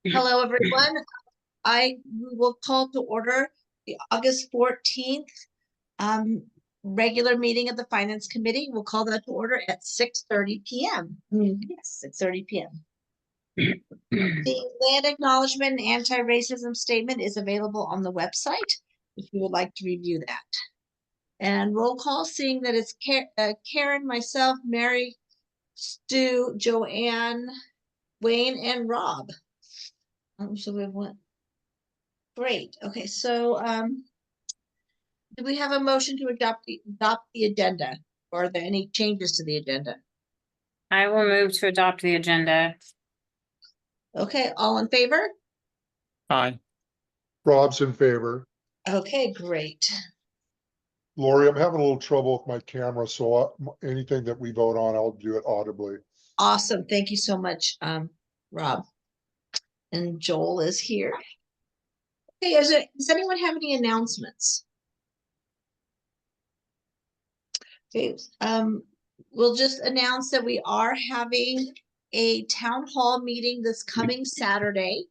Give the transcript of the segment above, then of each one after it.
Hello, everyone. I will call to order the August 14th regular meeting of the Finance Committee. We'll call that to order at 6:30 p.m. Yes, 6:30 p.m. The land acknowledgement and anti-racism statement is available on the website if you would like to review that. And roll call, seeing that it's Karen, myself, Mary, Stu, Joanne, Wayne, and Rob. So we have one. Great. Okay, so do we have a motion to adopt the agenda, or are there any changes to the agenda? I will move to adopt the agenda. Okay, all in favor? Aye. Rob's in favor. Okay, great. Lori, I'm having a little trouble with my camera, so anything that we vote on, I'll do it audibly. Awesome. Thank you so much, Rob. And Joel is here. Okay, does anyone have any announcements? Okay, we'll just announce that we are having a town hall meeting this coming Saturday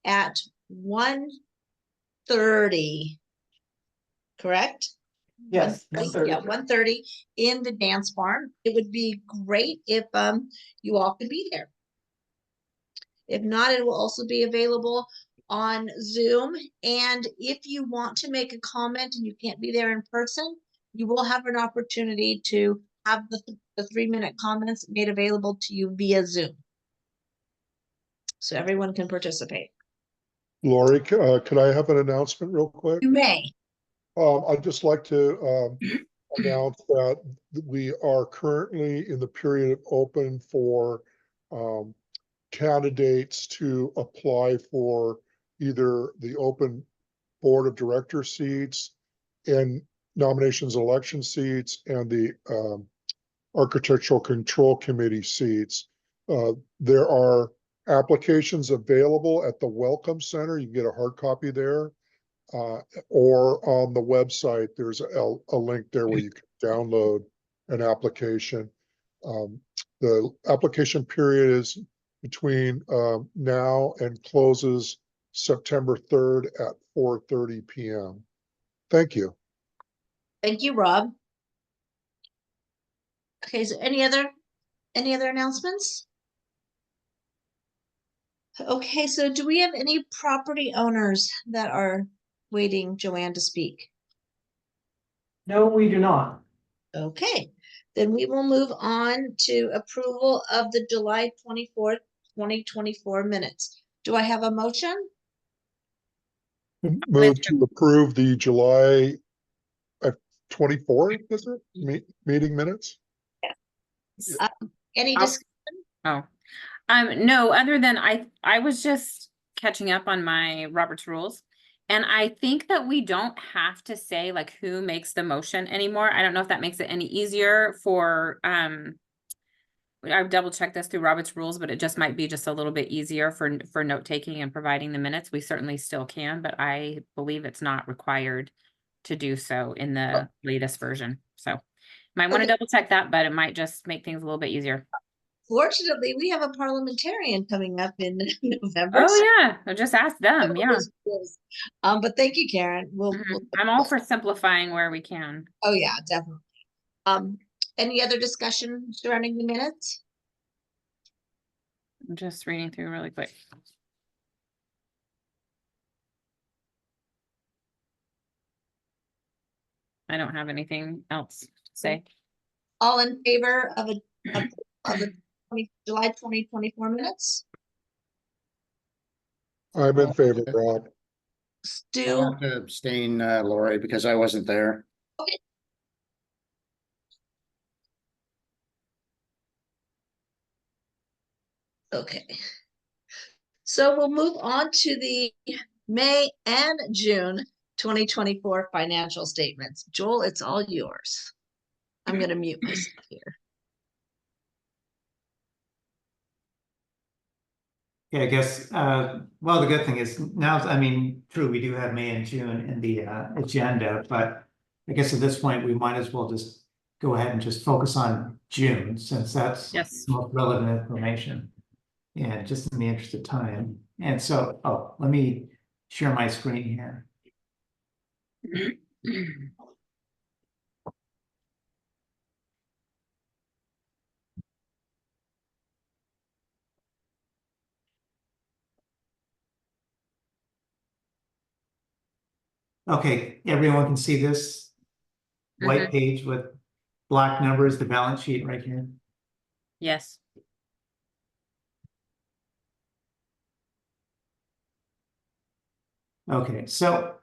at 1:30, correct? Yes. 1:30, yeah, 1:30 in the dance barn. It would be great if you all could be there. If not, it will also be available on Zoom. And if you want to make a comment and you can't be there in person, you will have an opportunity to have the 3-minute comments made available to you via Zoom, so everyone can participate. Lori, could I have an announcement real quick? You may. I'd just like to announce that we are currently in the period open for candidates to apply for either the open board of director seats and nominations election seats and the architectural control committee seats. There are applications available at the Welcome Center. You can get a hard copy there, or on the website. There's a link there where you can download an application. The application period is between now and closes September 3rd at 4:30 p.m. Thank you. Thank you, Rob. Okay, so any other announcements? Okay, so do we have any property owners that are waiting Joanne to speak? No, we do not. Okay, then we will move on to approval of the July 24th, 2024 minutes. Do I have a motion? Move to approve the July 24th, is it? Meeting minutes? Yes. Any discussion? Oh, no, other than I was just catching up on my Robert's rules. And I think that we don't have to say like who makes the motion anymore. I don't know if that makes it any easier for, I've double checked this through Robert's rules, but it just might be just a little bit easier for note taking and providing the minutes. We certainly still can, but I believe it's not required to do so in the latest version. So might want to double check that, but it might just make things a little bit easier. Fortunately, we have a parliamentarian coming up in November. Oh yeah, I'll just ask them. Yeah. But thank you, Karen. I'm all for simplifying where we can. Oh yeah, definitely. Any other discussion surrounding the minutes? I'm just reading through really quick. I don't have anything else to say. All in favor of the July 2024 minutes? I'm in favor, Rob. Stu? I'll have to abstain, Lori, because I wasn't there. Okay. Okay. So we'll move on to the May and June 2024 financial statements. Joel, it's all yours. I'm going to mute myself here. Yeah, I guess, well, the good thing is now, I mean, true, we do have May and June in the agenda, but I guess at this point, we might as well just go ahead and just focus on June, since that's Yes. the most relevant information. And just in the interest of time, and so, oh, let me share my screen here. Okay, everyone can see this white page with black numbers, the balance sheet right here. Yes. Okay, so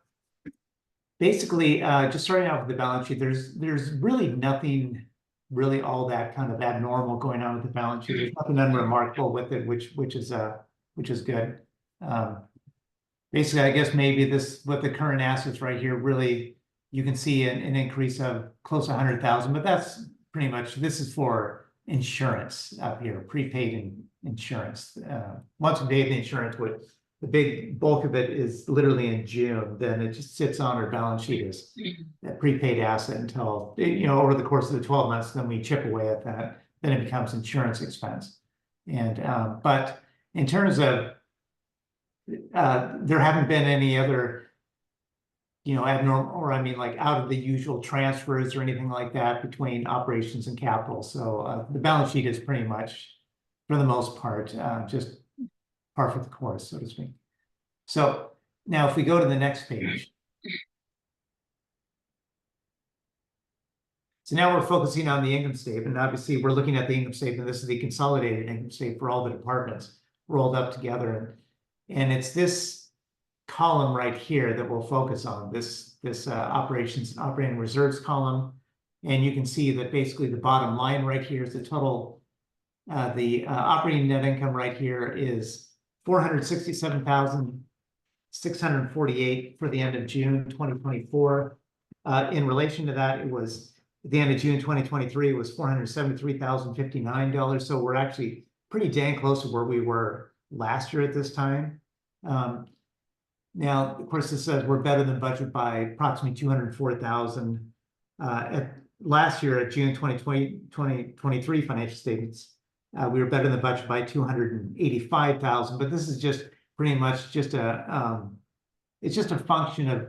basically, just starting out with the balance sheet, there's really nothing really all that kind of abnormal going on with the balance sheet. There's nothing unremarkable with it, which is good. Basically, I guess maybe this with the current assets right here, really you can see an increase of close to 100,000, but that's pretty much, this is for insurance up here, prepaid insurance. Once we pay the insurance, the big bulk of it is literally in June, then it just sits on our balance sheet as a prepaid asset until, over the course of the 12 months, then we chip away at that, then it becomes insurance expense. And, but in terms of, there haven't been any other, abnormal, or I mean, like out of the usual transfers or anything like that between operations and capital. So the balance sheet is pretty much, for the most part, just par for the course, so to speak. So now if we go to the next page. So now we're focusing on the income statement. Obviously, we're looking at the income statement. This is the consolidated income statement for all the departments rolled up together. And it's this column right here that we'll focus on, this operations and operating reserves column. And you can see that basically the bottom line right here is the total, the operating net income right here is $467,648 for the end of June 2024. In relation to that, it was at the end of June 2023, it was $473,059. So we're actually pretty dang close to where we were last year at this time. Now, of course, this says we're better than budget by approximately 204,000. Last year at June 2023 financial statements, we were better than budget by 285,000. But this is just pretty much just it's just a function of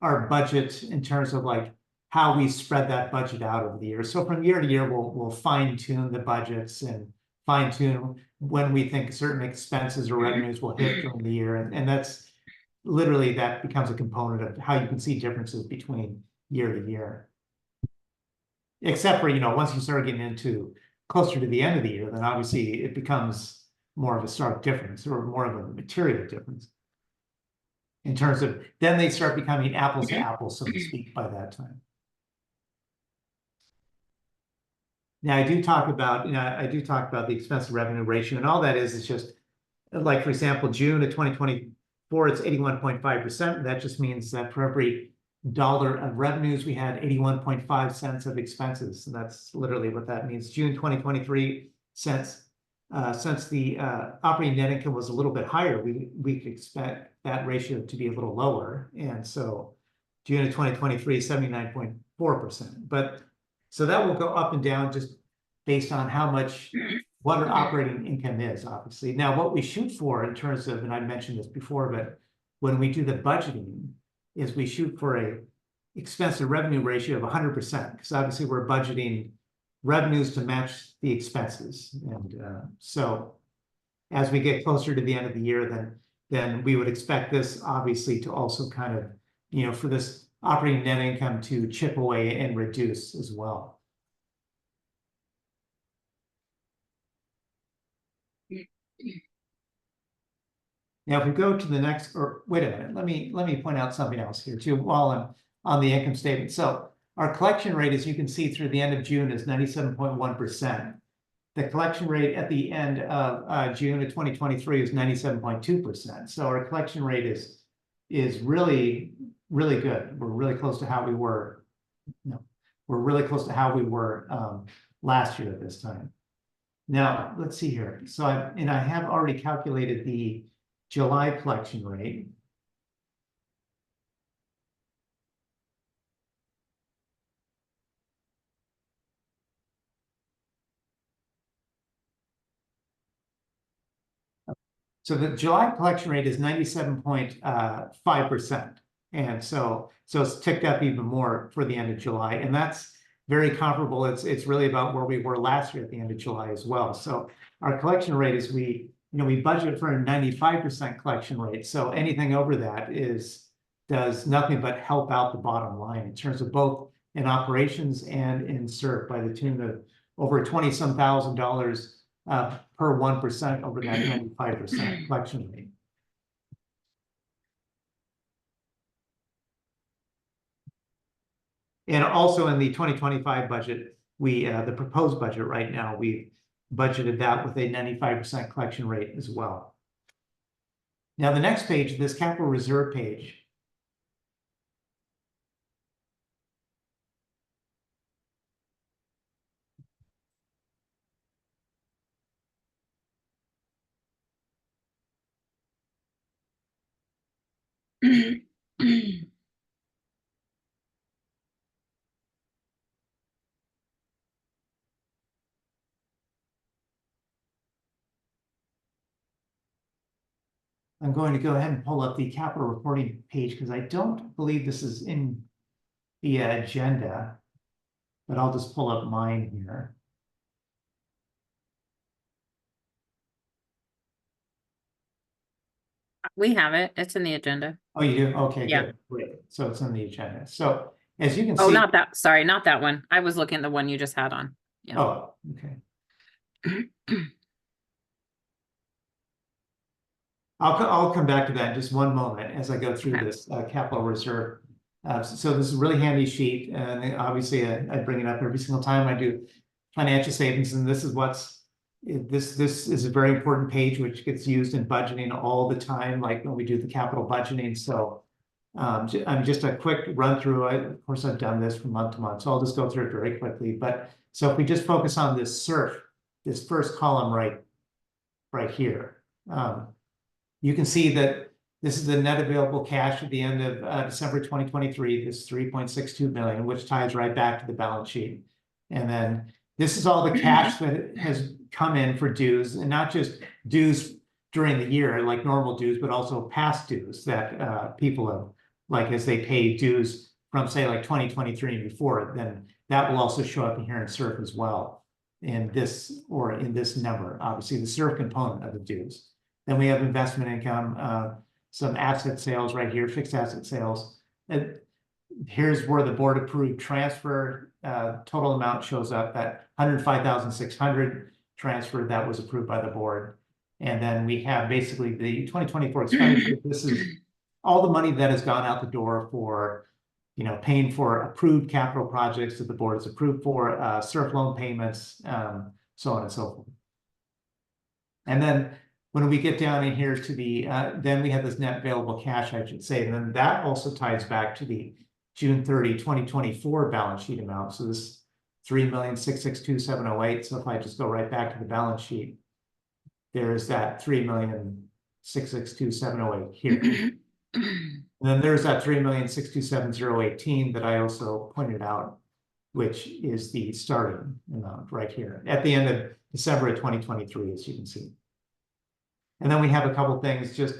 our budget in terms of like how we spread that budget out over the year. So from year to year, we'll fine tune the budgets and fine tune when we think certain expenses or revenues will hit during the year, and that's literally, that becomes a component of how you can see differences between year to year. Except for, once you start getting into closer to the end of the year, then obviously it becomes more of a stark difference or more of a material difference. In terms of, then they start becoming apples to apples, so to speak, by that time. Now, I do talk about the expense to revenue ratio, and all that is just, like, for example, June of 2024, it's 81.5%. That just means that for every dollar of revenues, we had 81.5 cents of expenses. And that's literally what that means. June 2023, since the operating net income was a little bit higher, we could expect that ratio to be a little lower. And so June of 2023 is 79.4%. But so that will go up and down just based on how much, what our operating income is, obviously. Now, what we shoot for in terms of, and I mentioned this before, but when we do the budgeting, is we shoot for a expense to revenue ratio of 100%, because obviously we're budgeting revenues to match the expenses. And so as we get closer to the end of the year, then we would expect this obviously to also kind of, for this operating net income to chip away and reduce as well. Now, if we go to the next, or wait a minute, let me point out something else here too while I'm on the income statement. So our collection rate, as you can see through the end of June, is 97.1%. The collection rate at the end of June of 2023 is 97.2%. So our collection rate is really, really good. We're really close to how we were. We're really close to how we were last year at this time. Now, let's see here. So I have already calculated the July collection rate. So the July collection rate is 97.5%. And so it's ticked up even more for the end of July, and that's very comparable. It's really about where we were last year at the end of July as well. So our collection rate is we budget for a 95% collection rate. So anything over that does nothing but help out the bottom line in terms of both in operations and in CERF by the tune of over $20-some thousand per 1% over that 95% collection rate. And also in the 2025 budget, the proposed budget right now, we budgeted that with a 95% collection rate as well. Now, the next page, this capital reserve page. I'm going to go ahead and pull up the capital reporting page because I don't believe this is in the agenda, but I'll just pull up mine here. We have it. It's in the agenda. Oh, you do? Okay, Yeah. good. Great. So it's in the agenda. So as you can Oh, see. not that. Sorry, not that one. I was looking at the one you just had on. Yeah. Oh, okay. I'll come back to that in just one moment as I go through Okay. this capital reserve. So this is a really handy sheet, and obviously I bring it up every single time I do financial statements, and this is this is a very important page which gets used in budgeting all the time, like when we do the capital budgeting. So I'm just a quick run through. Of course, I've done this from month to month, so I'll just go through it very quickly. But so if we just focus on this CERF, this first column right here. You can see that this is the net available cash at the end of December 2023, this 3.62 million, which ties right back to the balance sheet. And then this is all the cash that has come in for dues, and not just dues during the year, like normal dues, but also past dues that people have, like as they pay dues from say like 2023 and before, then that will also show up in here in CERF as well in this number, obviously the CERF component of the dues. Then we have investment income, some asset sales right here, fixed asset sales. Here's where the board approved transfer total amount shows up, that 105,600 transfer that was approved by the board. And then we have basically the 2024 expenditure. This is all the money that has gone out the door for, paying for approved capital projects that the board has approved for, CERF loan payments, so on and so forth. And then when we get down in here to the, then we have this net available cash, I should say, and then that also ties back to the June 30, 2024 balance sheet amount. So this 3,662,708. So if I just go right back to the balance sheet, there's that 3,662,708 here. And then there's that 3,627,018 that I also pointed out, which is the starting amount right here at the end of December of 2023, as you can see. And then we have a couple things, just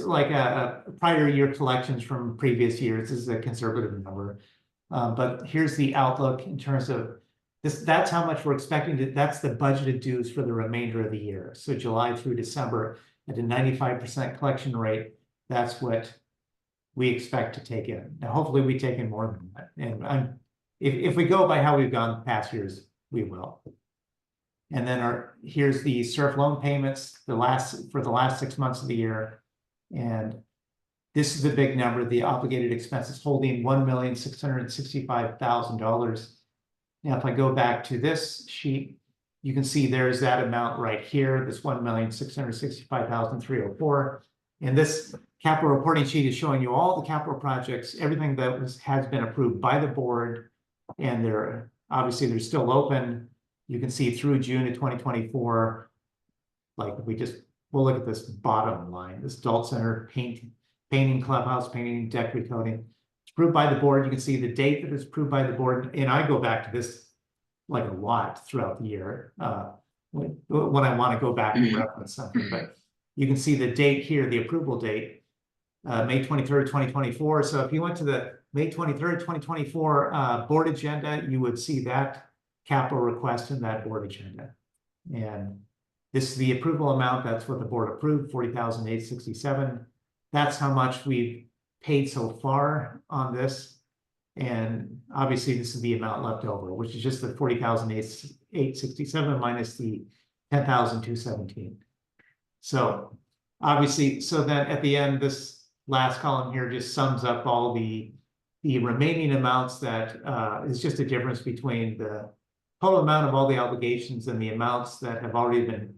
like a prior year collections from previous years. This is a conservative number, but here's the outlook in terms of this. That's how much we're expecting that's the budgeted dues for the remainder of the year. So July through December at a 95% collection rate. That's what we expect to take in. Now, hopefully we take in more than that. And if we go by how we've gone past years, we will. And then here's the CERF loan payments, for the last 6 months of the year. And this is the big number, the obligated expenses holding $1,665,000. Now, if I go back to this sheet, you can see there's that amount right here, this $1,665,304. And this capital reporting sheet is showing you all the capital projects, everything that has been approved by the board. And they're still open. You can see through June of 2024, like we'll look at this bottom line, this adult center painting clubhouse, painting, deck recoating. It's approved by the board. You can see the date that it's approved by the board. And I go back to this like a lot throughout the year. when I want to go back and reference something, but you can see the date here, the approval date, May 23rd, 2024. So if you went to the May 23rd, 2024 board agenda, you would see that capital request in that board agenda. And this is the approval amount. That's what the board approved, $40,867. That's how much we've paid so far on this. And obviously this is the amount left over, which is just the $40,867 minus the $10,217. So obviously, so then at the end, this last column here just sums up all the remaining amounts that is just a difference between the total amount of all the obligations and the amounts that have already been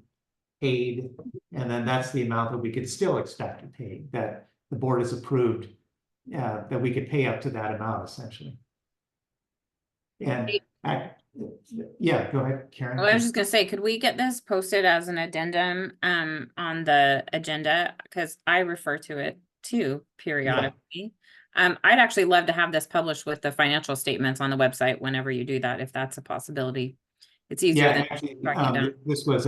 paid. And then that's the amount that we could still expect to pay, that the board has approved, that we could pay up to that amount essentially. And yeah, go ahead, Karen. Well, I was just gonna say, could we get this posted as an addendum on the agenda? Because I refer to it too periodically. I'd actually love to have this published with the financial statements on the website whenever you do that, if that's a possibility. It's easier than Actually, tracking down. this was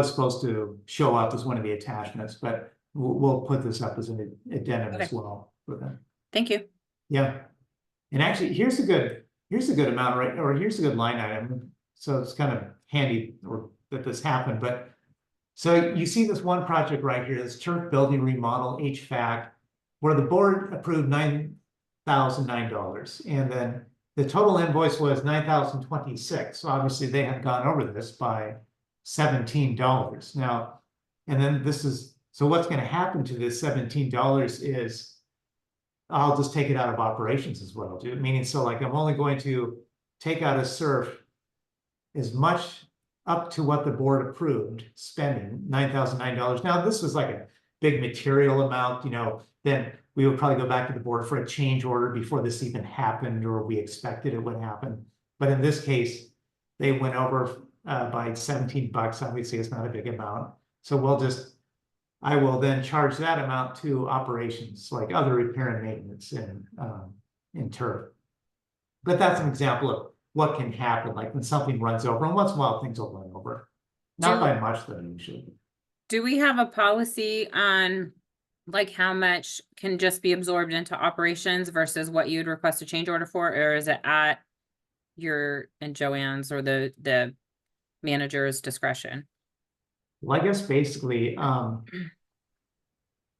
supposed to show up as one of the attachments, but we'll put this up as an addendum as well for them. Thank you. Yeah, and actually, here's a good amount, right? Or here's a good line item. So it's kind of handy that this happened. But so you see this one project right here, this turf building remodel HVAC, where the board approved $9,009, and then the total invoice was $9,026. So obviously they have gone over this by $17 now. And then this is, so what's going to happen to this $17 is I'll just take it out of operations is what I'll do. Meaning, so like I'm only going to take out of SURF as much up to what the board approved spending, $9,009. Now, this was like a big material amount, then we would probably go back to the board for a change order before this even happened, or we expected it would happen. But in this case, they went over by $17. Obviously, it's not a big amount. So I will then charge that amount to operations, like other repair and maintenance in turf. But that's an example of what can happen, like when something runs over, and once in a while things will run over. Not by much though, usually. Do we have a policy on like how much can just be absorbed into operations versus what you'd request a change order for, or is it at your and Joanne's or the manager's discretion? Well, I guess basically,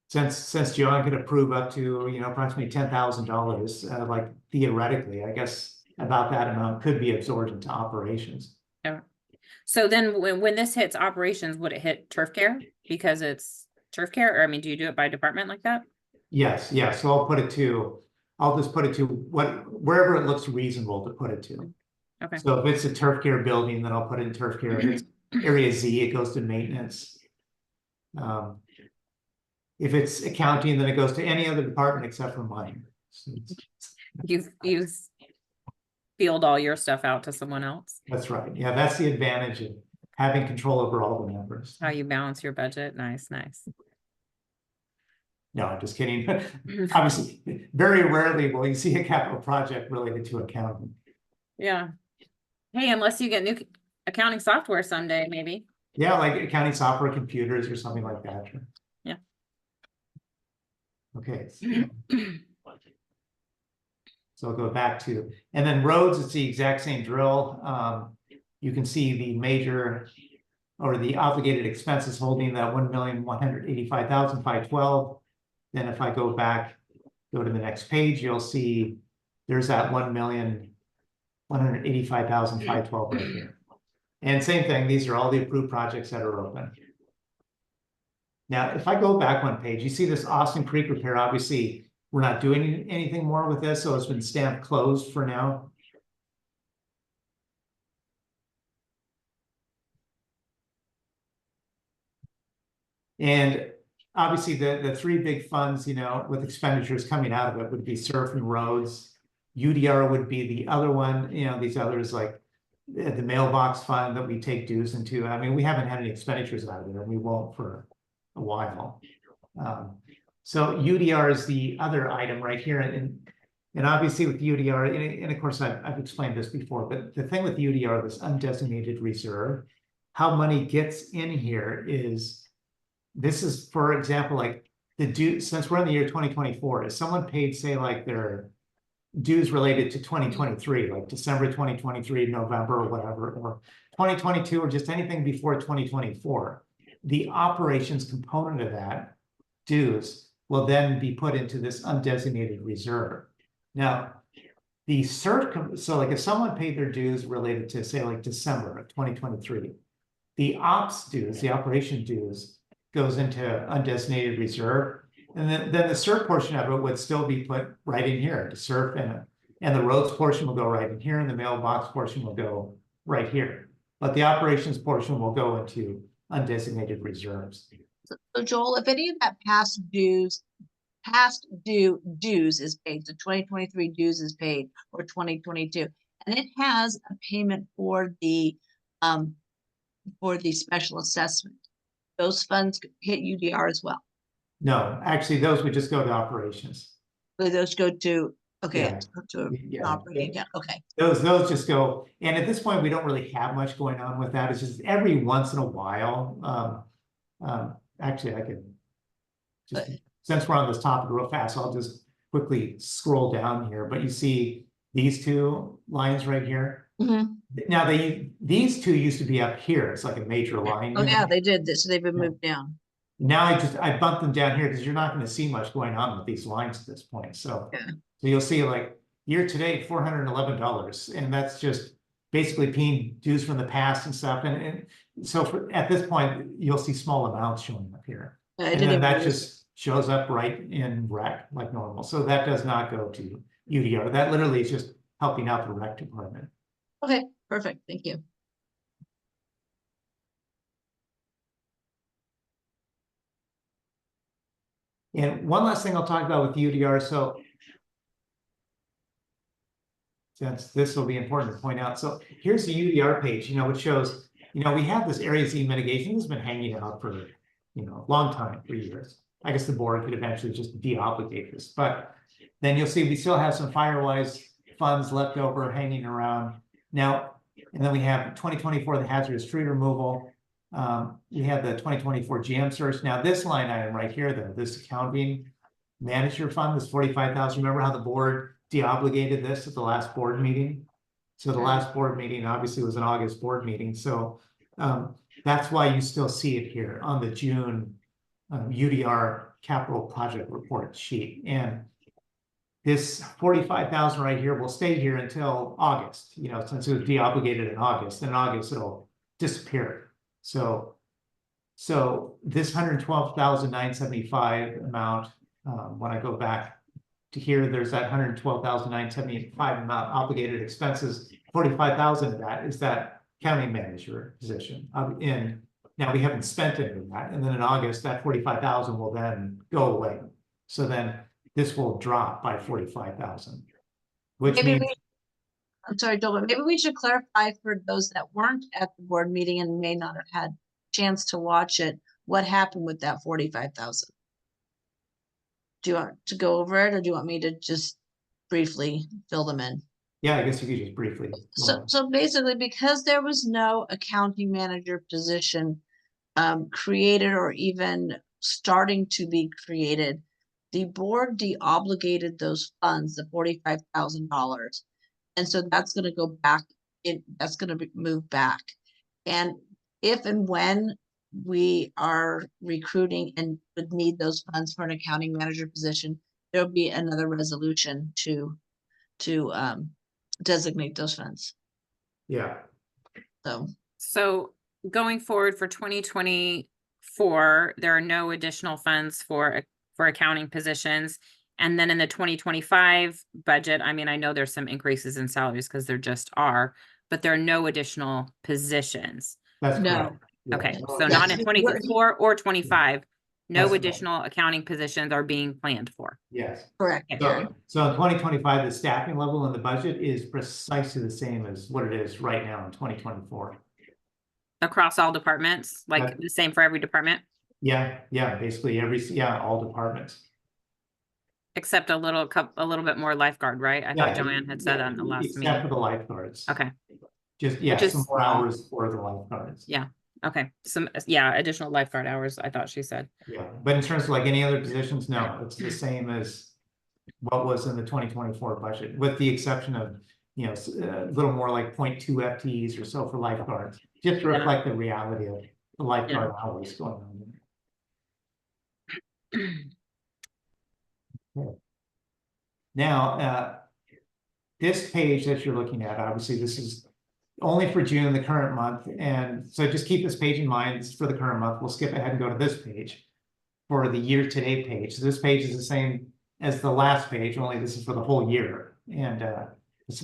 since Joanne could approve up to approximately $10,000, like theoretically, I guess about that amount could be absorbed into operations. Yeah. So then when this hits operations, would it hit turf care because it's turf care? Or I mean, do you do it by department like that? Yes. So I'll just put it to wherever it looks reasonable to put it to. Okay. So if it's a turf care building, then I'll put it in turf care. If it's area Z, it goes to maintenance. If it's accounting, then it goes to any other department except for mine. You field all your stuff out to someone else. That's right. Yeah, that's the advantage of having control over all the members. How you balance your budget. Nice. No, I'm just kidding. Obviously, very rarely will you see a capital project related to accounting. Yeah. Hey, unless you get new accounting software someday, maybe. Yeah, like accounting software, computers, or something like that. Yeah. Okay. So I'll go back to, and then roads, it's the exact same drill. You can see the major or the obligated expenses holding that $1,185,512. Then if I go back, go to the next page, you'll see there's that $1,185,512 right here. And same thing, these are all the approved projects that are open. Now, if I go back one page, you see this Austin Creek repair. Obviously, we're not doing anything more with this, so it's been stamped closed for now. And obviously, the three big funds, with expenditures coming out of it would be SURF and roads. UDR would be the other one. These others like the mailbox fund that we take dues into. I mean, we haven't had any expenditures out of there, and we won't for a while. So UDR is the other item right here, and obviously with UDR, and of course I've explained this before, but the thing with UDR, this undesignated reserve, how money gets in here is, this is, for example, like the due, since we're in the year 2024, if someone paid, say, like their dues related to 2023, like December 2023, November, or whatever, or 2022, or just anything before 2024, the operations component of that dues will then be put into this undesignated reserve. Now, the CERT, so like if someone paid their dues related to, say, like December of 2023, the ops dues, the operation dues, goes into undesignated reserve. And then the CERT portion of it would still be put right in here to CERT, and the roads portion will go right in here, and the mailbox portion will go right here. But the operations portion will go into undesignated reserves. So Joel, if any of that past dues is paid, so 2023 dues is paid, or 2022, and it has a payment for the special assessment, those funds hit UDR as well. No, actually, those would just go to operations. So those go to, okay, Yeah. to an Yeah. operating account, okay. Those just go, and at this point, we don't really have much going on with that. It's just every once in a while. Actually, I could just, since we're on this topic real fast, I'll just quickly scroll down here. But you see these two lines right here. Mhm. Now these two used to be up here. It's like a major line. Oh, you know? yeah, they did this, so they've been Yeah. moved down. Now I bumped them down here because you're not going to see much going on with these lines at this point. So, Yeah. so you'll see like year to date, $411, and that's just basically paying dues from the past and stuff. And so at this point, you'll see small amounts showing up here. I And didn't then even that notice. just shows up right in rec like normal. So that does not go to UDR. That literally is just helping out the rec department. Okay, perfect, thank you. And one last thing I'll talk about with UDR. So since this will be important to point out. So here's the UDR page, which shows, we have this area Z mitigation that's been hanging out for, a long time, 3 years. I guess the board could eventually just de-obligate this, but then you'll see we still have some Firewise funds left over hanging around now. And then we have 2024, the hazardous tree removal. We have the 2024 GM search. Now this line item right here, though, this accounting manager fund, this 45,000. Remember how the board de-obligated this at the last board meeting? So the last board meeting obviously was an August board meeting. So that's why you still see it here on the June UDR capital project report sheet. And this 45,000 right here will stay here until August, since it was de-obligated in August. In August, it'll disappear. So this 112,975 amount, when I go back to here, there's that 112,975 amount obligated expenses. 45,000 of that is that county manager position. And now we haven't spent any of that. And then in August, that 45,000 will then go away. So then this will drop by 45,000, which Maybe means. I'm sorry, Joel, but maybe we should clarify for those that weren't at the board meeting and may not have had chance to watch it, what happened with that 45,000? Do you want to go over it, or do you want me to just briefly fill them in? Yeah, I guess you could just briefly. So basically, because there was no accounting manager position created or even starting to be created, the board de-obligated those funds, the $45,000. And so that's going to go back that's going to be moved back. And if and when we are recruiting and would need those funds for an accounting manager position, there'll be another resolution to designate those funds. Yeah. So going forward for 2024, there are no additional funds for accounting positions. And then in the 2025 budget, I mean, I know there's some increases in salaries because there just are, but there are no additional positions. That's No. correct. Yeah. Okay, so Yeah. not in 24 or 25, no That's additional accounting positions are being planned for. Yes. Correct. So in 2025, the staffing level in the budget is precisely the same as what it is right now in 2024. Across all departments, like the same for every department? Yeah, basically all departments. Except a little bit more lifeguard, right? I thought Joanne had said that in the last Except meeting. for the lifeguards. Okay, Just, Which is some more small. hours for the lifeguards. Yeah. Okay, some, yeah, additional lifeguard hours, I thought she said. Yeah, but in terms of like any other positions, no, it's the same as what was in the 2024 budget, with the exception of, you know, a little more like 0.2 FTEs or so for lifeguards, just to Yeah. reflect the reality of the lifeguard hours going on. Now, this page that you're looking at, obviously, this is only for June, the current month, and so just keep this page in mind. This is for the current month. We'll skip ahead and go to this page for the year-to-date page. So this page is the same as the last page, only this is for the whole year. And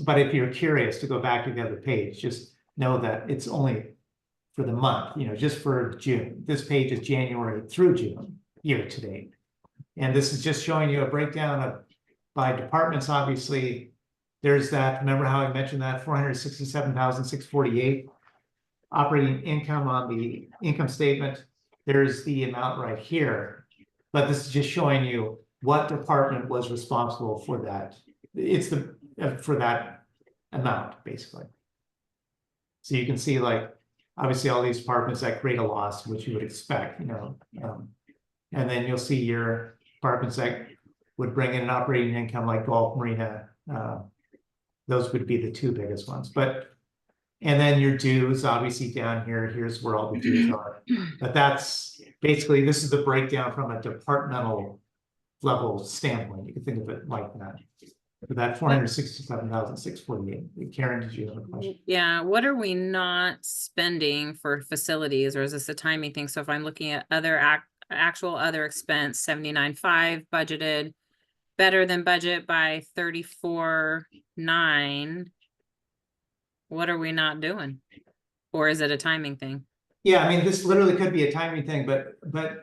but if you're curious to go back to the other page, just know that it's only for the month, you know, just for June. This page is January through June, year-to-date. And this is just showing you a breakdown of by departments. Obviously, there's that, remember how I mentioned that 467,648 operating income on the income statement. There's the amount right here, but this is just showing you what department was responsible for that. It's the for that amount, basically. So you can see, like, obviously all these departments that create a loss, which you would expect, you know, and then you'll see your departments that would bring in an operating income like golf, marina. Those would be the two biggest ones, but, and then your dues, obviously down here, here's where all the dues are. But that's basically, this is the breakdown from a departmental level standpoint. You can think of it like that. For that 467,648. Karen, did you have a question? Yeah, what are we not spending for facilities, or is this a timing thing? So if I'm looking at other actual other expense, 79.5 budgeted, better than budget by 34.9. What are we not doing? Or is it a timing thing? Yeah, I mean, this literally could be a timing thing, but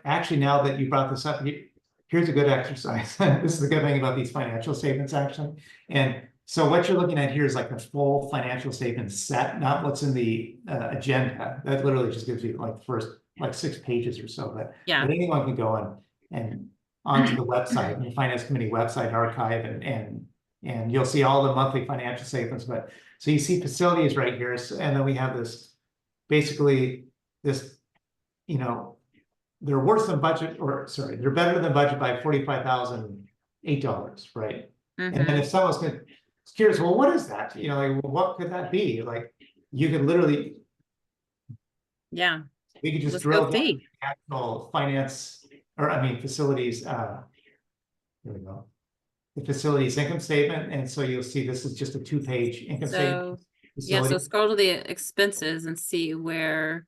actually now that you brought this up, here's a good exercise. This is the good thing about these financial statements, actually. And so what you're looking at here is like a full financial statement set, not what's in the agenda. That literally just gives you like the first like 6 pages or so. But anyone can go on and onto the website, the finance committee website archive, and you'll see all the monthly financial statements. But so you see facilities right here, and then we have this basically this, you know, they're worse than budget, or sorry, they're better than budget by $45,008, right? And then if someone's curious, well, what is that? You know, like, well, what could that be? Like, you could literally, we could just drill down the actual finance, or I mean facilities. Here we go. The facilities income statement, and so you'll see this is just a 2-page income statement. Yeah, so scroll to the expenses and see where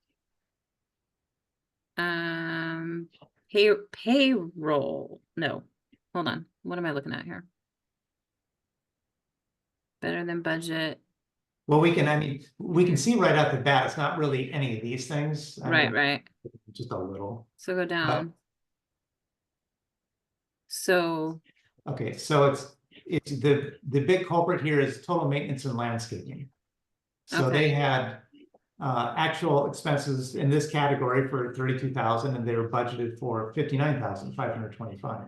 payroll. No, hold on. What am I looking at here? Better than budget. Well, we can see right out the bat, it's not really any of these things. Right. Just a little. So go down. So. Okay, so it's the big culprit here is total maintenance and landscaping. So they had actual expenses in this category for 32,000, and they were budgeted for 59,525.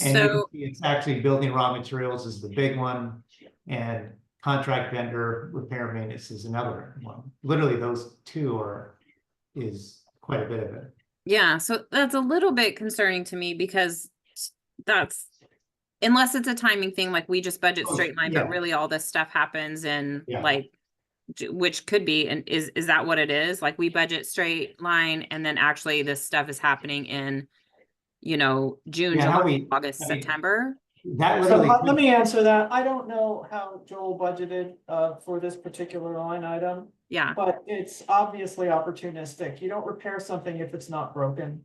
And you can see it's actually building raw materials is the big one, and contract vendor repair maintenance is another one. Literally, those two is quite a bit of it. Yeah, so that's a little bit concerning to me, because that's, unless it's a timing thing, like we just budget straight line, but really all this stuff happens in like, which could be, and is that what it is? Like we budget straight line, and then actually this stuff is happening in, you know, June, July, August, September. Let me answer that. I don't know how Joel budgeted for this particular line item. Yeah. But it's obviously opportunistic. You don't repair something if it's not broken.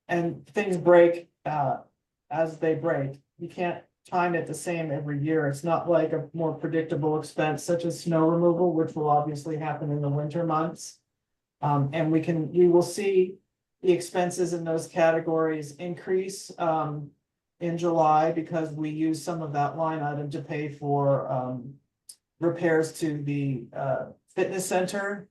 And things break as they break. You can't time it the same every year. It's not like a more predictable expense such as snow removal, which will obviously happen in the winter months. And we will see the expenses in those categories increase in July, because we use some of that line item to pay for repairs to the fitness center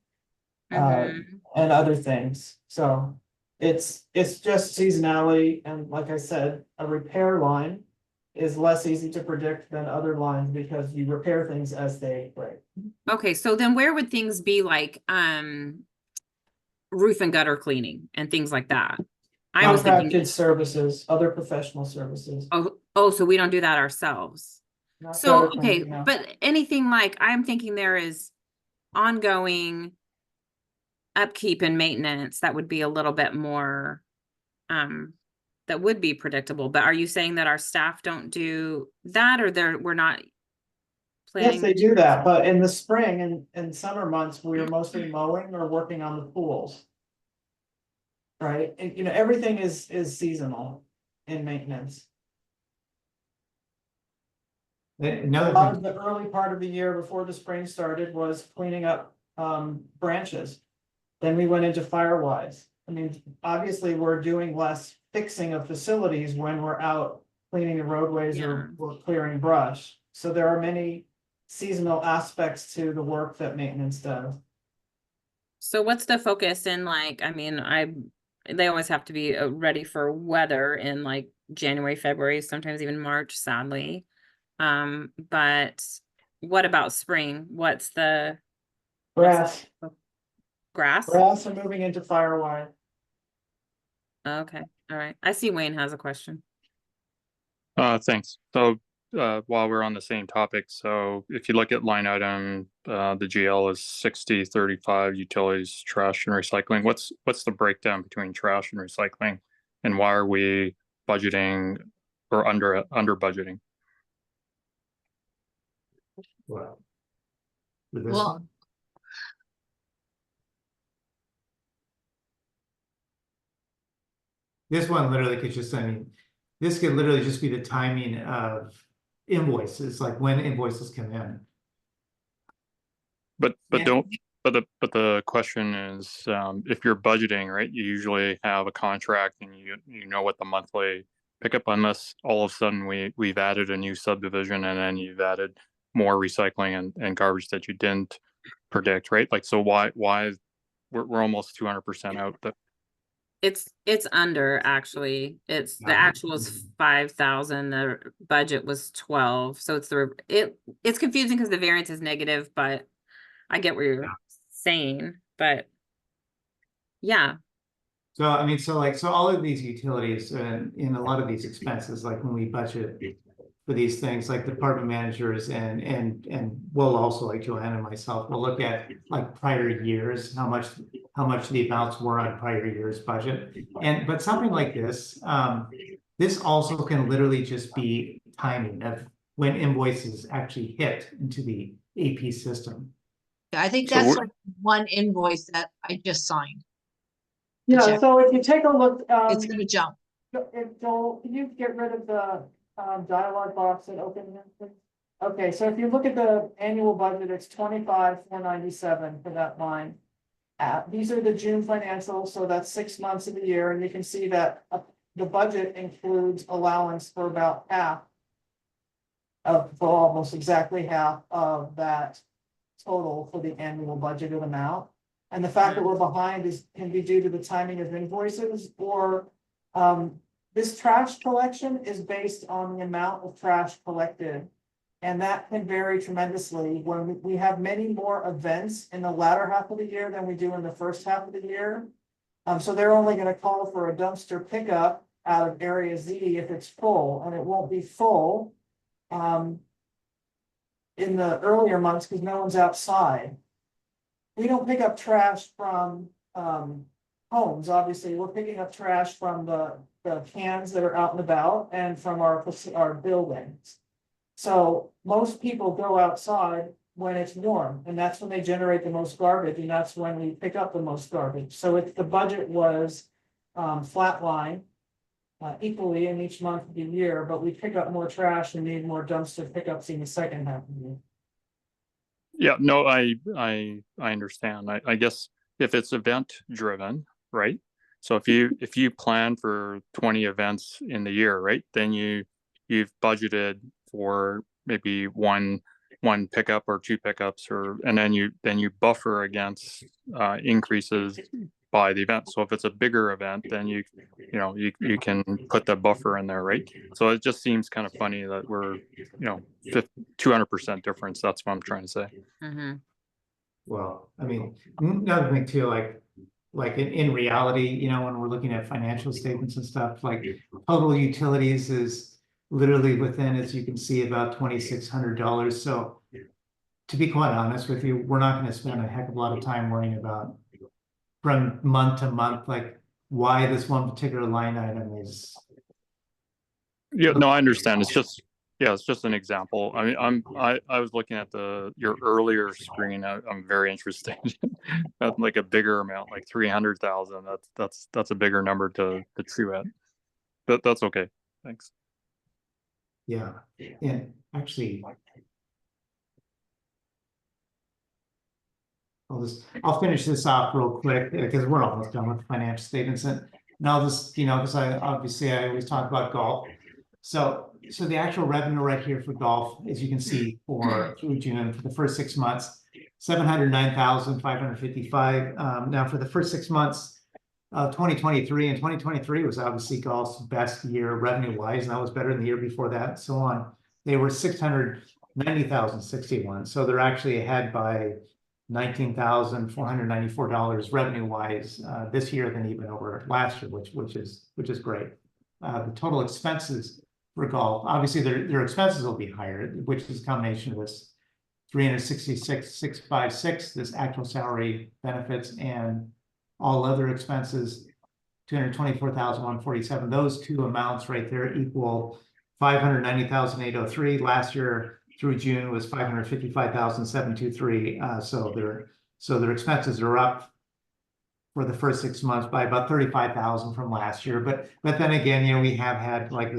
and other things. So it's just seasonality, and like I said, a repair line is less easy to predict than other lines because you repair things as they break. Okay, so then where would things be like roof and gutter cleaning and things like that. I was thinking, Contracted services, other professional services. oh, so we don't do that ourselves. not So, gutter okay, cleaning, no. but anything like, I'm thinking there is ongoing upkeep and maintenance that would be a little bit more, that would be predictable, but are you saying that our staff don't do that, or we're not planning? Yes, they do that, but in the spring and summer months, we are mostly mowing or working on the pools. Right, and you know, everything is seasonal in maintenance. A Another lot thing, of the early part of the year before the spring started was cleaning up branches. Then we went into firewise. I mean, obviously, we're doing less fixing of facilities when we're out cleaning the roadways or clearing brush. So there are many seasonal aspects to the work that maintenance does. So what's the focus in, like, I mean, they always have to be ready for weather in like January, February, sometimes even March, sadly. But what about spring? What's the Grass, grass? grass are moving into firewire. Okay, all right. I see Wayne has a question. Thanks. So, while we're on the same topic, so if you look at line item, the GL is 60-35 utilities, trash and recycling. What's the breakdown between trash and recycling? And why are we budgeting or under budgeting? well. With this Well, one, this one literally could just, I mean, this could literally just be the timing of invoices, like when invoices come in. But Yeah. don't, but the question is, if you're budgeting, right, you usually have a contract and you know what the monthly pickup, unless all of a sudden we've added a new subdivision and then you've added more recycling and garbage that you didn't predict, right? Like, so why we're almost 200% out. It's under, actually. It's the actual is 5,000, the budget was 12. So it's confusing because the variance is negative, but I get what you're saying, but yeah. So, I mean, so all of these utilities and in a lot of these expenses, like when we budget for these things, like department managers and we'll also, like Joanna and myself, we'll look at like prior years, how much the amounts were on prior year's budget. But something like this, this also can literally just be timing of when invoices actually hit into the AP system. I think So that's we're- like one invoice that I just signed. Yeah, Check. so if you take a look, It's gonna jump. Joel, can you get rid of the dialogue box and open it, please? Okay, so if you look at the annual budget, it's 25,497 for that line. These are the June financials, so that's 6 months of the year, and you can see that the budget includes allowance for about half for almost exactly half of that total for the annual budgeted amount. And the fact that we're behind can be due to the timing of invoices or this trash collection is based on the amount of trash collected. And that can vary tremendously when we have many more events in the latter half of the year than we do in the first half of the year. So they're only gonna call for a dumpster pickup out of area Z if it's full, and it won't be full in the earlier months because no one's outside. We don't pick up trash from homes, obviously. We're picking up trash from the cans that are out and about and from our buildings. So most people go outside when it's warm, and that's when they generate the most garbage, and that's when we pick up the most garbage. So if the budget was flatline equally in each month of the year, but we pick up more trash and need more dumpster pickups in the second half of the year. Yeah, no, I understand. I guess if it's event driven, right? So if you plan for 20 events in the year, right, then you've budgeted for maybe one pickup or two pickups, and then you buffer against increases by the event. So if it's a bigger event, then you can put the buffer in there, right? So it just seems kind of funny that we're 200% difference. That's what I'm trying to say. Mm-hmm. Well, I mean, another thing too, like like in reality, you know, when we're looking at financial statements and stuff, like total utilities is literally within, as you can see, about $2,600. So to be quite honest with you, we're not gonna spend a heck of a lot of time worrying about from month to month, like why this one particular line item is. Yeah, no, I understand. It's just, yeah, it's just an example. I mean, I was looking at your earlier screen. I'm very interested. At like a bigger amount, like 300,000. That's a bigger number to chew at. But that's okay. Thanks. Yeah, and actually. I'll finish this off real quick because we're almost done with the financial statements and I'll just, you know, because I always talk about golf. So the actual revenue right here for golf, as you can see, through June for the first 6 months, 709,555. Now for the first 6 months of 2023, and 2023 was obviously golf's best year revenue wise, and that was better than the year before that, and so on. They were 690,061. So they're actually ahead by $19,494 revenue wise this year than even over last year, which is great. The total expenses for golf, obviously their expenses will be higher, which is a combination of this 366,656, this actual salary, benefits, and all other expenses, 224,147. Those two amounts right there equal 590,803. Last year through June was 555,723. So their expenses are up for the first 6 months by about 35,000 from last year. But then again, you know, we have had like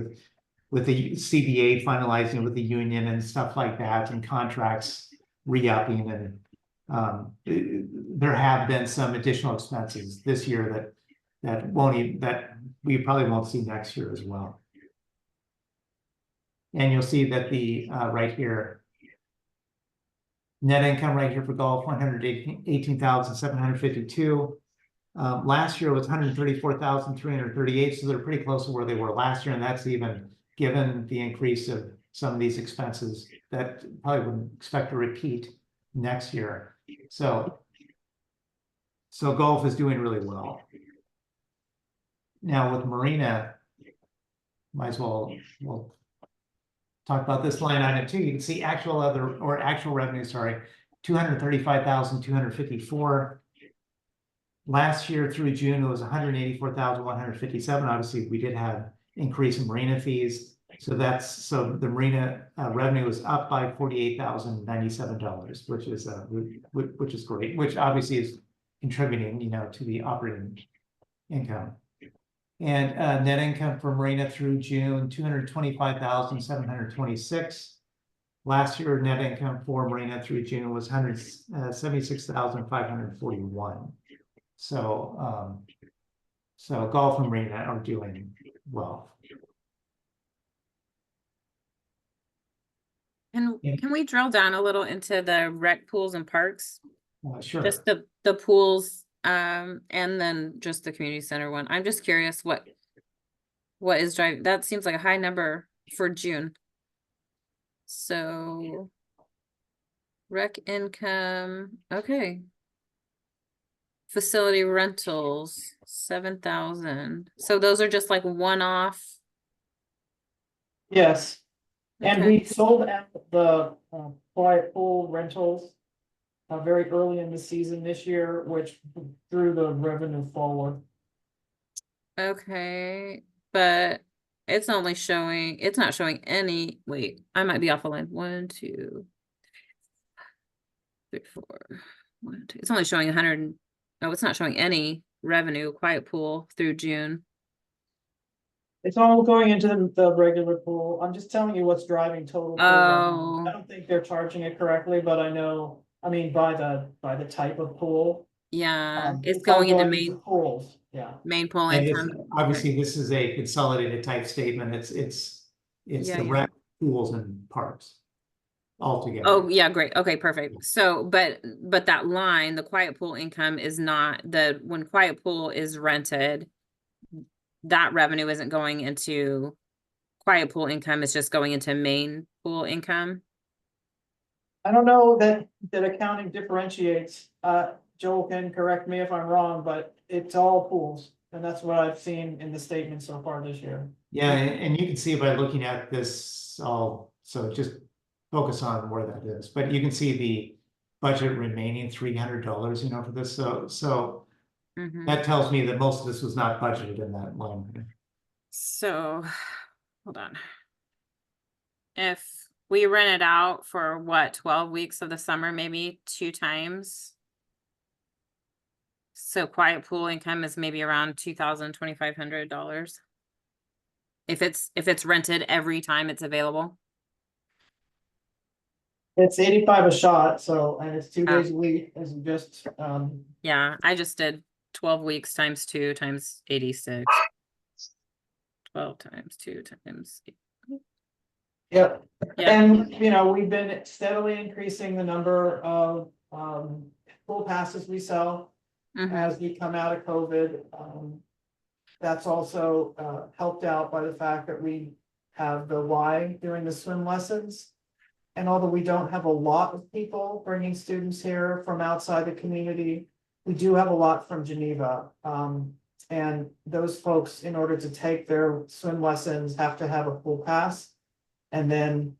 with the CBA finalizing with the union and stuff like that, and contracts re-upping, and there have been some additional expenses this year that we probably won't see next year as well. And you'll see that the right here, net income right here for golf, 118,752. Last year was 134,338, so they're pretty close to where they were last year, and that's even given the increase of some of these expenses that probably wouldn't expect to repeat next year. So golf is doing really well. Now with Marina, might as well talk about this line item too. You can see actual revenue, sorry, 235,254. Last year through June, it was 184,157. Obviously, we did have increase in marina fees. So the marina revenue is up by $48,097, which is great, which obviously is contributing, you know, to the operating income. And net income for marina through June, 225,726. Last year, net income for marina through June was 176,541. So golf and marina are doing well. Can we drill down a little into the rec pools and parks? Sure. Just the pools, and then just the community center one. I'm just curious what is driving, that seems like a high number for June. So rec income, okay. Facility rentals, 7,000. So those are just like one-off. Yes, and Okay. we sold out the quiet pool rentals very early in the season this year, which drew the revenue forward. Okay, but it's not showing any, wait, I might be off a line. 1, 2, 3, 4, 1, 2. It's only showing 100. Oh, it's not showing any revenue, quiet pool through June. It's all going into the regular pool. I'm just telling you what's driving total pool revenue. I don't think they're charging it correctly, but I mean, by the type of pool. Yeah, it's all going into main pools, yeah. main pool And income. obviously, this is a consolidated type statement. It's Yeah, the yeah. rec, pools, and parks all together. Oh, yeah, great. Okay, perfect. So, but that line, the quiet pool income is not when quiet pool is rented, that revenue isn't going into quiet pool income, it's just going into main pool income. I don't know that accounting differentiates. Joel can correct me if I'm wrong, but it's all pools. And that's what I've seen in the statement so far this year. Yeah, and you can see by looking at this, all, so just focus on where that is, but you can see the budget remaining $300, for this, so Mhm. that tells me that most of this was not budgeted in that line. item. So, hold on. If we rent it out for what, 12 weeks of the summer, maybe 2 times. So quiet pool income is maybe around $2,000-$2,500. If it's rented every time it's available. It's 85 a shot, so, and it's 2 Oh. days a week, as you just, Yeah, I just did 12 weeks times 2 times 86. 12 times 2 times. yep. Yeah. And, we've been steadily increasing the number of, pool passes we sell Mhm. as we come out of COVID. That's also, helped out by the fact that we have the Y doing the swim lessons. And although we don't have a lot of people bringing students here from outside the community, we do have a lot from Geneva. And those folks, in order to take their swim lessons, have to have a pool pass. And then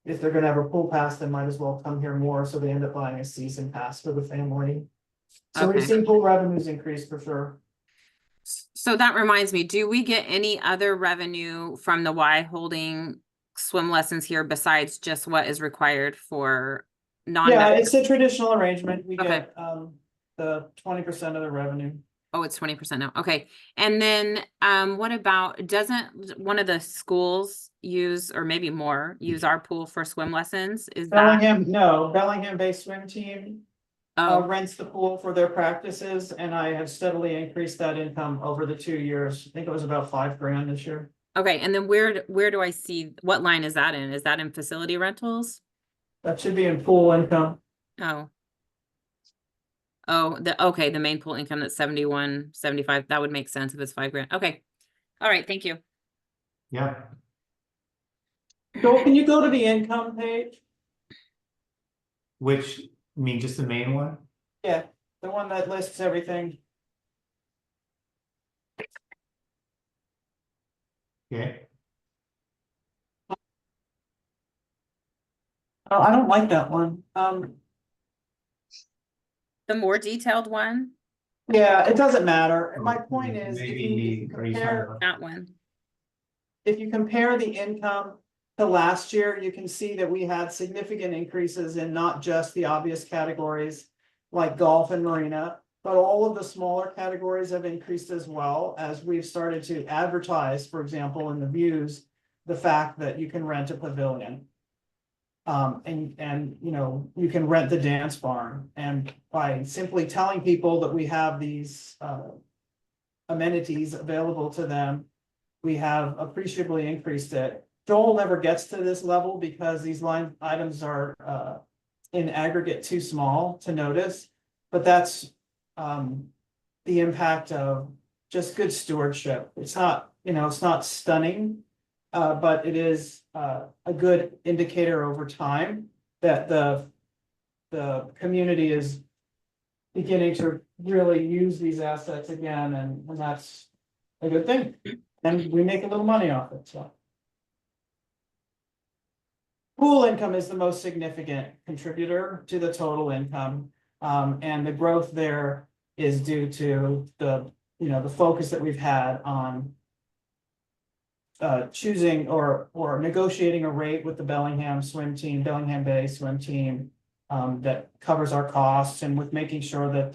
if they're gonna have a pool pass, they might as well come here more, so they end up buying a season pass for the family. So we've Okay. seen pool revenues increase for sure. So that reminds me, do we get any other revenue from the Y holding swim lessons here besides just what is required for non? Yeah, it's a traditional arrangement. We Okay. get, the 20% of the revenue. Oh, it's 20% now. Okay. And then, what about, doesn't one of the schools use, or maybe more, use our pool for swim lessons? Is that? Bellingham-based swim team Oh, rents the pool for their practices, and I have steadily increased that income over the 2 years. I think it was about $5,000 this year. okay. And then where do I see, what line is that in? Is that in facility rentals? That should be in pool income. Oh. Oh, okay, the main pool income that's 71.75. That would make sense if it's $5,000. Okay. All right, thank you. Yeah, Joel, can you go to the income page? which, I mean, just the main one? Yeah, the one that lists everything. Okay, Oh, I don't like that one. The more detailed one, Yeah, it doesn't matter. My point is, if you maybe, are you talking compare, about? that one. if you compare the income to last year, you can see that we had significant increases in not just the obvious categories like golf and marina, but all of the smaller categories have increased as well, as we've started to advertise, for example, in the views, the fact that you can rent a pavilion. And you can rent the dance barn, and by simply telling people that we have these amenities available to them, we have appreciably increased it. Joel never gets to this level because these line items are in aggregate too small to notice, but that's the impact of just good stewardship. It's not, it's not stunning, but it is a good indicator over time that the community is beginning to really use these assets again, and that's a good thing. And we make a little money off it, so. Pool income is the most significant contributor to the total income. And the growth there is due to the focus that we've had on choosing or negotiating a rate with the Bellingham Bay swim team, that covers our costs, and with making sure that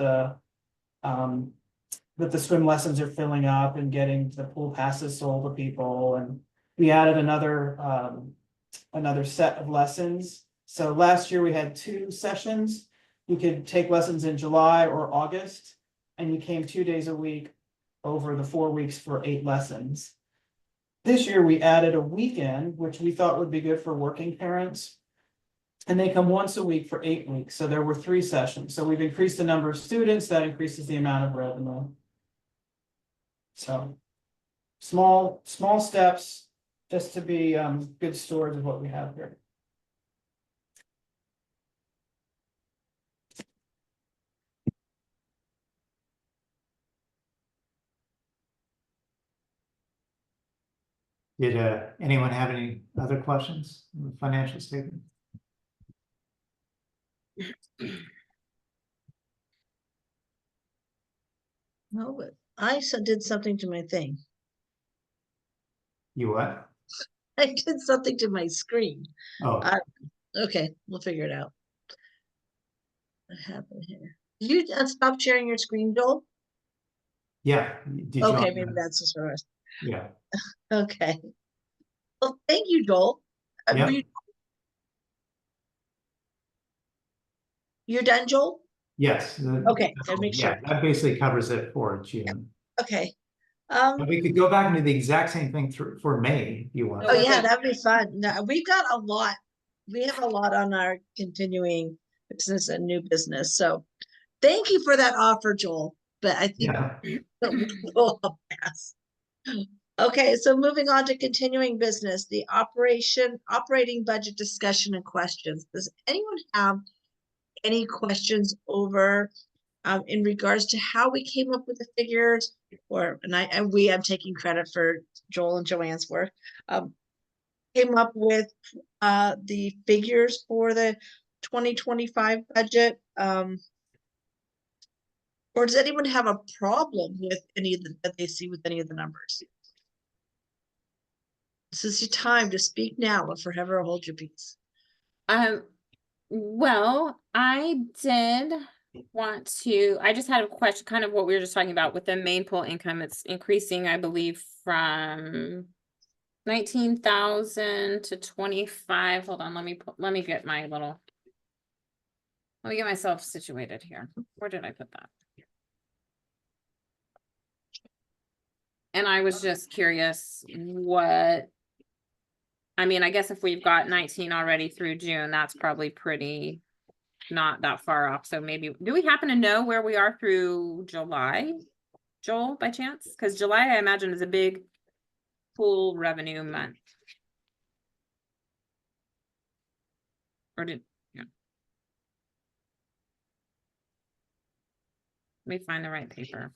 the swim lessons are filling up and getting the pool passes sold to people. And we added another set of lessons. So last year we had 2 sessions. You could take lessons in July or August, and you came 2 days a week over the 4 weeks for 8 lessons. This year we added a weekend, which we thought would be good for working parents. And they come once a week for 8 weeks. So there were 3 sessions. So we've increased the number of students, that increases the amount of revenue. So small steps just to be good stewards of what we have here. Did anyone have any other questions on the financial statement? No, but did something to my thing. You what? I did something to my screen. Oh, Okay, we'll figure it out. What happened here? Did you stop sharing your screen, Joel? yeah. Did you Okay, want maybe to- that's just for us. Yeah, Okay. Well, thank you, Joel. Yeah. You're done, Joel? yes. Okay, gotta make Yeah, sure. that basically covers it for June. Okay. But we could go back and do the exact same thing for May if you want. Oh we're yeah, good. that'd be fun. No, we've got a lot. We have a lot on our continuing business and new business. So thank you for that offer, Joel. But I think Yeah, we'll pass. Okay, so moving on to continuing business, the operating budget discussion and questions. Does anyone have any questions over in regards to how we came up with the figures? I'm taking credit for Joel and Joanne's work. Came up with the figures for the 2025 budget. Or does anyone have a problem with any of that they see with any of the numbers? This is your time to speak now or forever hold your peace. Well, I did want to, I just had a question, kind of what we were just talking about with the main pool income. It's increasing, I believe, from 19,000 to 25. Hold on, let me get myself situated here. Where did I put that? And I was just curious I mean, I guess if we've got 19 already through June, that's probably pretty not that far off. So maybe, do we happen to know where we are through July, Joel, by chance? Because July, I imagine, is a big pool revenue month. Or yeah. Let me find the right paper.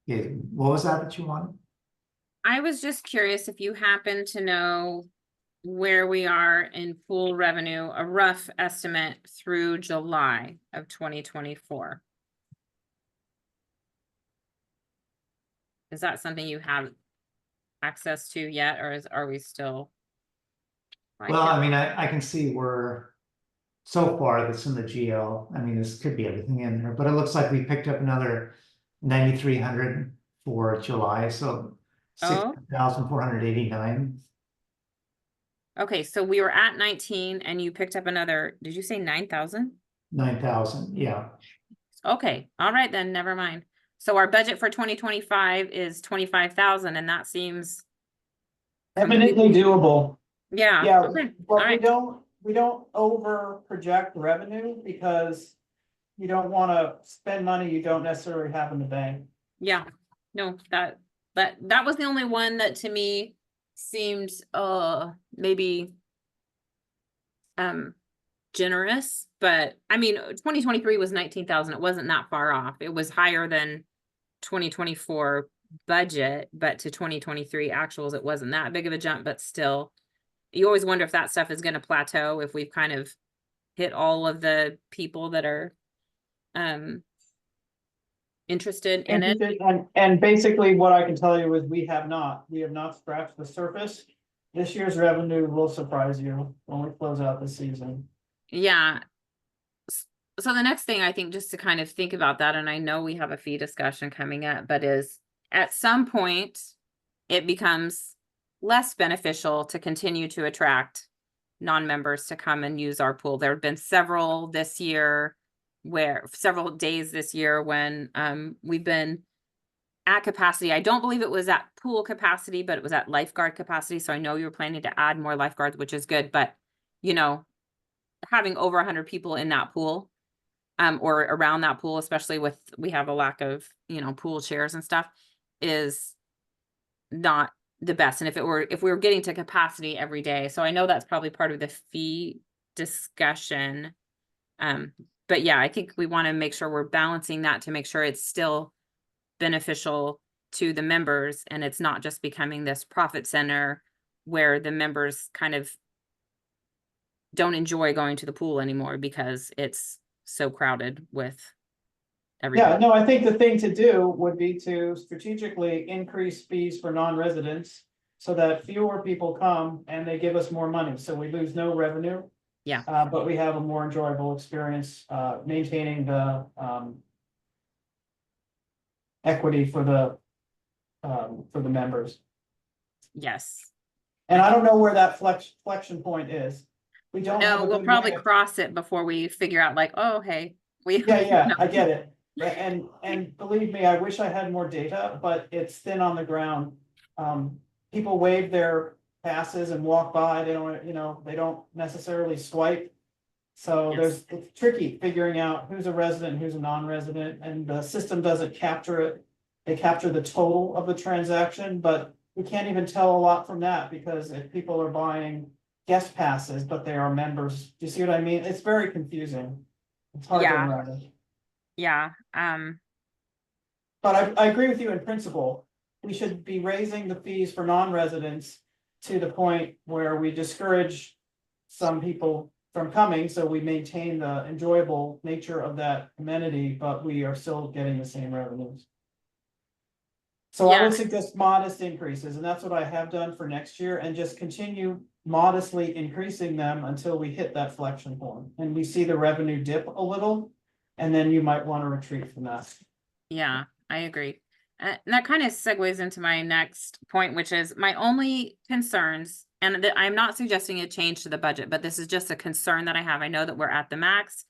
yeah. What was that you wanted? I was just curious if you happen to know where we are in pool revenue, a rough estimate through July of 2024. Is that something you have access to yet, or are we still? Well, I mean, I can see where so far that's in the GL. I mean, this could be everything in there, but it looks like we picked up another 9,300 for July, so Oh. 6,489. Okay, so we were at 19 and you picked up another, did you say 9,000? 9,000, yeah. Okay, all right then, never mind. So our budget for 2025 is 25,000 and that seems. Eminently doable. Yeah, Yeah, okay, but all right. we don't over project revenue because you don't wanna spend money you don't necessarily have in the bank. Yeah, no, that was the only one that to me seemed maybe generous, but I mean 2023 was 19,000. It wasn't that far off. It was higher than 2024 budget, but to 2023 actuals it wasn't that big of a jump, but still you always wonder if that stuff is going to plateau, if we've kind of hit all of the people that are interested in it. And basically what I can tell you is we have not scratched the surface. This year's revenue will surprise you when we close out the season. Yeah. So the next thing I think, just to kind of think about that, and I know we have a fee discussion coming up, but is at some point it becomes less beneficial to continue to attract non-members to come and use our pool. There have been several days this year when we've been at capacity. I don't believe it was at pool capacity, but it was at lifeguard capacity. So I know you were planning to add more lifeguards, which is good, but you know, having over 100 people in that pool or around that pool, especially we have a lack of, pool chairs and stuff, is not the best. And if we were getting to capacity every day, so I know that's probably part of the fee discussion. But but yeah, I think we want to make sure we're balancing that to make sure it's still beneficial to the members and it's not just becoming this profit center where the members kind of don't enjoy going to the pool anymore because it's so crowded with Yeah, everybody. no, I think the thing to do would be to strategically increase fees for non-residents so that fewer people come and they give us more money, so we lose no revenue. Yeah. But we have a more enjoyable experience, maintaining the, equity for the members. Yes. And I don't know where that flexion point is. We don't have No, a we'll good probably way of- cross it before we figure out like, oh, hey, we. Yeah, I get it. And believe me, I wish I had more data, but it's thin on the ground. People wave their passes and walk by, they don't, they don't necessarily swipe. So Yes. it's tricky figuring out who's a resident, who's a non-resident, and the system doesn't capture it. They capture the total of the transaction, but we can't even tell a lot from that because if people are buying guest passes, but they are members, do you see what I mean? It's very confusing. It's hard to Yeah. unravel. Yeah, But I agree with you in principle. We should be raising the fees for non-residents to the point where we discourage some people from coming, so we maintain the enjoyable nature of that amenity, but we are still getting the same revenues. So I Yeah. would suggest modest increases, and that's what I have done for next year, and just continue modestly increasing them until we hit that flexion point, and we see the revenue dip a little, and then you might want to retreat from that. yeah, I agree. And that kind of segues into my next point, which is my only concerns, and I'm not suggesting a change to the budget, but this is just a concern that I have. I know that we're at the max.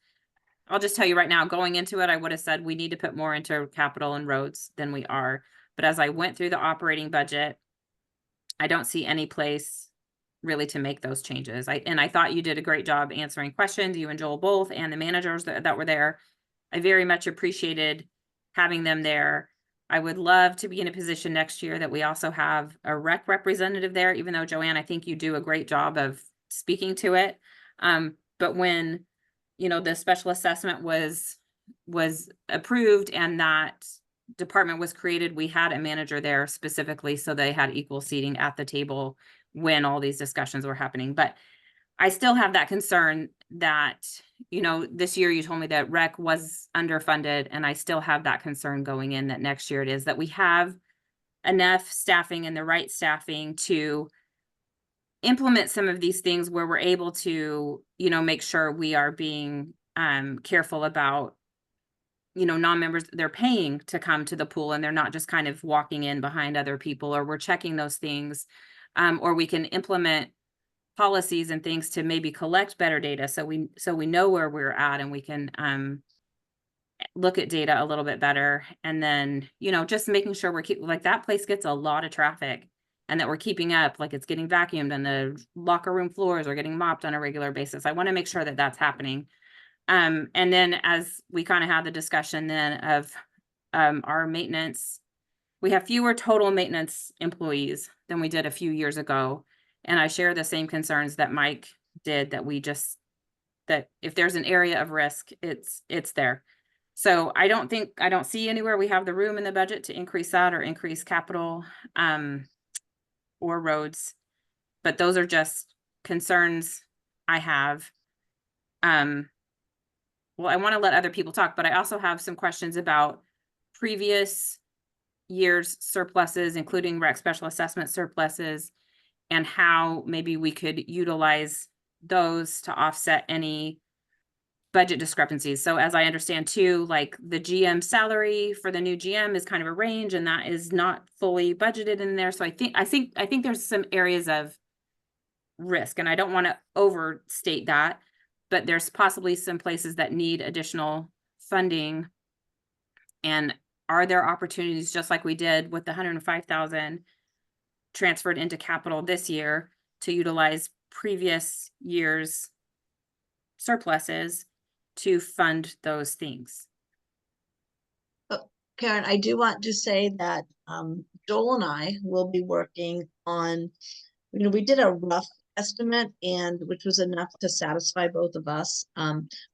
I'll just tell you right now, going into it, I would have said we need to put more into capital and roads than we are. But as I went through the operating budget, I don't see any place really to make those changes. I thought you did a great job answering questions, you and Joel both, and the managers that were there. I very much appreciated having them there. I would love to be in a position next year that we also have a rec representative there, even though Joanne, I think you do a great job of speaking to it. But when, the special assessment was approved and that department was created, we had a manager there specifically so they had equal seating at the table when all these discussions were happening. But I still have that concern that, this year you told me that rec was underfunded, and I still have that concern going in that next year it is that we have enough staffing and the right staffing to implement some of these things where we're able to, make sure we are being careful about, non-members, they're paying to come to the pool and they're not just kind of walking in behind other people, or we're checking those things. Or we can implement policies and things to maybe collect better data so we know where we're at and we can look at data a little bit better. And then, just making sure we're like that place gets a lot of traffic and that we're keeping up, like it's getting vacuumed and the locker room floors are getting mopped on a regular basis. I want to make sure that that's happening. And then as we kind of had the discussion then of our maintenance, we have fewer total maintenance employees than we did a few years ago. And I share the same concerns that Mike did, that if there's an area of risk, it's there. So I don't see anywhere we have the room in the budget to increase that or increase capital or roads. But those are just concerns I have. Well, I want to let other people talk, but I also have some questions about previous years' surpluses, including rec special assessment surpluses, and how maybe we could utilize those to offset any budget discrepancies. So as I understand too, like the GM salary for the new GM is kind of a range, and that is not fully budgeted in there. So I think there's some areas of risk, and I don't want to overstate that, but there's possibly some places that need additional funding. And are there opportunities, just like we did with the 105,000 transferred into capital this year, to utilize previous years' surpluses to fund those things? Karen, I do want to say that Joel and I will be working on, we did a rough estimate and which was enough to satisfy both of us,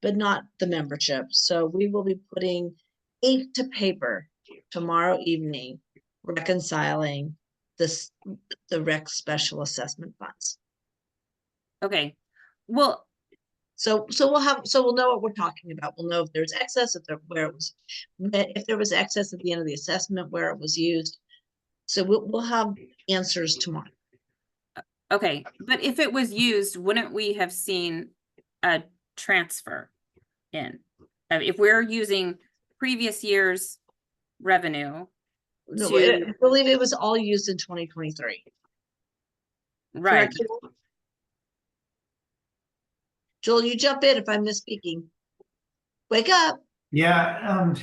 but not the membership. So we will be putting ink to paper tomorrow evening, reconciling the rec special assessment funds. Okay, well, So we'll know what we're talking about. We'll know if there's excess, if there was excess at the end of the assessment, where it was used. So we'll have answers tomorrow. okay, but if it was used, wouldn't we have seen a transfer in? If we're using previous year's revenue No, to, I believe it was all used in 2023. right, Correct, Joel? Joel, you jump in if I'm misspeaking. Wake up. Yeah,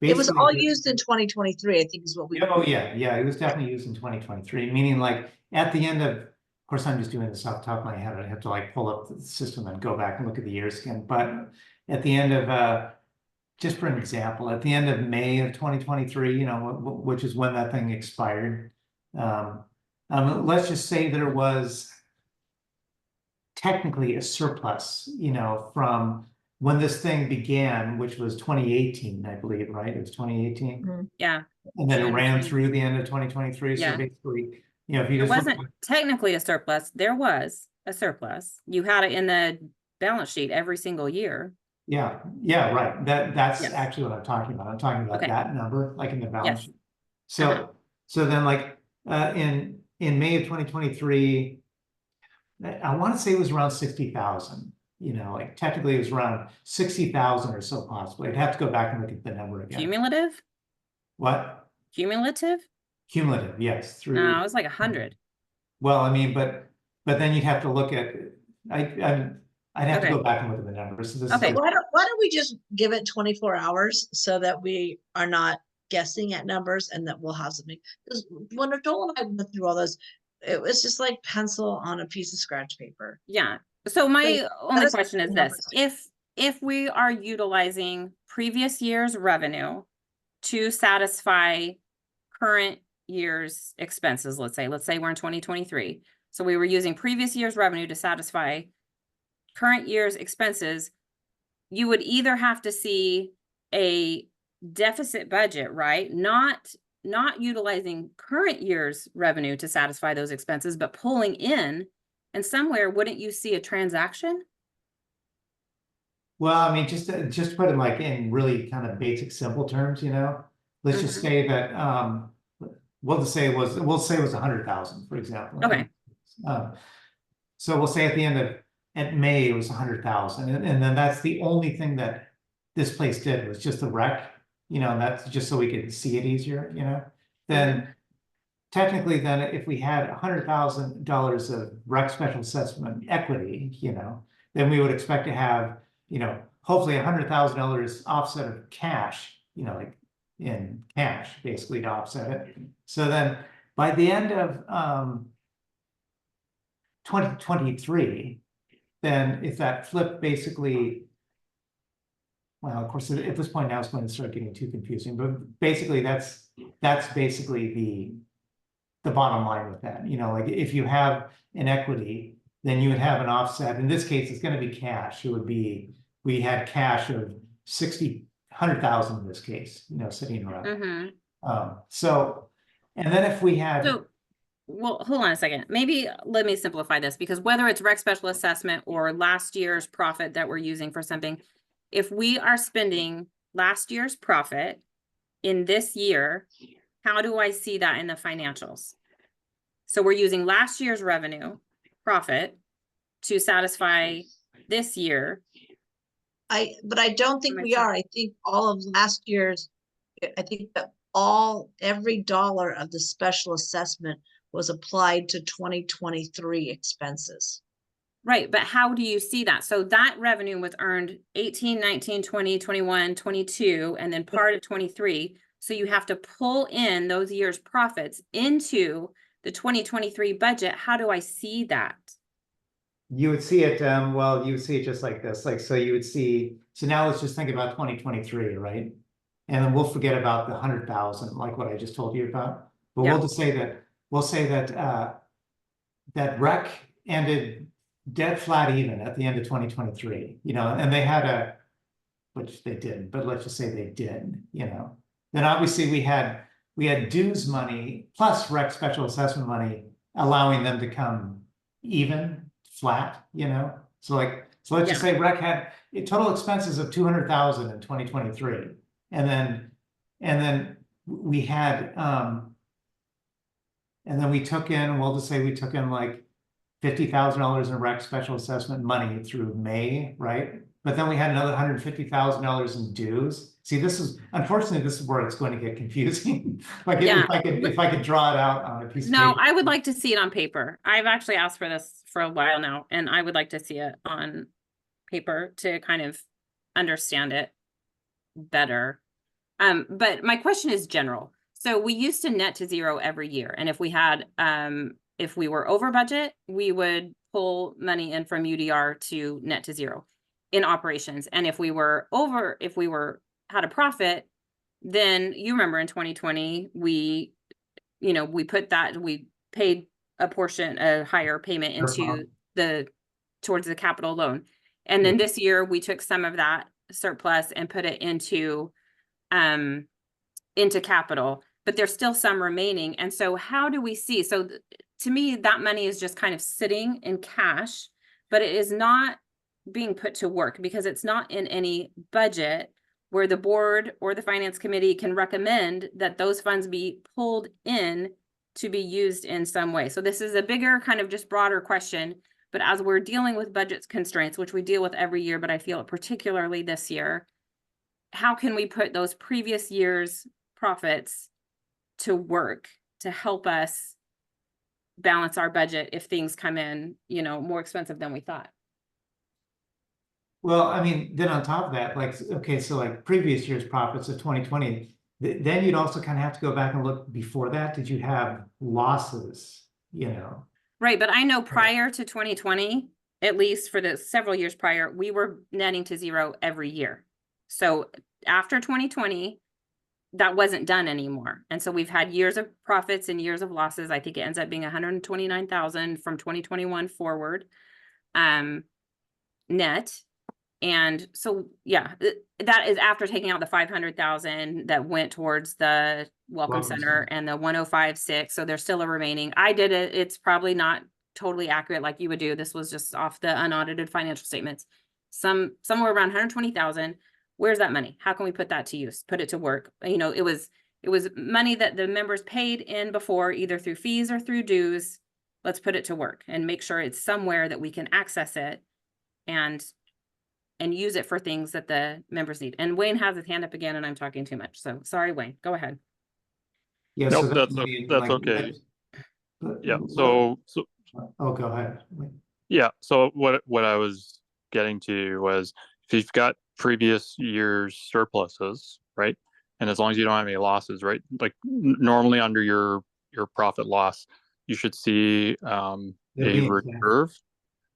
It was all basically, used in 2023, I think is what we. oh, yeah, it was definitely used in 2023, meaning like at the end of course, I'm just doing this off the top of my head. I'd have to like pull up the system and go back and look at the years again. But at the end of, just for an example, at the end of May of 2023, you know, which is when that thing expired. Let's just say there was technically a surplus, you know, from when this thing began, which was 2018, I believe, right? It was 2018. yeah. And then it ran 2020. through the end of 2023. Yeah. So basically, you know, if you It just look wasn't technically a surplus. There was a surplus. You had it in the balance sheet every single year. yeah, right. That's Yes. actually what I'm talking about. I'm talking about Okay. that number, like in the balance Yes. sheet. So, Uh-huh. so then like, in May of 2023, I want to say it was around 60,000, you know, like technically it was around 60,000 or so possibly. I'd have to go back and look at the number again. Cumulative? What? Cumulative? Cumulative, yes, through. No, it was like 100. Well, I mean, but then you'd have to look at, I'd have to Okay. go back and look at the numbers. So this Okay. is, Why don't we just give it 24 hours so that we are not guessing at numbers and that we'll have something? Because when Joel and I went through all those, it was just like pencil on a piece of scratch paper. Yeah. So my Like, only us question is this, if we are utilizing previous year's revenue to satisfy current year's expenses, let's say we're in 2023. So we were using previous year's revenue to satisfy current year's expenses. You would either have to see a deficit budget, right? Not utilizing current year's revenue to satisfy those expenses, but pulling in, and somewhere, wouldn't you see a transaction? well, I mean, just to put it like in really kind of basic, simple terms, you know, let's just say that, we'll say it was 100,000, for example. Okay. So we'll say at May, it was 100,000, and then that's the only thing that this place did was just the rec, you know, and that's just so we could see it easier, you know, then technically then if we had $100,000 of rec special assessment equity, you know, then we would expect to have, you know, hopefully $100,000 offset of cash, you know, like in cash basically to offset it. So then by the end of 2023, then if that flip basically, well, of course, at this point now it's going to start getting too confusing, but basically that's basically the bottom line with that. You know, like if you have an equity, then you would have an offset. In this case, it's going to be cash. It would be, we had cash of 100,000 in this case, you know, sitting around. So, and then if we had. So, well, hold on a second. Maybe let me simplify this, because whether it's rec special assessment or last year's profit that we're using for something, if we are spending last year's profit in this year, how do I see that in the financials? So we're using last year's revenue profit to satisfy this year. But I don't think we are. I think all of last year's, I think that every dollar of the special assessment was applied to 2023 expenses. Right, but how do you see that? So that revenue was earned 18, 19, 20, 21, 22, and then part of 23. So you have to pull in those years' profits into the 2023 budget. How do I see that? You would see it, well, you would see it just like this, like, so you would see, so now let's just think about 2023, right? And then we'll forget about the 100,000, like what I just told you about. But Yeah. we'll say that that rec ended dead flat even at the end of 2023, you know, and they had which they didn't, but let's just say they did, you know. Then obviously we had dues money plus rec special assessment money, allowing them to come even flat, you know. So let's just say rec had total expenses of 200,000 in 2023, and then we had and then we took in, we'll just say we took in like $50,000 in rec special assessment money through May, right? But then we had another $150,000 in dues. See, unfortunately, this is where it's going to get confusing. Like if I could draw it out on a piece of No, paper. I would like to see it on paper. I've actually asked for this for a while now, and I would like to see it on paper to kind of understand it better. But my question is general. So we used to net to zero every year. And if we had, if we were over budget, we would pull money in from UDR to net to zero in operations. And if we were had a profit, then you remember in 2020, we paid a higher payment into towards the capital loan. And then this year we took some of that surplus and put it into capital, but there's still some remaining. And so how do we see? So to me, that money is just kind of sitting in cash, but it is not being put to work because it's not in any budget where the board or the finance committee can recommend that those funds be pulled in to be used in some way. So this is a bigger kind of just broader question, but as we're dealing with budget constraints, which we deal with every year, but I feel it particularly this year, how can we put those previous years' profits to work to help us balance our budget if things come in, more expensive than we thought? Well, I mean, then on top of that, so like previous year's profits of 2020, then you'd also kind of have to go back and look before that. Did you have losses, Right, but I know prior to 2020, at least for the several years prior, we were netting to zero every year. So after 2020, that wasn't done anymore. And so we've had years of profits and years of losses. I think it ends up being 129,000 from 2021 forward, net. And so, yeah, that is after taking out the 500,000 that went towards the Welcome Center and the 105.6. So there's still a remaining. I did it. It's probably not totally accurate like you would do. This was just off the unaudited financial statements. Somewhere around 120,000. Where's that money? How can we put that to use? Put it to work. It was money that the members paid in before, either through fees or through dues. Let's put it to work and make sure it's somewhere that we can access it and use it for things that the members need. And Wayne has his hand up again and I'm talking too much. So sorry, Wayne, go ahead. Yeah, Nope, so that's okay. Yeah, so oh, go ahead. yeah, so what I was getting to was if you've got previous year's surpluses, right? And as long as you don't have any losses, right? Like normally under your profit loss, you should see a reserve,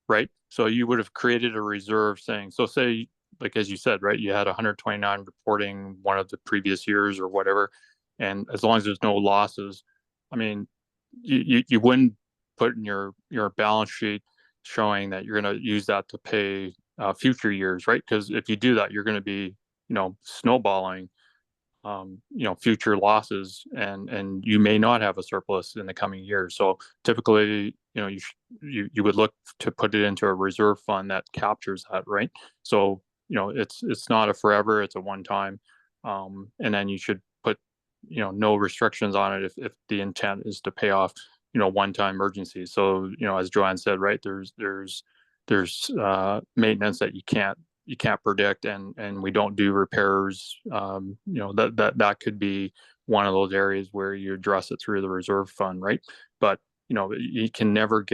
right? So you would have created a reserve saying, so say, like, as you said, right, you had 129 reporting one of the previous years or whatever. And as long as there's no losses, I mean, you wouldn't put in your balance sheet showing that you're going to use that to pay future years, right? Because if you do that, you're going to be, snowballing, future losses, and you may not have a surplus in the coming years. So typically, you would look to put it into a reserve fund that captures that, right? So it's not a forever; it's a one time, and then you should put no restrictions on it if the intent is to pay off one time emergencies. So as Joanne said, right, there's maintenance that you can't predict, and we don't do repairs. That could be one of those areas where you address it through the reserve fund, right? But you can never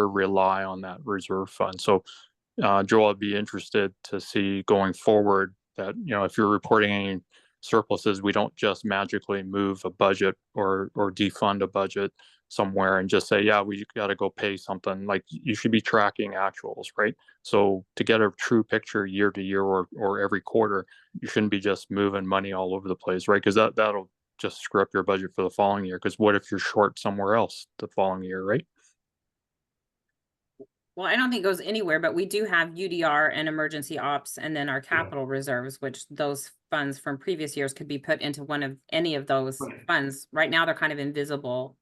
rely on that reserve fund. So Joel, I'd be interested to see going forward that if you're reporting any surpluses, we don't just magically move a budget or defund a budget somewhere and just say, yeah, we got to go pay something. Like, you should be tracking actuals, right? So to get a true picture year to year or every quarter, you shouldn't be just moving money all over the place, right? Because that'll just screw up your budget for the following year. Because what if you're short somewhere else the following year, right? Well, I don't think it goes anywhere, but we do have UDR and emergency ops and then our capital reserves, which those funds from previous years could be put into one of any of those Right. funds. Right now, they're kind of invisible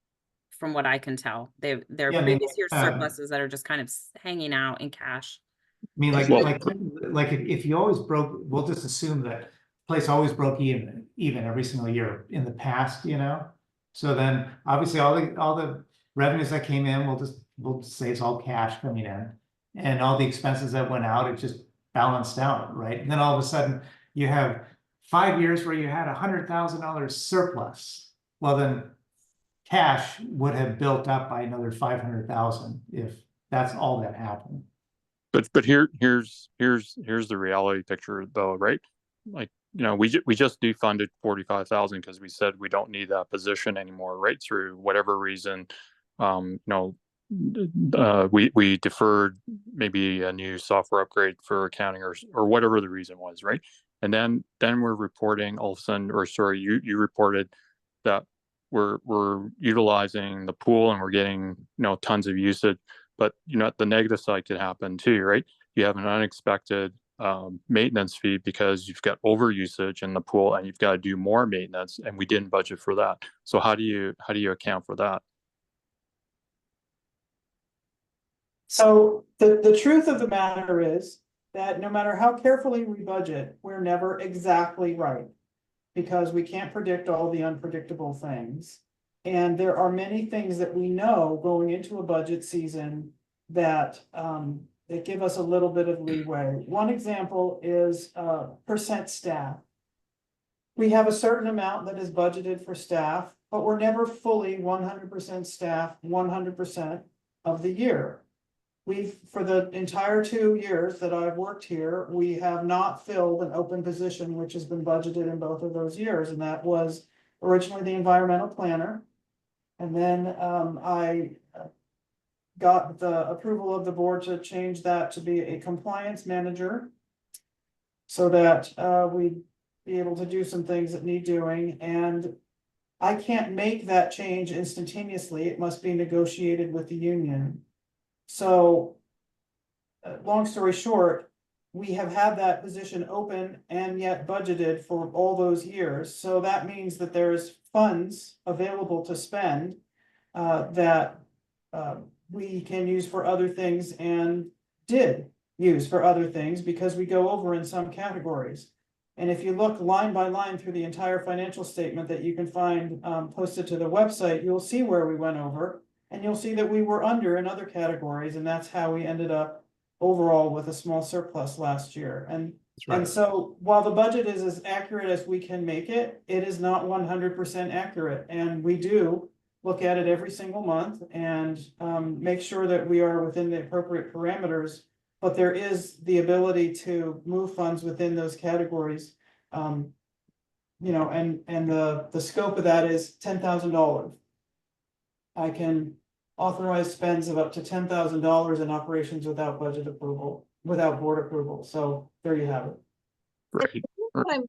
from what I can tell. They're Yeah, I mean, previous year surpluses that are just kind of hanging out in cash. I mean, Well- like if you always broke, we'll just assume that place always broke even every single year in the past, you know? So then obviously all the revenues that came in, we'll say it's all cash coming in. And all the expenses that went out, it just balanced out, right? And then all of a sudden you have 5 years where you had $100,000 surplus. Well, then cash would have built up by another 500,000 if that's all that happened. But here's the reality picture though, right? Like, you know, we just defunded 45,000 because we said we don't need that position anymore, right? Through whatever reason, you know, we deferred maybe a new software upgrade for accounting or whatever the reason was, right? And then we're reporting all of a sudden, or sorry, you reported that we're utilizing the pool and we're getting, you know, tons of usage. But you know, the negative side could happen too, right? You have an unexpected maintenance fee because you've got over usage in the pool and you've got to do more maintenance, and we didn't budget for that. So how do you account for that? So the truth of the matter is that no matter how carefully we budget, we're never exactly right. Because we can't predict all the unpredictable things. And there are many things that we know going into a budget season that give us a little bit of leeway. One example is percent staff. We have a certain amount that is budgeted for staff, but we're never fully 100% staff 100% of the year. For the entire 2 years that I've worked here, we have not filled an open position, which has been budgeted in both of those years, and that was originally the environmental planner. And then I got the approval of the board to change that to be a compliance manager, so that we'd be able to do some things that need doing. And I can't make that change instantaneously. It must be negotiated with the union. So, long story short, we have had that position open and yet budgeted for all those years. So that means that there's funds available to spend that we can use for other things and did use for other things because we go over in some categories. And if you look line by line through the entire financial statement that you can find posted to the website, you'll see where we went over. And you'll see that we were under in other categories, and that's how we ended up overall with a small surplus last year. And so while the budget is as accurate as we can make it, it is not 100% accurate. And we do look at it every single month and make sure that we are within the appropriate parameters. But there is the ability to move funds within those categories. You know, and the scope of that is $10,000. I can authorize spends of up to $10,000 in operations without budget approval, without board approval. So there you have it. Right. What I'm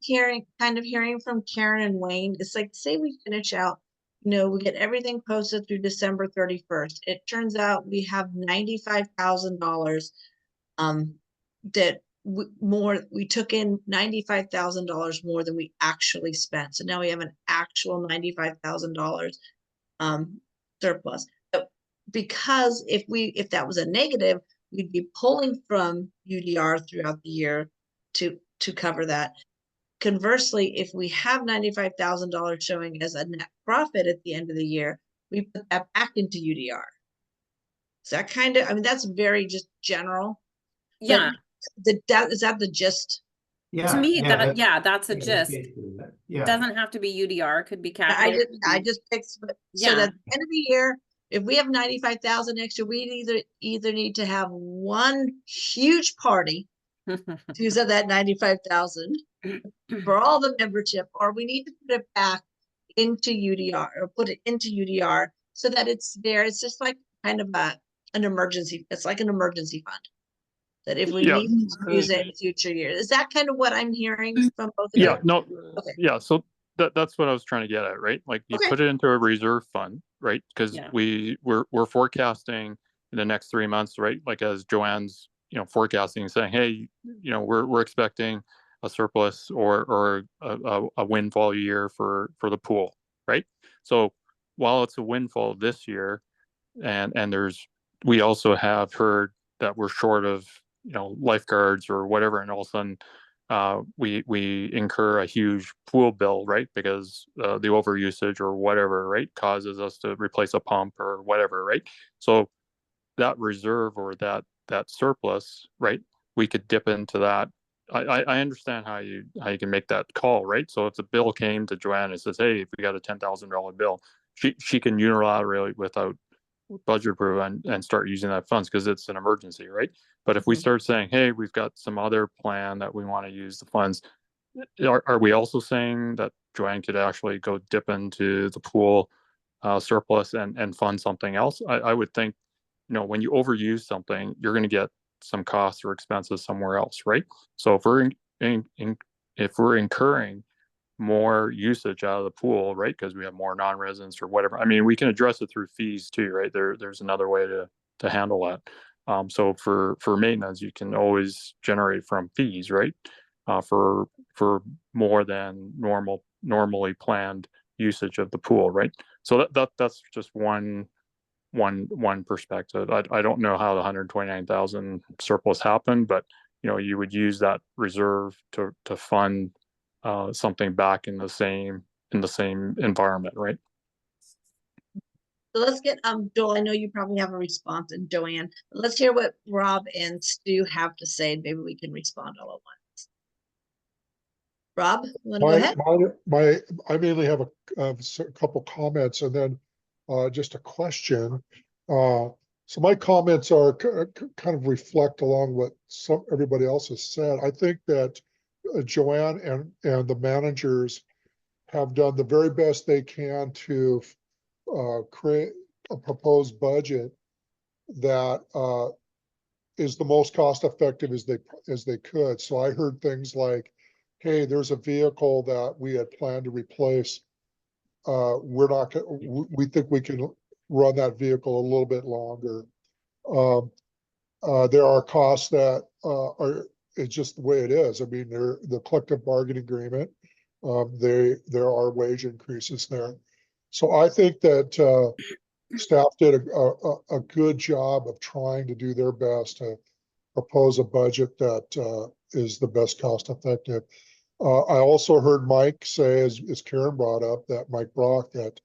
kind of hearing from Karen and Wayne is like, say we finish out, you know, we get everything posted through December 31st. It turns out we have $95,000 that we took in $95,000 more than we actually spent. So now we have an actual $95,000 surplus. But because if that was a negative, we'd be pulling from UDR throughout the year to cover that. Conversely, if we have $95,000 showing as a net profit at the end of the year, we put that back into UDR. So that kind of, I mean, that's very just general. Yeah. Is that the gist? To me, that's a gist. Yeah. Doesn't have to be UDR, could be I capital. just picked, so Yeah. that at the end of the year, if we have 95,000 extra, we either need to have one huge party to use of that 95,000 for all the membership, or we need to put it back into UDR or put it into UDR so that it's there. It's just like kind of an emergency. It's like an emergency fund. That if we need to use it in future years. Is that kind of what I'm hearing from both of you? Yeah, no, Okay. yeah, so that's what I was trying to get at, right? Like you Okay. put it into a reserve fund, right? Because we're forecasting in the next 3 months, right? Like as Joanne's, forecasting, saying, hey, we're expecting a surplus or a windfall year for the pool, right? So while it's a windfall this year, and we also have heard that we're short of lifeguards or whatever, and all of a sudden we incur a huge pool bill, right? Because the overusage or whatever, right, causes us to replace a pump or whatever, right? So that reserve or that surplus, right, we could dip into that. I understand how you can make that call, right? So if the bill came to Joanne and says, hey, if we got a $10,000 bill, she can unilaterally, without budget approval, and start using that funds because it's an emergency, right? But if we start saying, hey, we've got some other plan that we want to use the funds, are we also saying that Joanne could actually go dip into the pool surplus and fund something else? I would think, when you overuse something, you're going to get some costs or expenses somewhere else, right? So if we're incurring more usage out of the pool, right, because we have more non-residents or whatever, I mean, we can address it through fees too, right? There's another way to handle that. So for maintenance, you can always generate from fees, right? For more than normally planned usage of the pool, right? So that's just one perspective. I don't know how the 129,000 surplus happened, but you would use that reserve to fund something back in the same environment, right? So let's get, Joel, I know you probably have a response, and Joanne, let's hear what Rob and Stu have to say. Maybe we can respond all at once. Rob, you want to go ahead? I mainly have a couple comments and then just a question. So my comments are kind of reflect along what everybody else has said. I think that Joanne and the managers have done the very best they can to create a proposed budget that is the most cost effective as they could. So I heard things like, hey, there's a vehicle that we had planned to replace. We're not we think we can run that vehicle a little bit longer. There are costs that it's just the way it is. I mean, the collective bargaining agreement, there are wage increases there. So I think that staff did a good job of trying to do their best to propose a budget that is the best cost effective. I also heard Mike say, as Karen brought up, that Mike Brock, that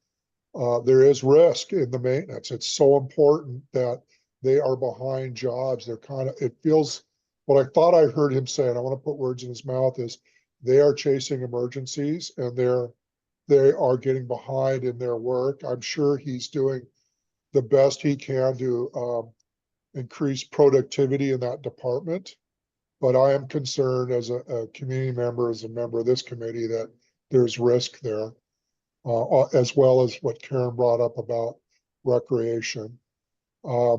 there is risk in the maintenance. It's so important that they are behind jobs. They're it feels, what I thought I heard him say, and I want to put words in his mouth, is they are chasing emergencies and they are getting behind in their work. I'm sure he's doing the best he can to increase productivity in that department. But I am concerned as a community member, as a member of this committee, that there's risk there, as well as what Karen brought up about recreation. I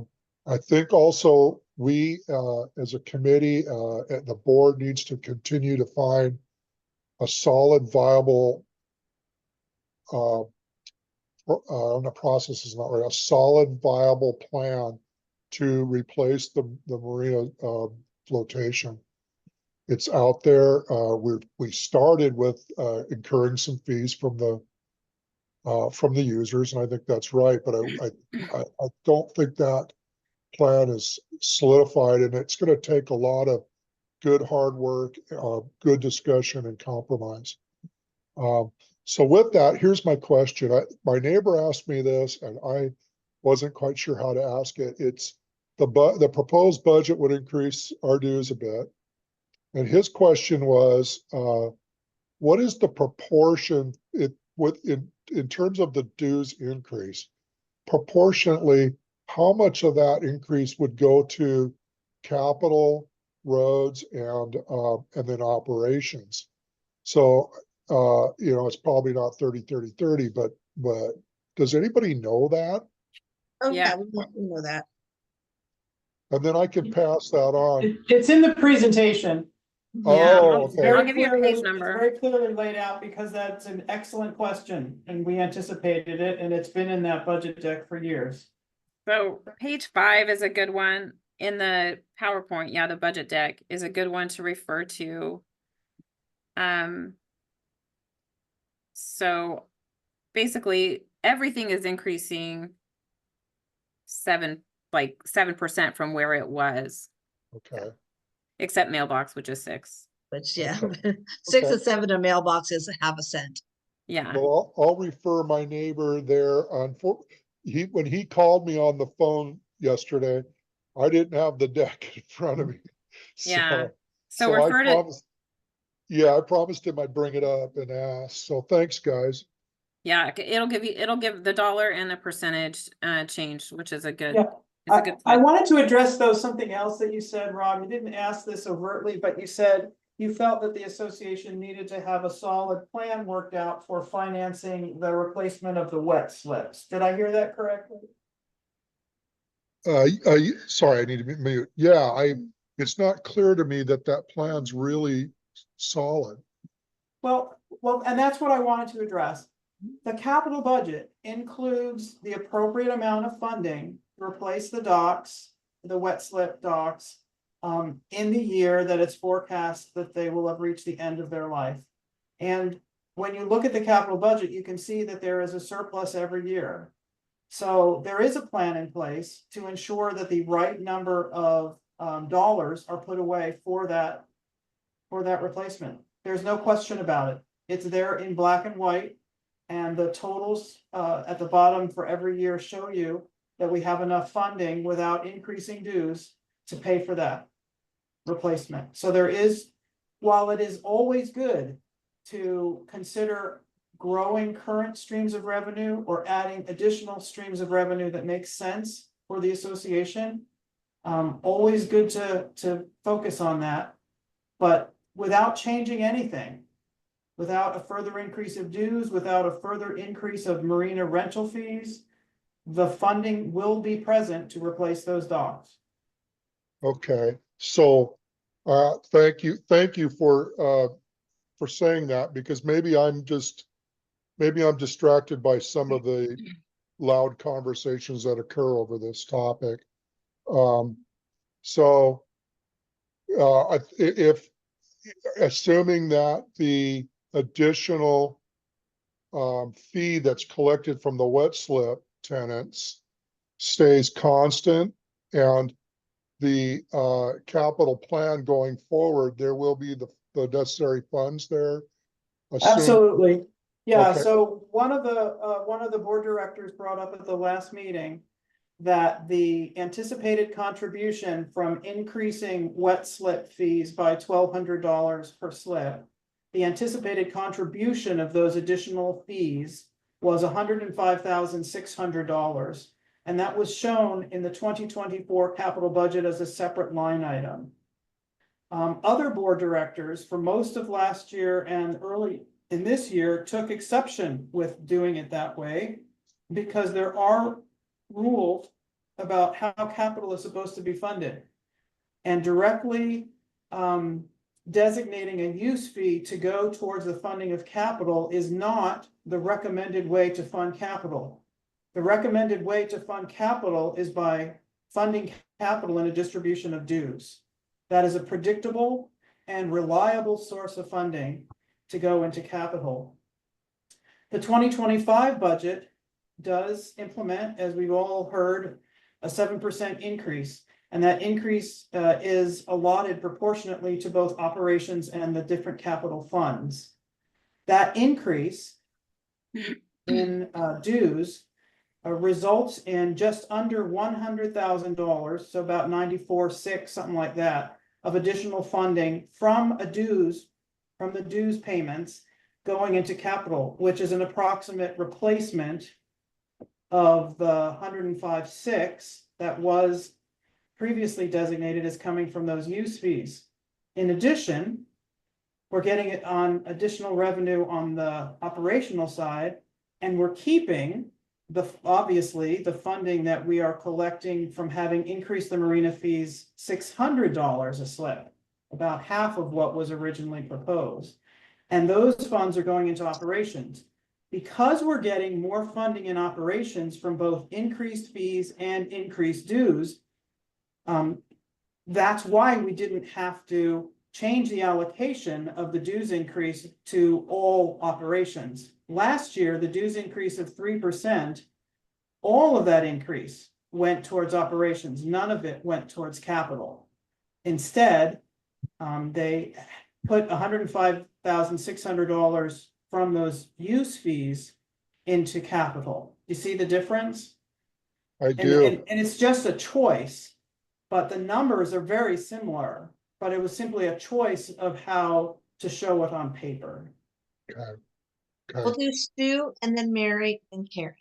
think also we, as a committee, and the board needs to continue to find a solid, viable, the process is not right, a solid, viable plan to replace the marina flotation. It's out there. We started with incurring some fees from the users, and I think that's right. But I don't think that plan is solidified, and it's going to take a lot of good hard work, good discussion, and compromise. So with that, here's my question. My neighbor asked me this, and I wasn't quite sure how to ask it. It's the proposed budget would increase our dues a bit. And his question was, what is the proportion in terms of the dues increase? Proportionately, how much of that increase would go to capital, roads, and then operations? So, it's probably not 30, but does anybody know that? Oh, Yeah. yeah, we know that. And then I can pass that on. It's in the presentation. Oh, It's okay. very I'll give you a clearly- page number. It's very clearly laid out because that's an excellent question and we anticipated it and it's been in that budget deck for years. So page 5 is a good one in the PowerPoint. Yeah, the budget deck is a good one to refer to. So basically everything is increasing 7% from where it was, Okay, except mailbox, which is 6. Which, yeah, Okay. 6 Okay. and 7 of mailboxes have a cent. Yeah. well, I'll refer my neighbor there on, when he called me on the phone yesterday, I didn't have the deck in front of me. Yeah. So So I refer to, promised, yeah, I promised him I'd bring it up and ask. So thanks, guys. yeah, it'll give the dollar and the percentage change, which is a good, Yeah, it's a good. I flip. wanted to address though something else that you said, Rob. You didn't ask this overtly, but you said you felt that the association needed to have a solid plan worked out for financing the replacement of the wet slips. Did I hear that correctly? Sorry, I need to mute. Yeah, it's not clear to me that that plan's really solid. Well, and that's what I wanted to address. The capital budget includes the appropriate amount of funding to replace the docks, the wet slip docks, in the year that it's forecast that they will have reached the end of their life. And when you look at the capital budget, you can see that there is a surplus every year. So there is a plan in place to ensure that the right number of dollars are put away for that replacement. There's no question about it. It's there in black and white. And the totals at the bottom for every year show you that we have enough funding without increasing dues to pay for that replacement. So there is, while it is always good to consider growing current streams of revenue or adding additional streams of revenue that make sense for the association, always good to focus on that, but without changing anything. Without a further increase of dues, without a further increase of marina rental fees, the funding will be present to replace those docks. Okay, so, thank you for saying that, because maybe I'm distracted by some of the loud conversations that occur over this topic. So, if, assuming that the additional fee that's collected from the wet slip tenants stays constant, and the capital plan going forward, there will be the necessary funds there. Absolutely. Yeah, Okay. so one of the board directors brought up at the last meeting that the anticipated contribution from increasing wet slip fees by $1,200 per slip, the anticipated contribution of those additional fees was $105,600. And that was shown in the 2024 capital budget as a separate line item. Other board directors for most of last year and early in this year took exception with doing it that way, because there are rules about how capital is supposed to be funded. And directly designating a use fee to go towards the funding of capital is not the recommended way to fund capital. The recommended way to fund capital is by funding capital in a distribution of dues. That is a predictable and reliable source of funding to go into capital. The 2025 budget does implement, as we've all heard, a 7% increase. And that increase is allotted proportionately to both operations and the different capital funds. That increase in dues results in just under $100,000, so about 94,600, something like that, of additional funding from the dues payments going into capital, which is an approximate replacement of the 105,600 that was previously designated as coming from those use fees. In addition, we're getting it on additional revenue on the operational side, and we're keeping obviously the funding that we are collecting from having increased the marina fees $600 a slip, about half of what was originally proposed. And those funds are going into operations. because we're getting more funding in operations from both increased fees and increased dues, that's why we didn't have to change the allocation of the dues increase to all operations. Last year, the dues increase of 3%, all of that increase went towards operations. None of it went towards capital. Instead, they put $105,600 from those use fees into capital. You see the difference? I do. And it's just a choice, but the numbers are very similar, but it was simply a choice of how to show it on paper. Okay. We'll do Stu and then Mary and Karen.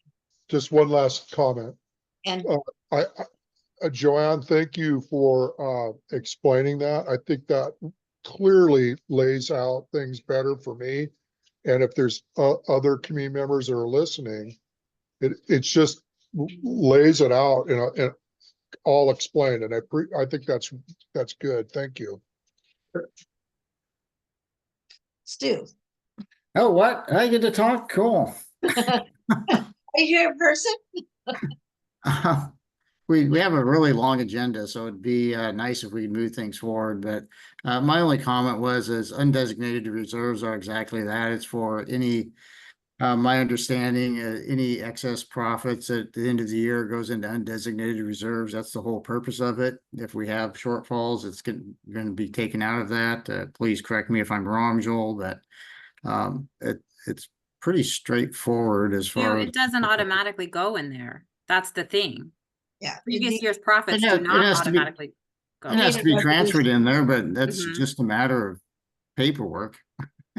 Just one last comment. And Joanne, thank you for explaining that. I think that clearly lays out things better for me. And if there's other community members that are listening, it's just lays it out and all explained. And I think that's good. Thank you. Stu, Oh, what? I get to talk? Cool. are you here in person? We have a really long agenda, so it'd be nice if we could move things forward. But my only comment was, as undesignated reserves are exactly that. It's for any, my understanding, any excess profits at the end of the year goes into undesignated reserves. That's the whole purpose of it. If we have shortfalls, it's going to be taken out of that. Please correct me if I'm wrong, Joel, but it's pretty straightforward as far as It doesn't automatically go in there. That's the thing. Yeah. Previous year's profits It do has not to be- automatically go. It has to be transferred in there, but that's Mhm. just a matter of paperwork.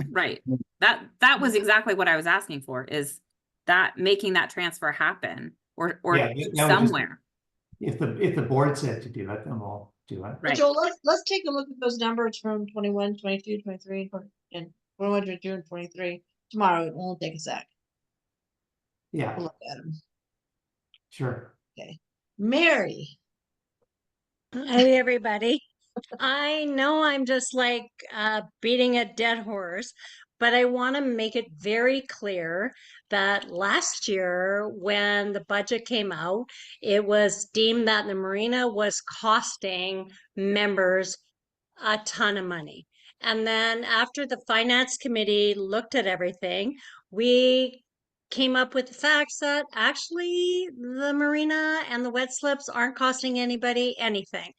Right. That was exactly what I was asking for, is that making that transfer happen or Yeah, that was just- somewhere. If the board said to do it, then we'll do it. Right. Joel, let's take a look at those numbers from 21, 22, 23, and 21, 22, and 23 tomorrow. It won't take a sec. Yeah, We'll look at them. sure. Mary, Hey, everybody. I know I'm just like beating a dead horse, but I want to make it very clear that last year, when the budget came out, it was deemed that the marina was costing members a ton of money. And then after the finance committee looked at everything, we came up with the facts that actually the marina and the wet slips aren't costing anybody anything.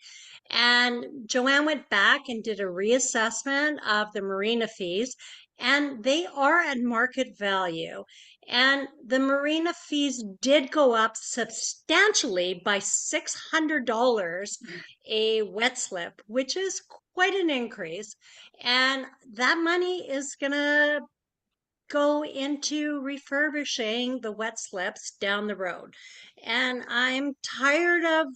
And Joanne went back and did a reassessment of the marina fees, and they are at market value. And the marina fees did go up substantially by $600 a wet slip, which is quite an increase. And that money is going to go into refurbishing the wet slips down the road. And I'm tired of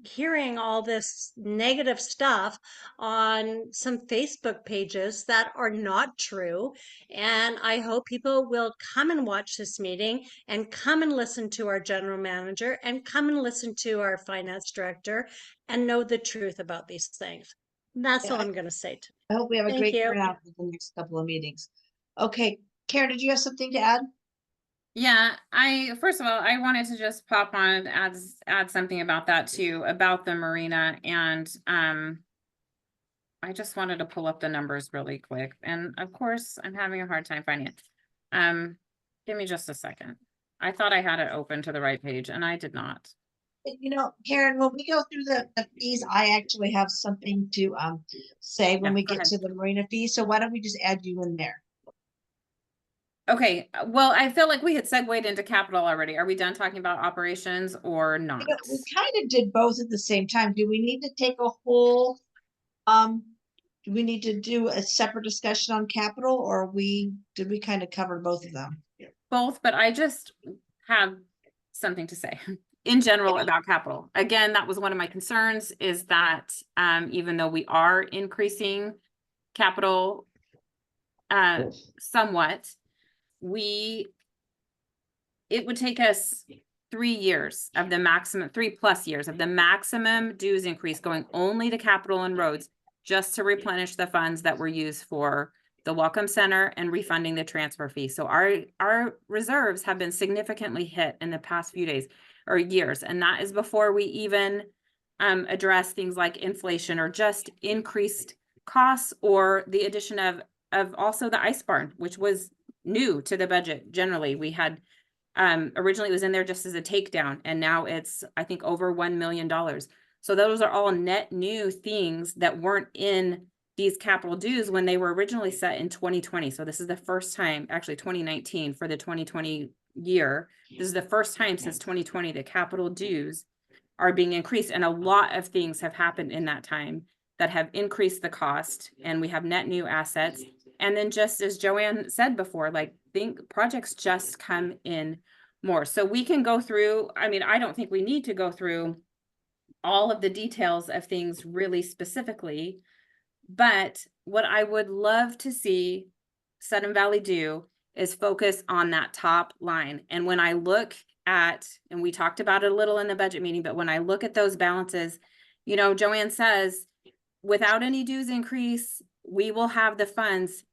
hearing all this negative stuff on some Facebook pages that are not true. And I hope people will come and watch this meeting and come and listen to our general manager and come and listen to our finance director and know the truth about these things. That's Yeah, all I'm going to say. I hope we have a Thank great you. turnout for the next couple of meetings. Okay, Karen, did you have something to add? Yeah, first of all, I wanted to just pop on and add something about that too, about the marina, and I just wanted to pull up the numbers really quick, and of course I'm having a hard time finding it. Give me just a second. I thought I had it open to the right page and I did not. You know, Karen, when we go through the fees, I actually have something to say when Yeah, we go get ahead. to the marina fees. So why don't we just add you in there? Okay, well, I feel like we had segued into capital already. Are we done talking about operations or not? You know, we kind of did both at the same time. Do we need to take a whole, do we need to do a separate discussion on capital, or did we kind of cover both of them? Both, but I just have something to say in general about capital. Again, that was one of my concerns, is that even though we are increasing capital somewhat, it would take us 3 years of the maximum, 3+ years of the maximum dues increase going only to capital and roads, just to replenish the funds that were used for the Welcome Center, and refunding the transfer fee. So our reserves have been significantly hit in the past few days or years. And that is before we even address things like inflation or just increased costs, or the addition of also the ice barn, which was new to the budget. Generally, we had originally it was in there just as a takedown, and now it's, I think, over $1 million. So those are all net new things that weren't in these capital dues when they were originally set in 2020. So this is the first time, actually 2019 for the 2020 year. This is the first time since 2020 that capital dues are being increased. And a lot of things have happened in that time that have increased the cost, and we have net new assets. And then, just as Joanne said before, like, think projects just come in more. So we can go through, I mean, I don't think we need to go through all of the details of things really specifically, but what I would love to see Sudden Valley do is focus on that top line. And when I look at, and we talked about it a little in the budget meeting, but when I look at those balances, you know, Joanne says, without any dues increase, we will have the funds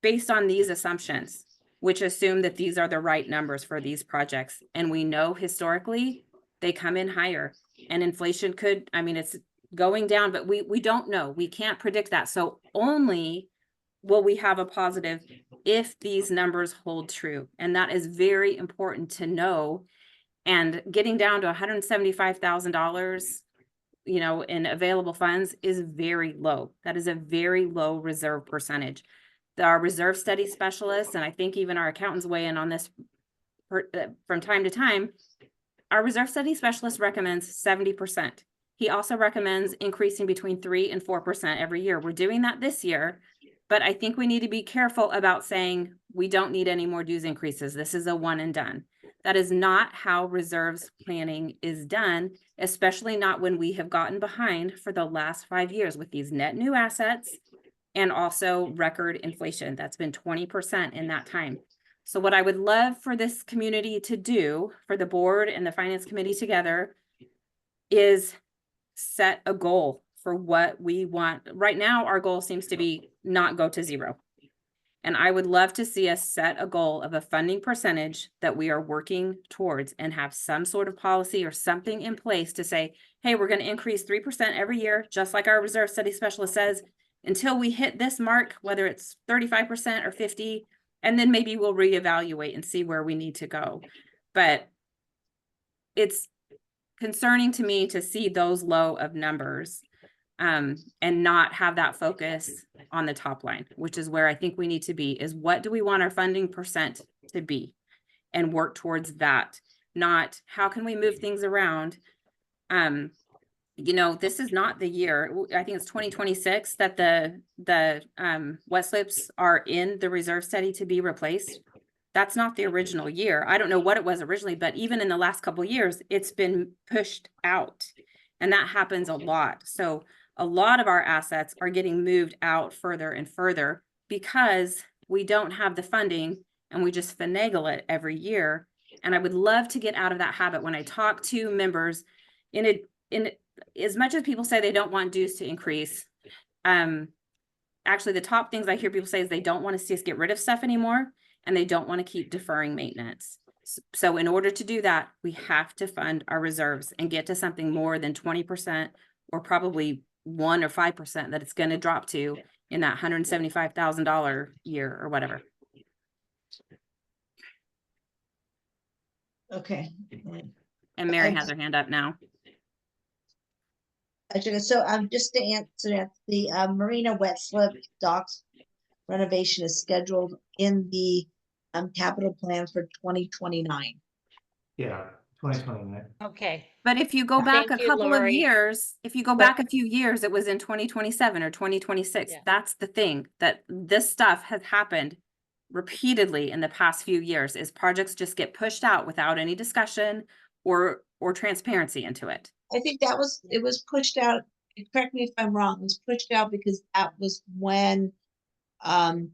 based on these assumptions, which assume that these are the right numbers for these projects. And we know historically they come in higher, and inflation could, I mean, it's going down, but we don't know. We can't predict that. So only will we have a positive if these numbers hold true. And that is very important to know. And getting down to $175,000, you know, in available funds is very low. That is a very low reserve percentage. Our reserve study specialists, and I think even our accountants weigh in on this from time to time, our reserve study specialist recommends 70%. He also recommends increasing between 3 and 4% every year. We're doing that this year, but I think we need to be careful about saying we don't need any more dues increases. This is a one and done. That is not how reserves planning is done, especially not when we have gotten behind for the last 5 years with these net new assets and also record inflation. That's been 20% in that time. So what I would love for this community to do, for the board and the finance committee together, is set a goal for what we want. Right now, our goal seems to be not go to zero. And I would love to see us set a goal of a funding percentage that we are working towards, and have some sort of policy or something in place to say, hey, we're going to increase 3% every year, just like our reserve study specialist says, until we hit this mark, whether it's 35% or 50%, and then maybe we'll reevaluate and see where we need to go. But it's concerning to me to see those low of numbers and not have that focus on the top line, which is where I think we need to be, is what do we want our funding percent to be, and work towards that, not how can we move things around. You know, this is not the year, I think it's 2026 that the wet slips are in the reserve study to be replaced. That's not the original year. I don't know what it was originally, but even in the last couple of years, it's been pushed out, and that happens a lot. So a lot of our assets are getting moved out further and further because we don't have the funding, and we just finagle it every year. And I would love to get out of that habit. When I talk to members, in as much as people say they don't want dues to increase, actually the top things I hear people say is they don't want to see us get rid of stuff anymore, and they don't want to keep deferring maintenance. So in order to do that, we have to fund our reserves and get to something more than 20%, or probably 1 or 5% that it's going to drop to in that $175,000 year or whatever. Okay. And Mary has her hand up now. So just to answer that, the Marina wet slip docks renovation is scheduled in the capital plan for 2029. Yeah, 2029. Okay. But if you go back Thank a you, couple of Lori. years, if you go back a few years, it was in 2027 or 2026. Yeah. That's the thing, that this stuff has happened repeatedly in the past few years, is projects just get pushed out without any discussion or transparency into it. I think it was pushed out. Correct me if I'm wrong. It was pushed out because that was when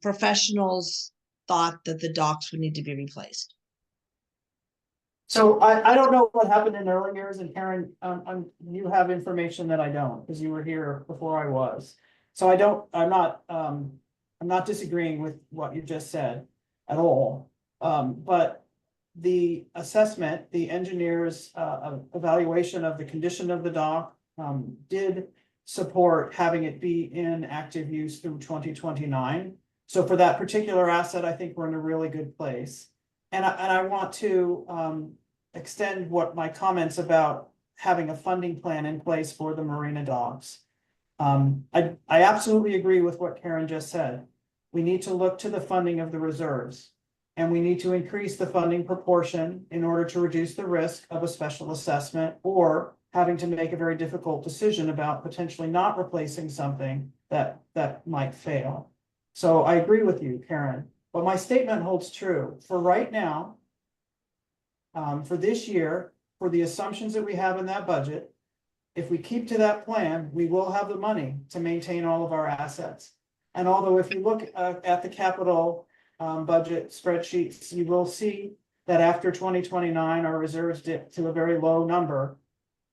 professionals thought that the docks would need to be replaced. So I don't know what happened in early years, and Karen, you have information that I don't, because you were here before I was. So I'm not I'm not disagreeing with what you just said at all. But the assessment, the engineer's evaluation of the condition of the dock did support having it be in active use through 2029. So for that particular asset, I think we're in a really good place. And I want to extend what my comments about having a funding plan in place for the marina docks. I absolutely agree with what Karen just said. We need to look to the funding of the reserves. And we need to increase the funding proportion in order to reduce the risk of a special assessment or having to make a very difficult decision about potentially not replacing something that might fail. So I agree with you, Karen, but my statement holds true for right now. For this year, for the assumptions that we have in that budget, if we keep to that plan, we will have the money to maintain all of our assets. And although if you look at the capital budget spreadsheets, you will see that after 2029, our reserves dip to a very low number.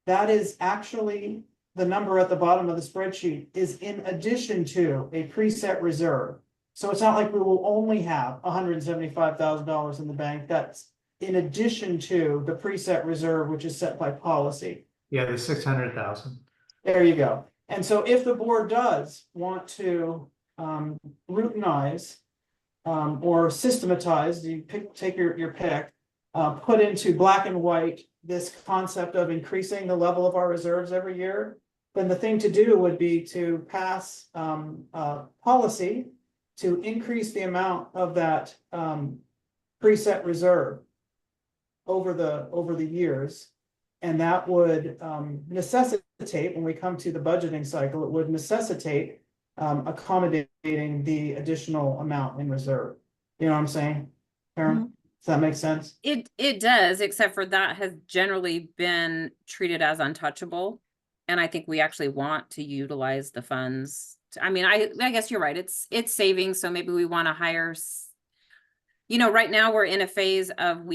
That is actually the number at the bottom of the spreadsheet is in addition to a preset reserve. So it's not like we will only have $175,000 in the bank. That's in addition to the preset reserve, which is set by policy. Yeah, the 600,000. There you go. And so if the board does want to routinize or systematize, you take your pick, put into black and white this concept of increasing the level of our reserves every year, then the thing to do would be to pass policy to increase the amount of that preset reserve over the years. And that would necessitate, when we come to the budgeting cycle, it would necessitate accommodating the additional amount in reserve. You know what I'm saying, Karen? Mm-hmm. Does that make sense? It does, except for that has generally been treated as untouchable. And I think we actually want to utilize the funds. I mean, I guess you're right. It's savings. So maybe we want to hire, you know, right now we're in a phase of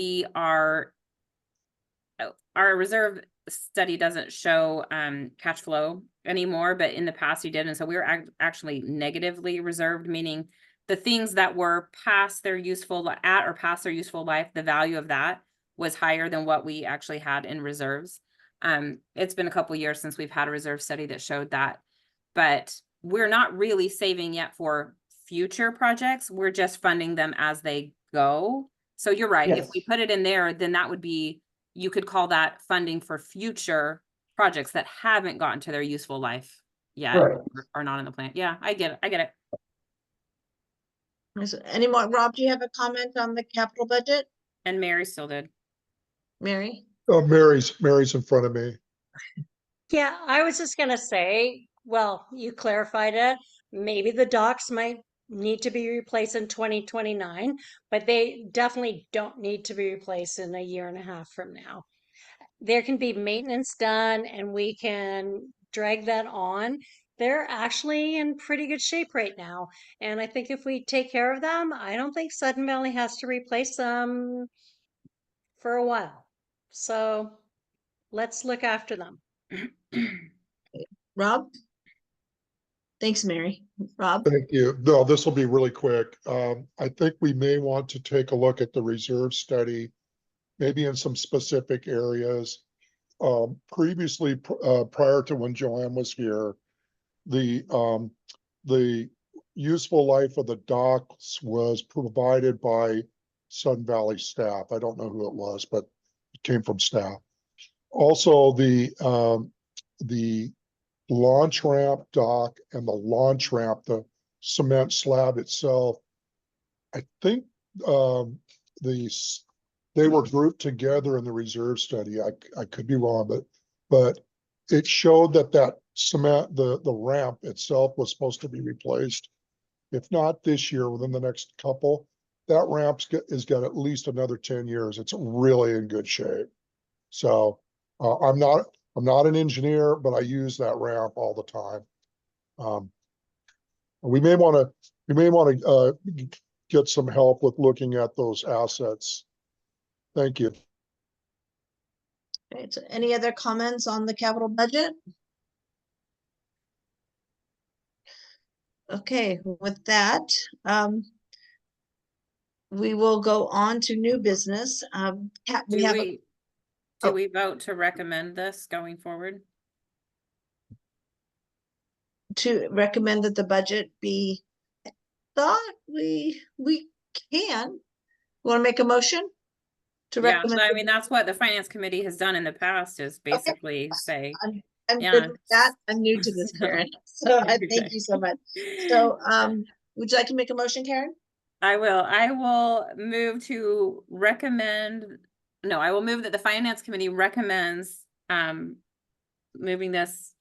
our reserve study doesn't show cash flow anymore, but in the past he did. And so we were actually negatively reserved, meaning the things that were past their useful life, the value of that was higher than what we actually had in reserves. It's been a couple of years since we've had a reserve study that showed that, but we're not really saving yet for future projects. We're just funding them as they go. So you're right. Yes. If we put it in there, then that would be, you could call that funding for future projects that haven't gotten to their useful life yet, Right. or not in the plan. Yeah, I get it. Any more, Rob, do you have a comment on the capital budget? And Mary still did. Mary? Mary's in front of me. Yeah, I was just gonna say, well, you clarified it. Maybe the docks might need to be replaced in 2029, but they definitely don't need to be replaced in a year and a half from now. There can be maintenance done and we can drag that on. They're actually in pretty good shape right now. And I think if we take care of them, I don't think Sudden Valley has to replace them for a while. So let's look after them. Rob? Thanks, Mary. Rob? Thank you. No, this will be really quick. I think we may want to take a look at the reserve study, maybe in some specific areas. Previously, prior to when Joanne was here, the useful life of the docks was provided by Sun Valley staff. I don't know who it was, but it came from staff. Also, the launch ramp dock and the launch ramp, the cement slab itself, I think they were grouped together in the reserve study. I could be wrong, but it showed that cement, the ramp itself was supposed to be replaced. If not this year, within the next couple, that ramp is got at least another 10 years. It's really in good shape. So I'm not an engineer, but I use that ramp all the time. We may want to get some help with looking at those assets. Thank you. Okay, so any other comments on the capital budget? Okay, with that, we will go on to new business. We Do have, we, oh. do we vote to recommend this going forward? to recommend that the budget be, thought we can. Want to make a motion? To Yeah, recommend, I mean, that's what the finance committee has done in the past is basically say, I'm yeah. good with that. I'm new to this, Karen, so I thank Okay. you so much. So, would you like to make a motion, Karen? I will move to recommend, no, I will move that the finance committee recommends, moving this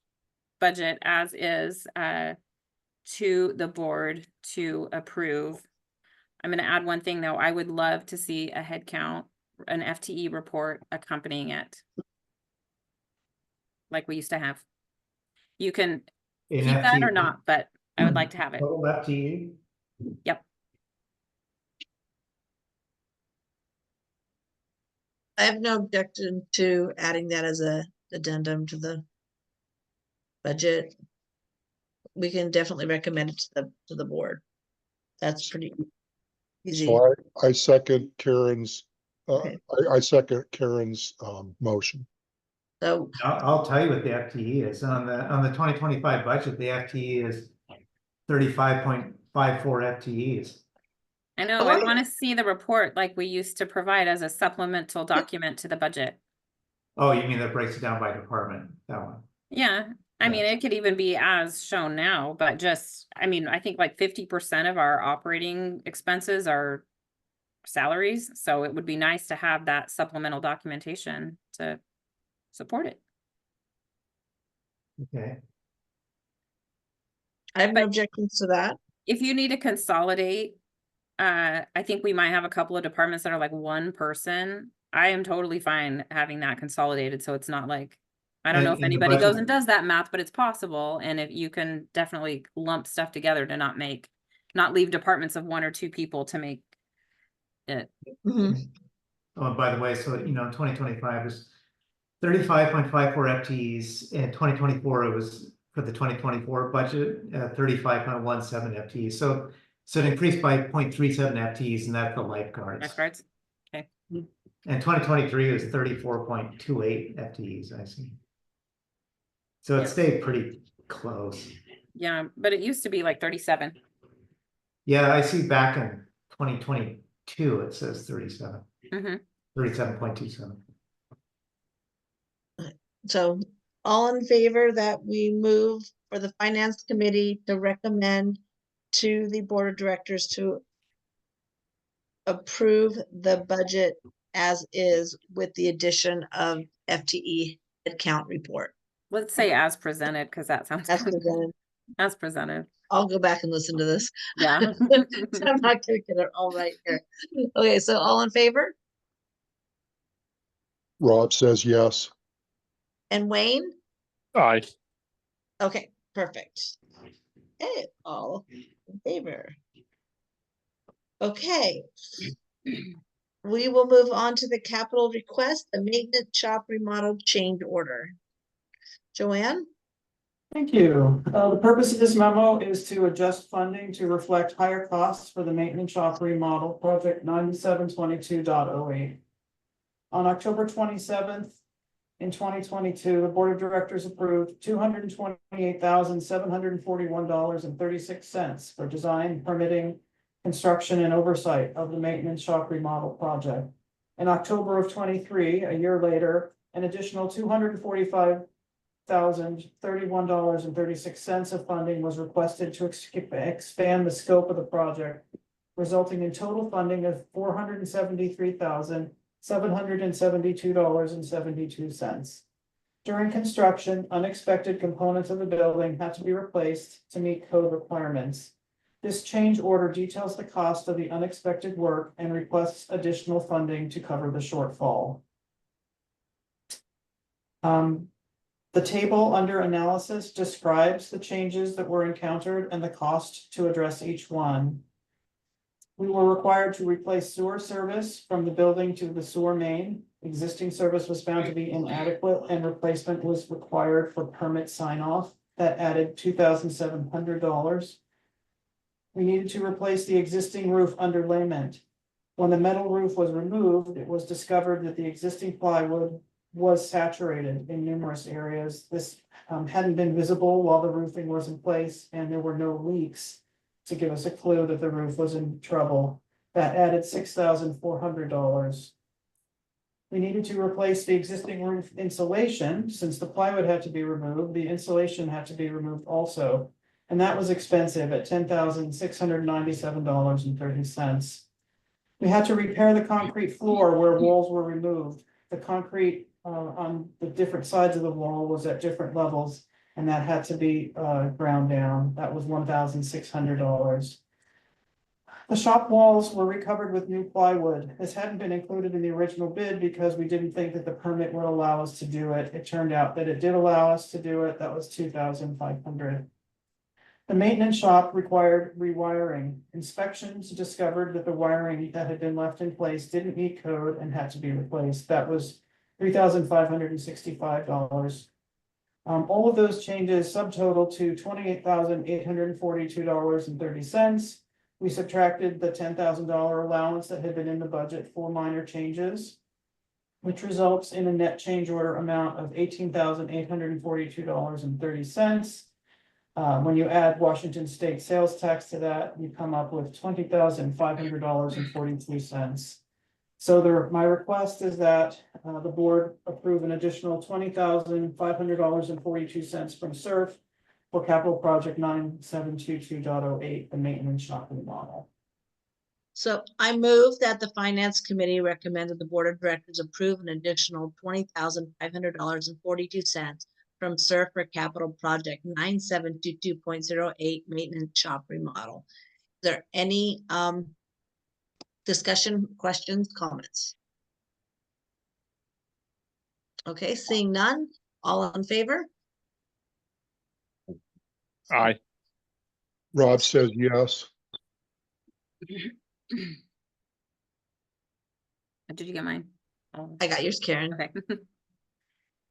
budget as is, to the board to approve. I'm gonna add one thing though. I would love to see a head count, an FTE report accompanying it. Like we used to have. You can In keep that or FTE. not, but I would like to have it. Total FTE. Yep. I have no objection to adding that as a addendum to the budget. We can definitely recommend it to the board. That's pretty easy. So I second Karen's, Okay. I second Karen's, motion. So, I'll tell you what the FTE is. On the 2025 budget, the FTE is 35.54 FTEs. I know, I want to see the report like we used to provide as a supplemental document to the budget. Oh, you mean that breaks it down by department, that one? Yeah, I Yeah. mean, it could even be as shown now, but just, I mean, I think like 50% of our operating expenses are salaries, so it would be nice to have that supplemental documentation to support it. Okay. I have no But- objections to that. If you need to consolidate, I think we might have a couple of departments that are like one person. I am totally fine having that consolidated, so it's not like, I don't know if And the anybody goes budget- and does that math, but it's possible, and if you can definitely lump stuff together to not leave departments of one or two people to make it. Mhm. Oh, by the way, so, 2025 is 35.54 FTEs, and 2024, it was for the 2024 budget, 35.17 FTEs, so it increased by 0.37 FTEs, and that's the lifeguards. Lifeguards. And 2023 was 34.28 FTEs, I see. So Yeah. it stayed pretty close. Yeah, but it used to be like 37. Yeah, I see back in 2022, it says 37, Mm-hmm. 37.27. So all in favor that we move for the finance committee to recommend to the board of directors to approve the budget as is with the addition of FTE headcount report. Let's say as presented, because that sounds As good. presented. As presented. I'll go back and listen to this. Yeah. I'm not gonna get it all right here. Okay, so all in favor? Rob says yes. And Wayne? Aye. Okay, perfect. Okay, all in favor. Okay. We will move on to the capital request, the maintenance shop remodel change order. Joanne? Thank you. The purpose of this memo is to adjust funding to reflect higher costs for the maintenance shop remodel project 9722.08. On October 27th in 2022, the Board of Directors approved $228,741.36 for design, permitting, construction, and oversight of the maintenance shop remodel project. In October of 23, a year later, an additional $245,031.36 of funding was requested to expand the scope of the project, resulting in total funding of $473,772.72. During construction, unexpected components of the building had to be replaced to meet code requirements. This change order details the cost of the unexpected work and requests additional funding to cover the shortfall. The table under analysis describes the changes that were encountered and the cost to address each one. We were required to replace sewer service from the building to the sewer main. Existing service was found to be inadequate and replacement was required for permit sign off. That added $2,700. We needed to replace the existing roof underlayment. When the metal roof was removed, it was discovered that the existing plywood was saturated in numerous areas. This hadn't been visible while the roofing was in place, and there were no leaks to give us a clue that the roof was in trouble. That added $6,400. We needed to replace the existing roof insulation. Since the plywood had to be removed, the insulation had to be removed also. And that was expensive at $10,697.30. We had to repair the concrete floor where walls were removed. The concrete on the different sides of the wall was at different levels, and that had to be ground down. That was $1,600. The shop walls were recovered with new plywood. This hadn't been included in the original bid because we didn't think that the permit would allow us to do it. It turned out that it did allow us to do it. That was $2,500. The maintenance shop required rewiring. Inspections discovered that the wiring that had been left in place didn't meet code and had to be replaced. That was $3,565. All of those changes subtotal to $28,842.30. We subtracted the $10,000 allowance that had been in the budget for minor changes, which results in a net change order amount of $18,842.30. When you add Washington State sales tax to that, you come up with $20,500.42. So my request is that the board approve an additional $20,500.42 from SURF for capital project 9722.08, the maintenance shop remodel. So I move that the finance committee recommend that the board of directors approve an additional $20,500.42 from SURF for capital project 9722.08 maintenance shop remodel. Is there any discussion, questions, comments? Okay, seeing none, all in favor? Aye. Rod says yes. Did you get mine? Oh, I got yours, Karen. okay.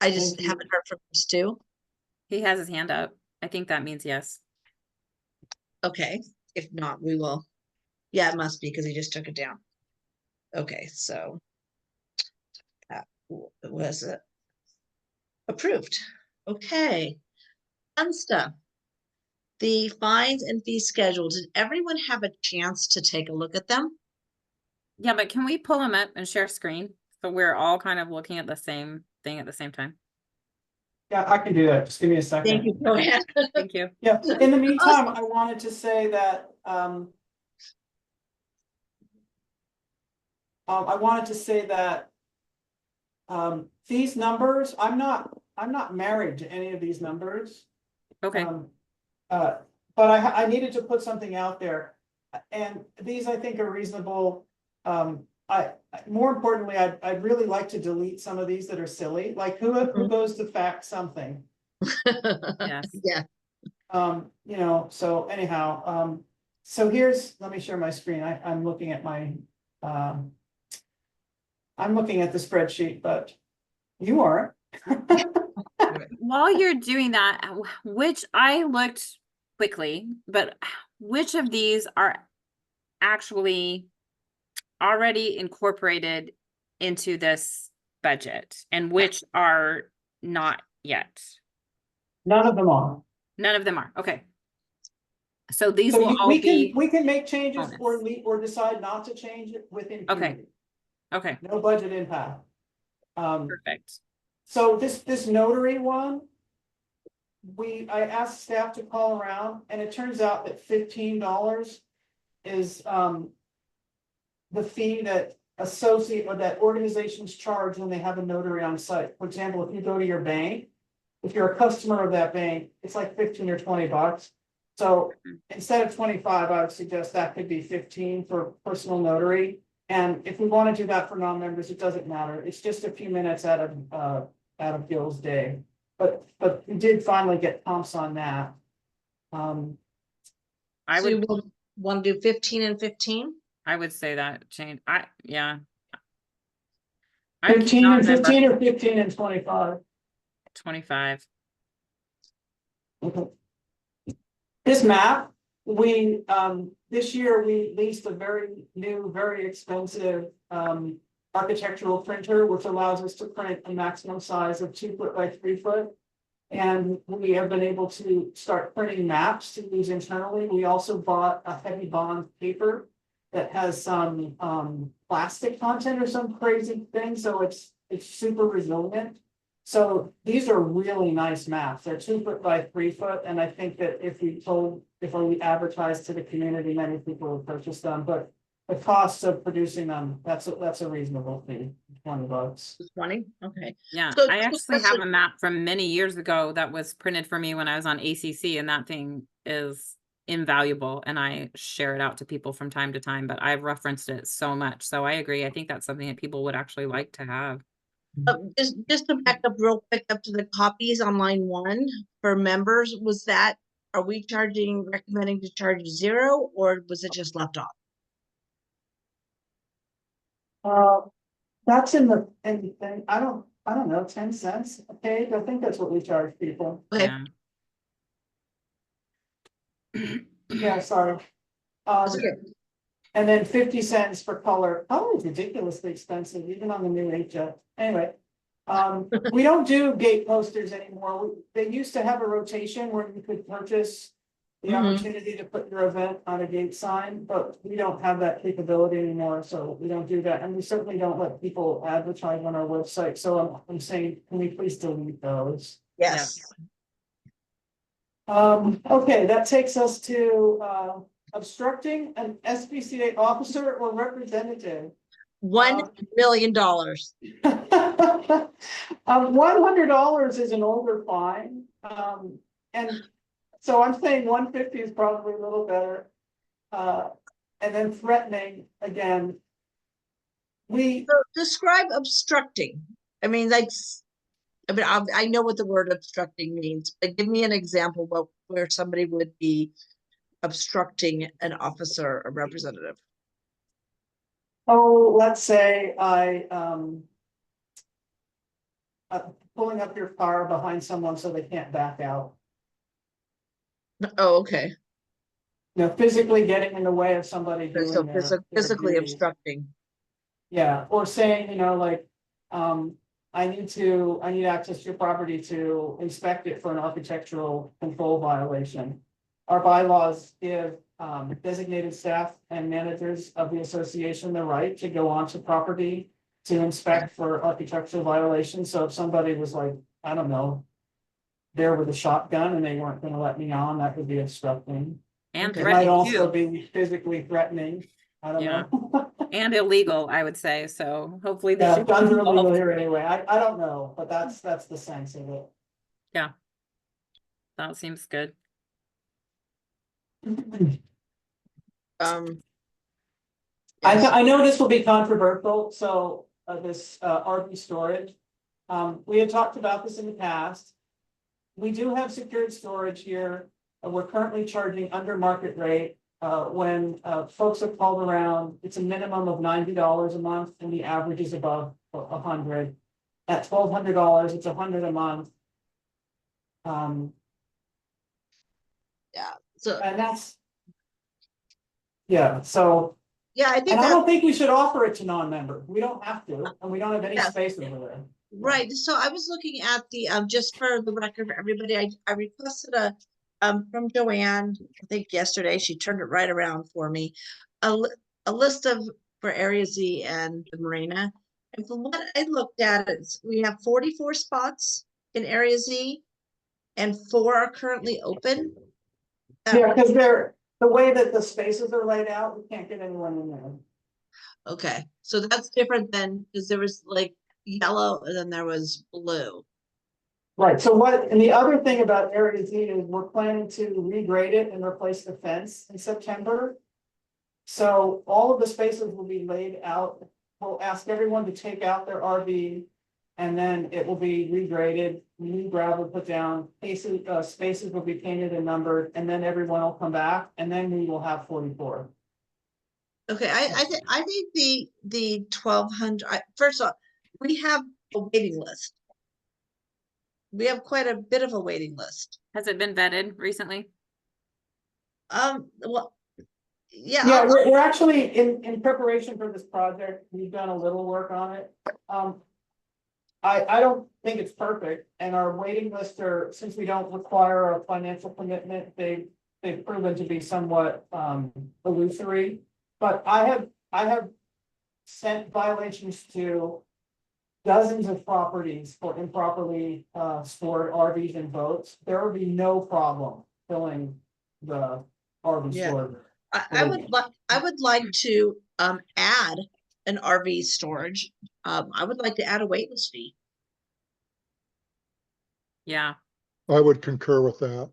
I just Thank you. haven't heard from Stu. He has his hand up. I think that means yes. Okay, if not, we will. Yeah, it must be because he just took it down. Okay, so that was approved. Okay, fun stuff. The fines and fee schedule. Did everyone have a chance to take a look at them? Yeah, but can we pull them up and share screen? So we're all kind of looking at the same thing at the same time. Yeah, I can do that. Just give me a second. Thank you. Go ahead. Thank you. Yeah, in the meantime, I wanted to say that, these numbers, I'm not married to any of these numbers. Okay. But I needed to put something out there, and these I think are reasonable. More importantly, I'd really like to delete some of these that are silly, like who goes to fact something? Yes. Yeah. You know, so anyhow, so let me share my screen. I'm looking at my, I'm looking at the spreadsheet, but you are. While you're doing that, which I looked quickly, but which of these are actually already incorporated into this budget and which are not yet? None of them are. None of them are. Okay. So these So will all we be, can make changes bonus. or decide not to change it within. Okay. Okay, No budget impact. perfect. So this notary one, I asked staff to call around, and it turns out that $15 is the fee that that organizations charge when they have a notary on site. For example, if you go to your bank, if you're a customer of that bank, it's like 15 or 20 bucks. So instead of 25, I would suggest that could be 15 for personal notary. And if we want to do that for non-members, it doesn't matter. It's just a few minutes out of Gil's day. But we did finally get comps on that. I So you would, want to do 15 and 15? I would say that change. Yeah. I'm 15 not and member 15 or 15 and 25. 25. Okay. This map We, this year, we leased a very new, very expensive, architectural printer, which allows us to print a maximum size of 2 foot by 3 foot. And we have been able to start printing maps to use internally. We also bought a heavy bond paper that has some, plastic content or some crazy thing, so it's super resilient. So these are really nice maps. They're 2 foot by 3 foot, and I think that if we advertised to the community, many people would purchase them, but the cost of producing them, that's a reasonable fee, $20. 20, okay. Yeah, So- I so actually that's have a- a map from many years ago that was printed for me when I was on ACC, and that thing is invaluable, and I share it out to people from time to time, but I've referenced it so much. So I agree. I think that's something that people would actually like to have. Just to back up real quick up to the copies on line 1 for members, are we recommending to charge 0, or was it just left off? That's in the, I don't know, 10 cents a page. I think that's what we charge people. Okay, Yeah. Yeah, sorry. that's okay. And then 50 cents for color. Color is ridiculously expensive, even on the new inkjet. Anyway, we don't do gate posters anymore. They used to have a rotation where you could purchase the Mhm. opportunity to put your event on a gate sign, but we don't have that capability anymore, so we don't do that. And we certainly don't let people advertise on our website. So I'm saying, can we please delete those? Yes. Okay, that takes us to obstructing an SVCA officer or representative. $1 million. $100 is an older fine. And so I'm saying 150 is probably a little better. And then threatening again. So describe obstructing. I mean, I know what the word obstructing means, but give me an example where somebody would be obstructing an officer or representative. Oh, let's say pulling up your car behind someone so they can't back out. Oh, okay. Physically getting in the way of somebody doing So their physically duties. obstructing. Yeah, or saying, I need access to your property to inspect it for an architectural control violation. Our bylaws give designated staff and managers of the association the right to go onto property to inspect for architectural violations. So if somebody was like, I don't know, there with a shotgun and they weren't gonna let me on, that would be obstructing. And Okay. It might threatening also too, be physically threatening. I don't Yeah. know. and illegal, I would say. So hopefully they Yeah, should guns be are illegal involved. here anyway. I don't know, but that's the sense of it. That seems good. Yes. I know this will be controversial, so this RV storage. We had talked about this in the past. We do have secured storage here. We're currently charging under market rate. When folks have called around, it's a minimum of $90 a month, and the average is above 100. At $1,200, it's 100 a month. So, And that's. Yeah, so. yeah, I think And I that, don't think we should offer it to non-members. We don't have to, and we don't have any Yes. space over there. right. So I was looking at the, just for the record for everybody, I requested from Joanne, I think yesterday, she turned it right around for me. A list for Area Z and the Marina. And from what I looked at, we have 44 spots in Area Z and 4 are currently open. Yeah, because the way that the spaces are laid out, we can't get anyone in there. Okay, so that's different than, because there was like yellow and then there was blue. Right, and the other thing about Area Z is we're planning to regrade it and replace the fence in September. So all of the spaces will be laid out. We'll ask everyone to take out their RV. And then it will be regraded, new gravel put down, spaces will be painted and numbered, and then everyone will come back, and then we will have 44. Okay, I think the 1,200, first of all, we have a waiting list. We have quite a bit of a waiting list. Has it been vetted recently? Well, yeah, Yeah, we're actually in preparation for this project. We've done a little work on it. I don't think it's perfect, and our waiting list are, since we don't require a financial commitment, they've proven to be somewhat illusory. But I have sent violations to dozens of properties for improperly stored RVs and boats. There would be no problem filling the RV Yeah. storage. I would like to add an RV storage. I would like to add a waitlist fee. Yeah. I would concur with that.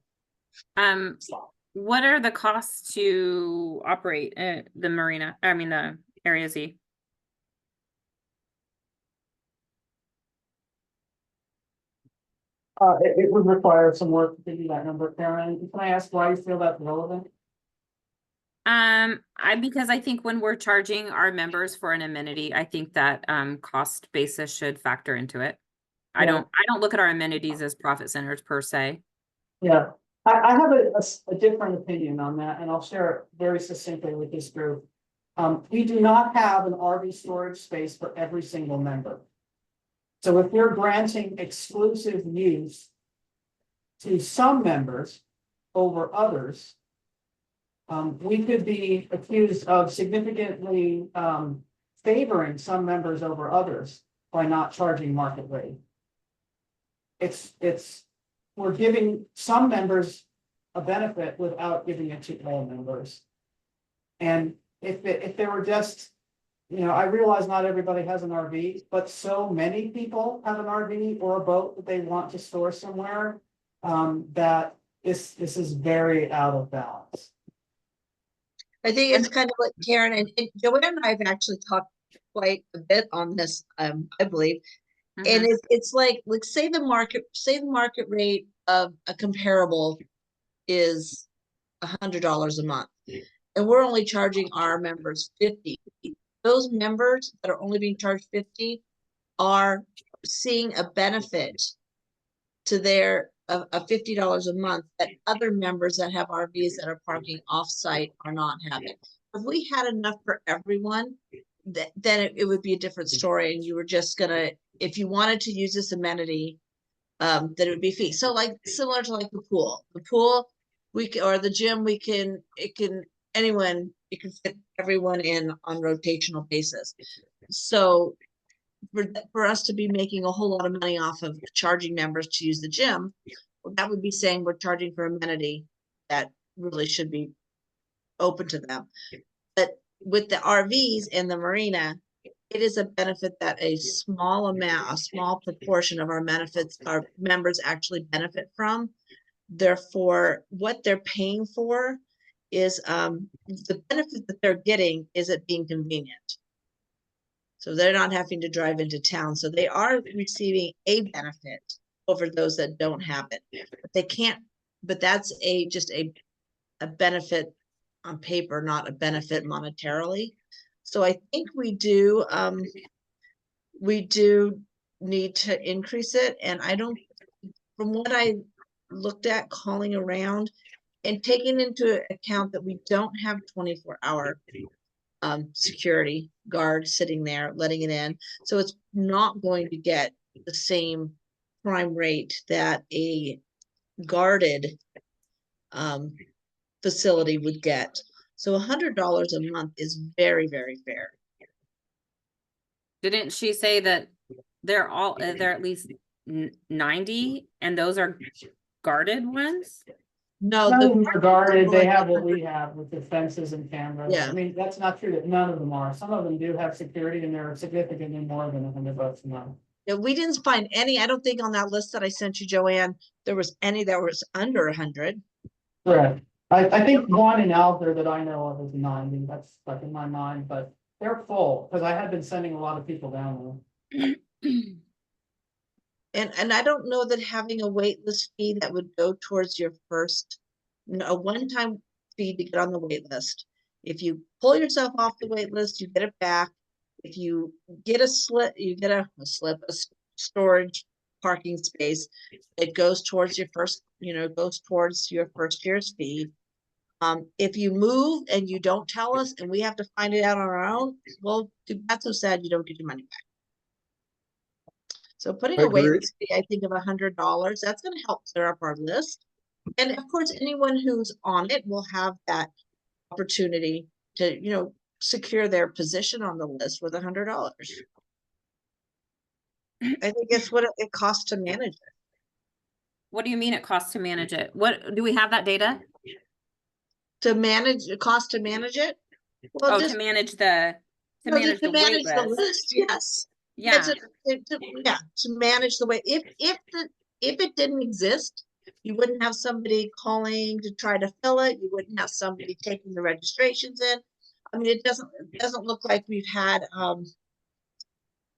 What are the costs to operate the marina? I mean, the Area Z? It would require some work to give you that number, Karen. Can I ask why you feel that's relevant? Because I think when we're charging our members for an amenity, I think that cost basis should factor into it. I Yeah. don't look at our amenities as profit centers per se. Yeah, I have a different opinion on that, and I'll share it very succinctly with this group. We do not have an RV storage space for every single member. So if you're granting exclusive use to some members over others, we could be accused of significantly favoring some members over others by not charging market rate. We're giving some members a benefit without giving it to all members. And if there were just, I realize not everybody has an RV, but so many people have an RV or a boat that they want to store somewhere, that this is very out of balance. I think it's kind of like Karen and Joanne and I have actually talked quite a bit on this, I believe. Mhm. And it's like say the market rate of a comparable is $100 a month, and we're only charging our members 50. Those members that are only being charged 50 are seeing a benefit to their of $50 a month that other members that have RVs that are parking off-site are not having. If we had enough for everyone, then it would be a different story, and you were just gonna, if you wanted to use this amenity, then it would be fee. So like similar to like the pool, or the gym, you can fit everyone in on rotational basis. So for us to be making a whole lot of money off of charging members to use the gym, that would be saying we're charging for amenity that really should be open to them. But with the RVs and the marina, it is a benefit that a small proportion of our members actually benefit from. Therefore, what they're paying for is the benefit that they're getting is it being convenient. So they're not having to drive into town. So they are receiving a benefit over those that don't have it. But they can't, but that's just a benefit on paper, not a benefit monetarily. So I think we do need to increase it. And from what I looked at calling around and taking into account that we don't have 24-hour security guard sitting there letting it in, so it's not going to get the same crime rate that a guarded facility would get. So $100 a month is very, very fair. Didn't she say that they're at least 90 and those are guarded ones? No, None of them are guarded. They like have what we have with the fences and cameras. Yeah. I mean, that's not true that none of them are. Some of them do have security, and they're significantly more than $100 a month. Yeah, we didn't find any. I don't think on that list that I sent you, Joanne, there was any that was under 100. Correct. I think one in Alder that I know of is 90. That's stuck in my mind, but they're full because I had been sending a lot of people down there. And I don't know that having a wait list fee that would go towards your a one-time fee to get on the wait list. If you pull yourself off the wait list, you get it back. If you get a storage parking space, it goes towards your first year's fee. If you move and you don't tell us and we have to find it out on our own, well, that's so sad you don't get your money back. So putting I a wait agree. list fee, I think of $100, that's gonna help clear up our list. And of course, anyone who's on it will have that opportunity to, secure their position on the list with $100. I think it's what it costs to manage it. What do you mean it costs to manage it? What, do we have that data? To manage, the cost to manage it? Well, Oh, just, to manage the, to no, just manage to the wait manage the list. list, yes. Yeah, To manage the way, if it didn't exist, you wouldn't have somebody calling to try to fill it, you wouldn't have somebody taking the registrations in. I mean, it doesn't look like we've had, I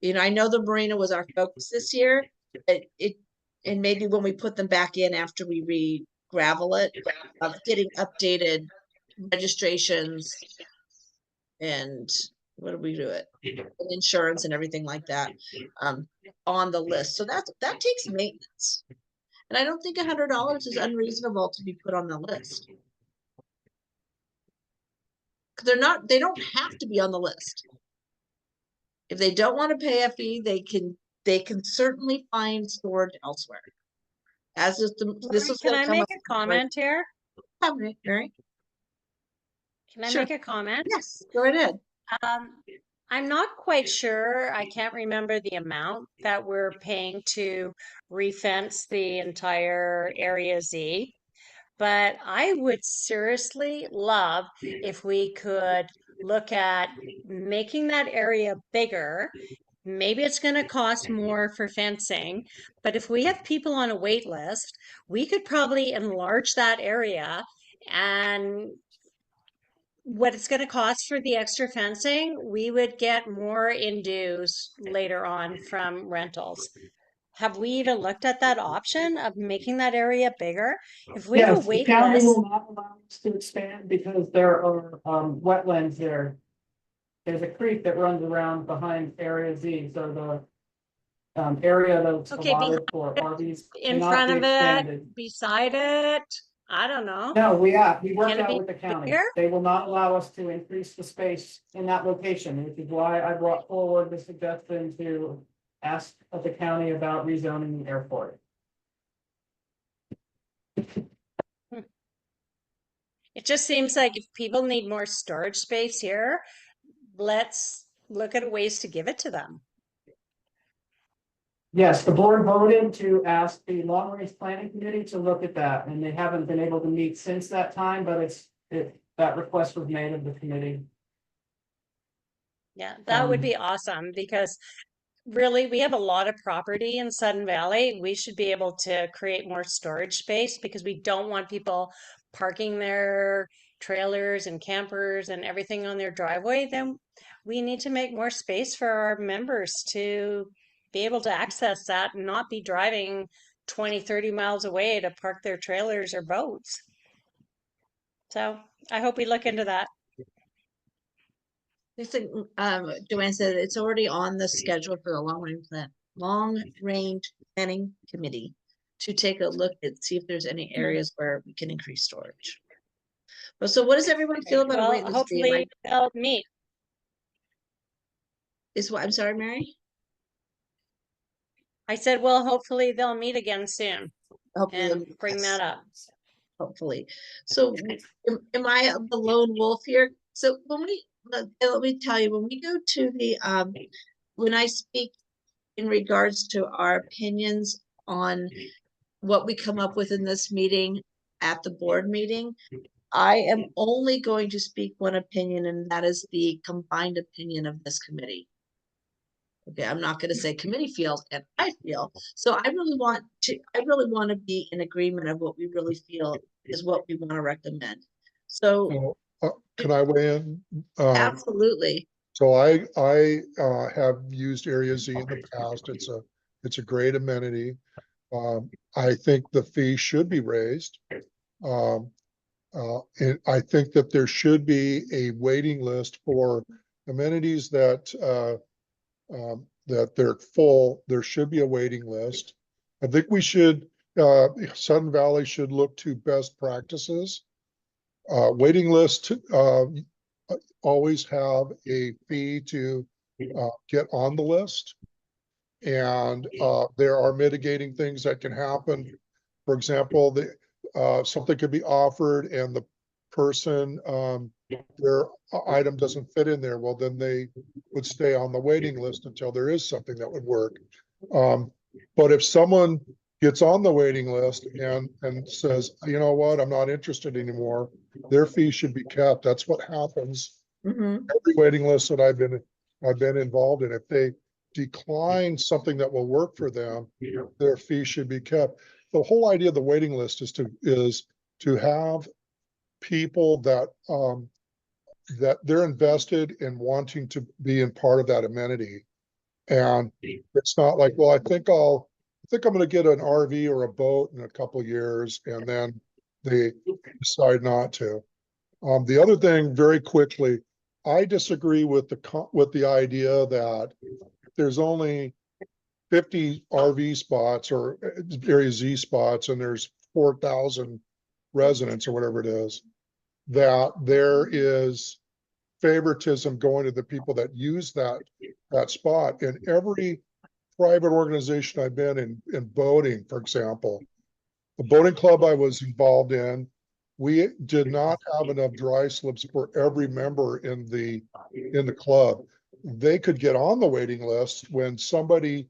know the marina was our focus this year, but and maybe when we put them back in after we re-gravel it, of getting updated registrations and what do we do it? And insurance and everything like that, on the list. So that takes maintenance. And I don't think $100 is unreasonable to be put on the list. Because they don't have to be on the list. If they don't want to pay a fee, they can certainly find storage elsewhere. As is this is Can gonna I come make up. a comment here? Mary? Can I Sure. make a comment? Yes, go right ahead. I'm not quite sure. I can't remember the amount that we're paying to refence the entire Area Z. But I would seriously love if we could look at making that area bigger. Maybe it's going to cost more for fencing, but if we have people on a wait list, we could probably enlarge that area, and what it's going to cost for the extra fencing, we would get more in dues later on from rentals. Have we even looked at that option of making that area bigger? If we have a Yes, the wait county list, will not allow us to expand because there are wetlands there. There's a creek that runs around behind Area Z, so the area that's okay, allotted for RVs in cannot front be of it, expanded. beside it, I don't know. No, we worked Can it out be with the county. bigger? They will not allow us to increase the space in that location, which is why I brought forward the suggestion to ask of the county about rezoning the airport. It just seems like if people need more storage space here, let's look at ways to give it to them. Yes, the board voted to ask the long range planning committee to look at that, and they haven't been able to meet since that time, but that request was made of the committee. Yeah, that would Um, be awesome because really we have a lot of property in Sudden Valley. We should be able to create more storage space because we don't want people parking their trailers and campers and everything on their driveway. Then we need to make more space for our members to be able to access that and not be driving 20, 30 miles away to park their trailers or boats. So I hope we look into that. I think, Joanne said it's already on the schedule for the long range planning committee to take a look and see if there's any areas where we can increase storage. But so what does everyone feel about a Well, wait list? hopefully they'll meet. I'm sorry, Mary? I said, well, hopefully they'll meet again soon Hopefully, and bring that up. hopefully. So am I the lone wolf here? So let me tell you, when we go to the, when I speak in regards to our opinions on what we come up with in this meeting at the board meeting, I am only going to speak one opinion, and that is the combined opinion of this committee. Okay, I'm not going to say committee feels and I feel. So I really want to be in agreement of what we really feel is what we want to recommend. So Can I weigh in? absolutely. So I have used Area Z in the past. It's a great amenity. I think the fee should be raised. And I think that there should be a waiting list for amenities that they're full. There should be a waiting list. I think we should, Sudden Valley should look to best practices Waiting list, always have a fee to get on the list. And there are mitigating things that can happen. For example, something could be offered and the person, their item doesn't fit in there. Well, then they would stay on the waiting list until there is something that would work. But if someone gets on the waiting list and says, you know what, I'm not interested anymore, their fee should be kept. That's what happens. Every waiting list that I've been involved in, if they decline something that will work for them, their fee should be kept. The whole idea of the waiting list is to have people that that they're invested in wanting to be in part of that amenity. And it's not like, well, I think I'm going to get an RV or a boat in a couple of years, and then they decide not to. The other thing, very quickly, I disagree with the idea that there's only 50 RV spots or Area Z spots, and there's 4,000 residents or whatever it is, that there is favoritism going to the people that use that spot. In every private organization I've been in boating, for example, the boating club I was involved in, we did not have enough dry slips for every member in the club. They could get on the waiting list when somebody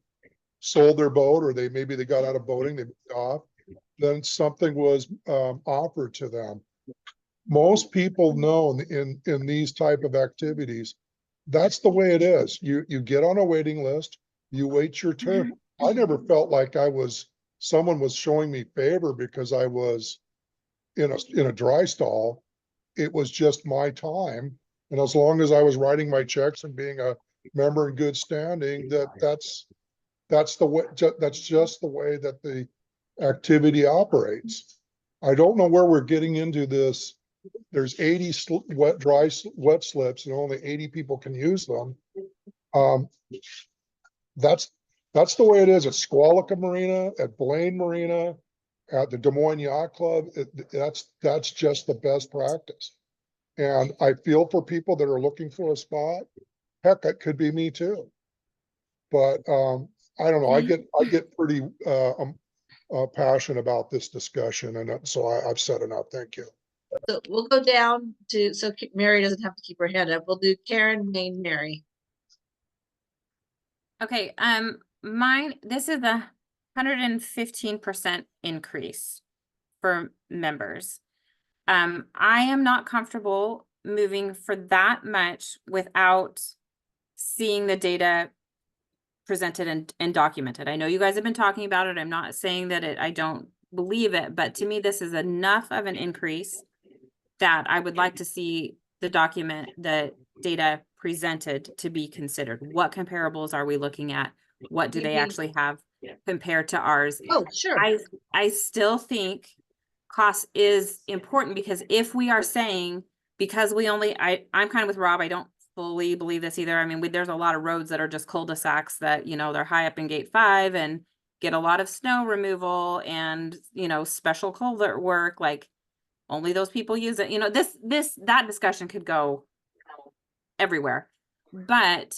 sold their boat, or maybe they got out of boating, they moved off, then something was offered to them. Most people know in these type of activities, that's the way it is. You get on a waiting list, you wait your turn. I never felt like someone was showing me favor because I was in a dry stall. It was just my time. And as long as I was writing my checks and being a member in good standing, that's the way, that's just the way that the activity operates. I don't know where we're getting into this. There's 80 wet slips and only 80 people can use them. That's the way it is at Squalica Marina, at Blaine Marina, at the Des Moines Yacht Club. That's just the best practice. And I feel for people that are looking for a spot. Heck, it could be me too. But I don't know. I get pretty passionate about this discussion, and so I've said enough. Thank you. So we'll go down to, so Mary doesn't have to keep her hand up. We'll do Karen, Wayne, Mary. Okay, this is a 115% increase for members. I am not comfortable moving for that much without seeing the data presented and documented. I know you guys have been talking about it. I'm not saying that I don't believe it, but to me, this is enough of an increase that I would like to see the data presented to be considered. What comparables are we looking at? What do they actually have compared to ours? Oh, sure. I still think cost is important, because if we are saying, because I'm kind of with Rob, I don't fully believe this either. I mean, there's a lot of roads that are just cul-de-sacs that, they're high up in gate 5 and get a lot of snow removal and, special culvert work, like only those people use it. That discussion could go everywhere. But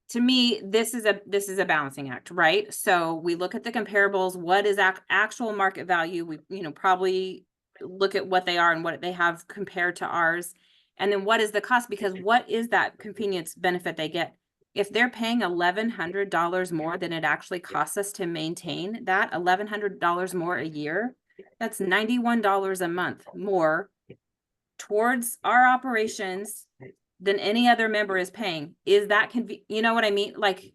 to me, this is a balancing act, right? So we look at the comparables. What is actual market value? We, probably look at what they are and what they have compared to ours. And then what is the cost? Because what is that convenience benefit they get? If they're paying $1,100 more than it actually costs us to maintain that, $1,100 more a year, that's $91 a month more towards our operations than any other member is paying. Is that you know what I mean? Like,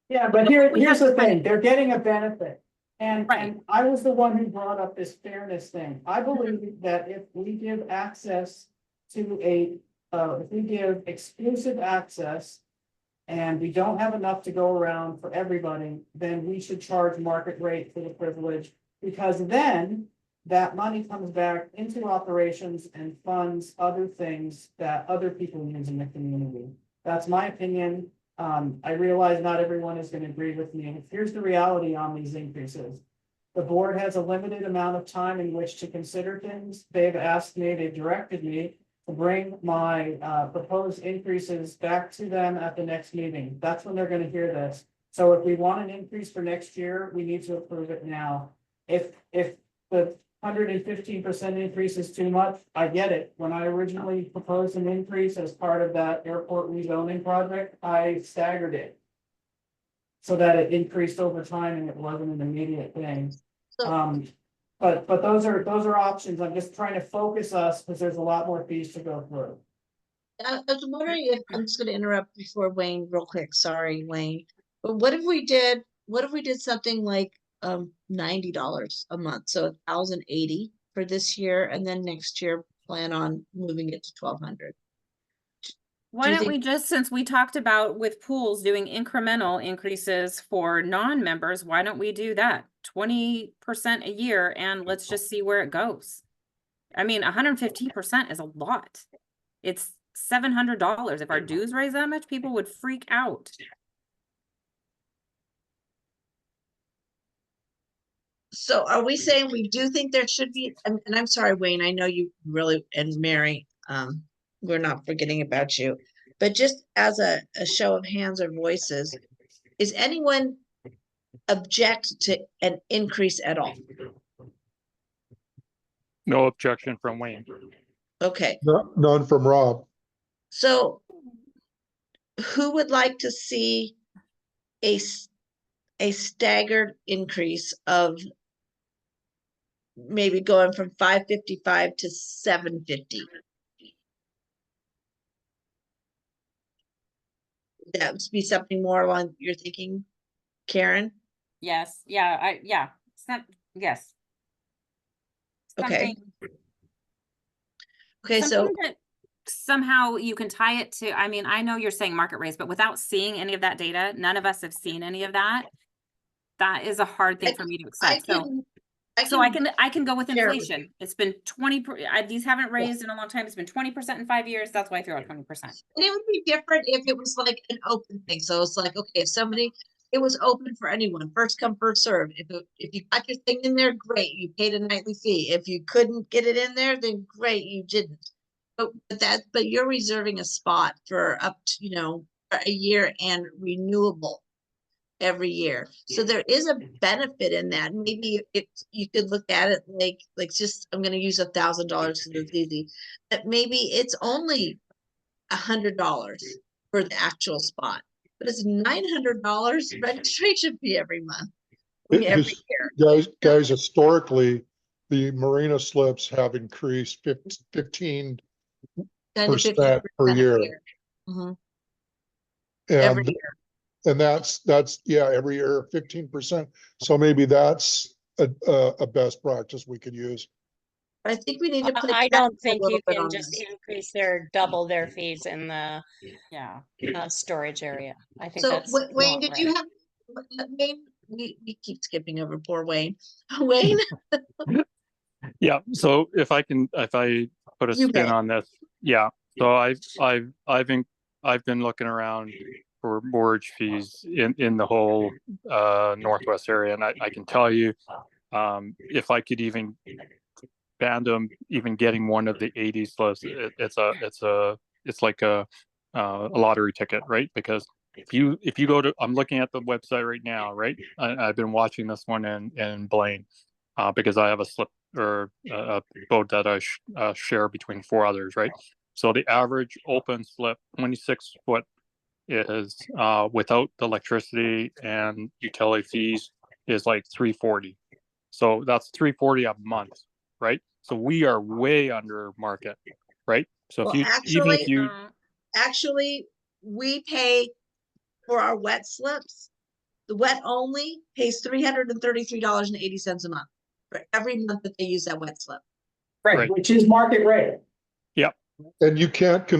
yeah, but here's the thing, they're getting a benefit. And, right. and I was the one who brought up this fairness thing. I believe that if we give access to if we give exclusive access and we don't have enough to go around for everybody, then we should charge market rate for the privilege, because then that money comes back into operations and funds other things that other people use in the community. That's my opinion. I realize not everyone is going to agree with me. And here's the reality on these increases. The board has a limited amount of time in which to consider things. They've asked me, they've directed me to bring my proposed increases back to them at the next meeting. That's when they're gonna hear this. So if we want an increase for next year, we need to approve it now. If the 115% increase is too much, I get it. When I originally proposed an increase as part of that airport rezoning project, I staggered it so that it increased over time and it wasn't an immediate thing. So- But those are options. I'm just trying to focus us because there's a lot more fees to go through. I was wondering if, I'm just gonna interrupt before Wayne real quick, sorry, Wayne. But what if we did something like $90 a month, so 1,080 for this year, and then next year plan on moving it to 1,200? Why you don't we think- just, since we talked about with pools doing incremental increases for non-members, why don't we do that? 20% a year, and let's just see where it goes. I mean, 115% is a lot. It's $700. If our dues raise that much, people would freak out. So are we saying we do think there should be, and I'm sorry, Wayne, I know you really, and Mary, we're not forgetting about you. But just as a show of hands or voices, is anyone object to an increase at all? No objection from Wayne. Okay, None from Rob. so who would like to see a staggered increase of maybe going from 555 to 750? That would be something more along you're thinking, Karen? Yes, yeah, yes. Okay. Something- Okay, so something that somehow you can tie it to, I mean, I know you're saying market rates, but without seeing any of that data, none of us have seen any of that. That is a hard thing for me to I accept. So, can, I can go with share it with inflation. It's been 20, these haven't raised in a long time. It's been 20% in 5 years. That's why I throw out 20%. and it would be different if it was like an open thing. So it's like, okay, if somebody, it was open for anyone, first come, first serve. If you got your thing in there, great, you paid a nightly fee. If you couldn't get it in there, then great, you didn't. But you're reserving a spot for up to, for a year and renewable every year. So there is a benefit in that. Maybe if you could look at it like just, I'm gonna use $1,000 because it's easy. But maybe it's only $100 for the actual spot, but it's $900 registration fee every month. Every His- year. Guys, historically, the marina slips have increased 15% 10 to per 15% year. Mhm. Every And, year. and that's, yeah, every year, 15%. So maybe that's a best practice we could use. I think we need to play I catch don't up a think little you bit can on just this. increase double their fees in the Yeah. storage area. I think So that's Wayne, not did you right. have, Wayne, we keep skipping over poor Wayne. Wayne, Yeah, so if I put a You spin may. on this, yeah. So I've been looking around for mortgage fees in the whole Northwest area, and I can tell you, if I could even fandom even getting one of the 80 slips, it's like a lottery ticket, right? Because if you go to, I'm looking at the website right now, right? I've been watching this one in Blaine, because I have a slip or a boat that I share between 4 others, right? So the average open slip, 26 foot, is without the electricity and utility fees is like 340. So that's 340 a month, right? So we are way under market, right? So Well, if you even if you actually, we pay for our wet slips. The wet only pays $333.80 a month for every month that they use that wet slip. Right. Which is market rate. And you can't,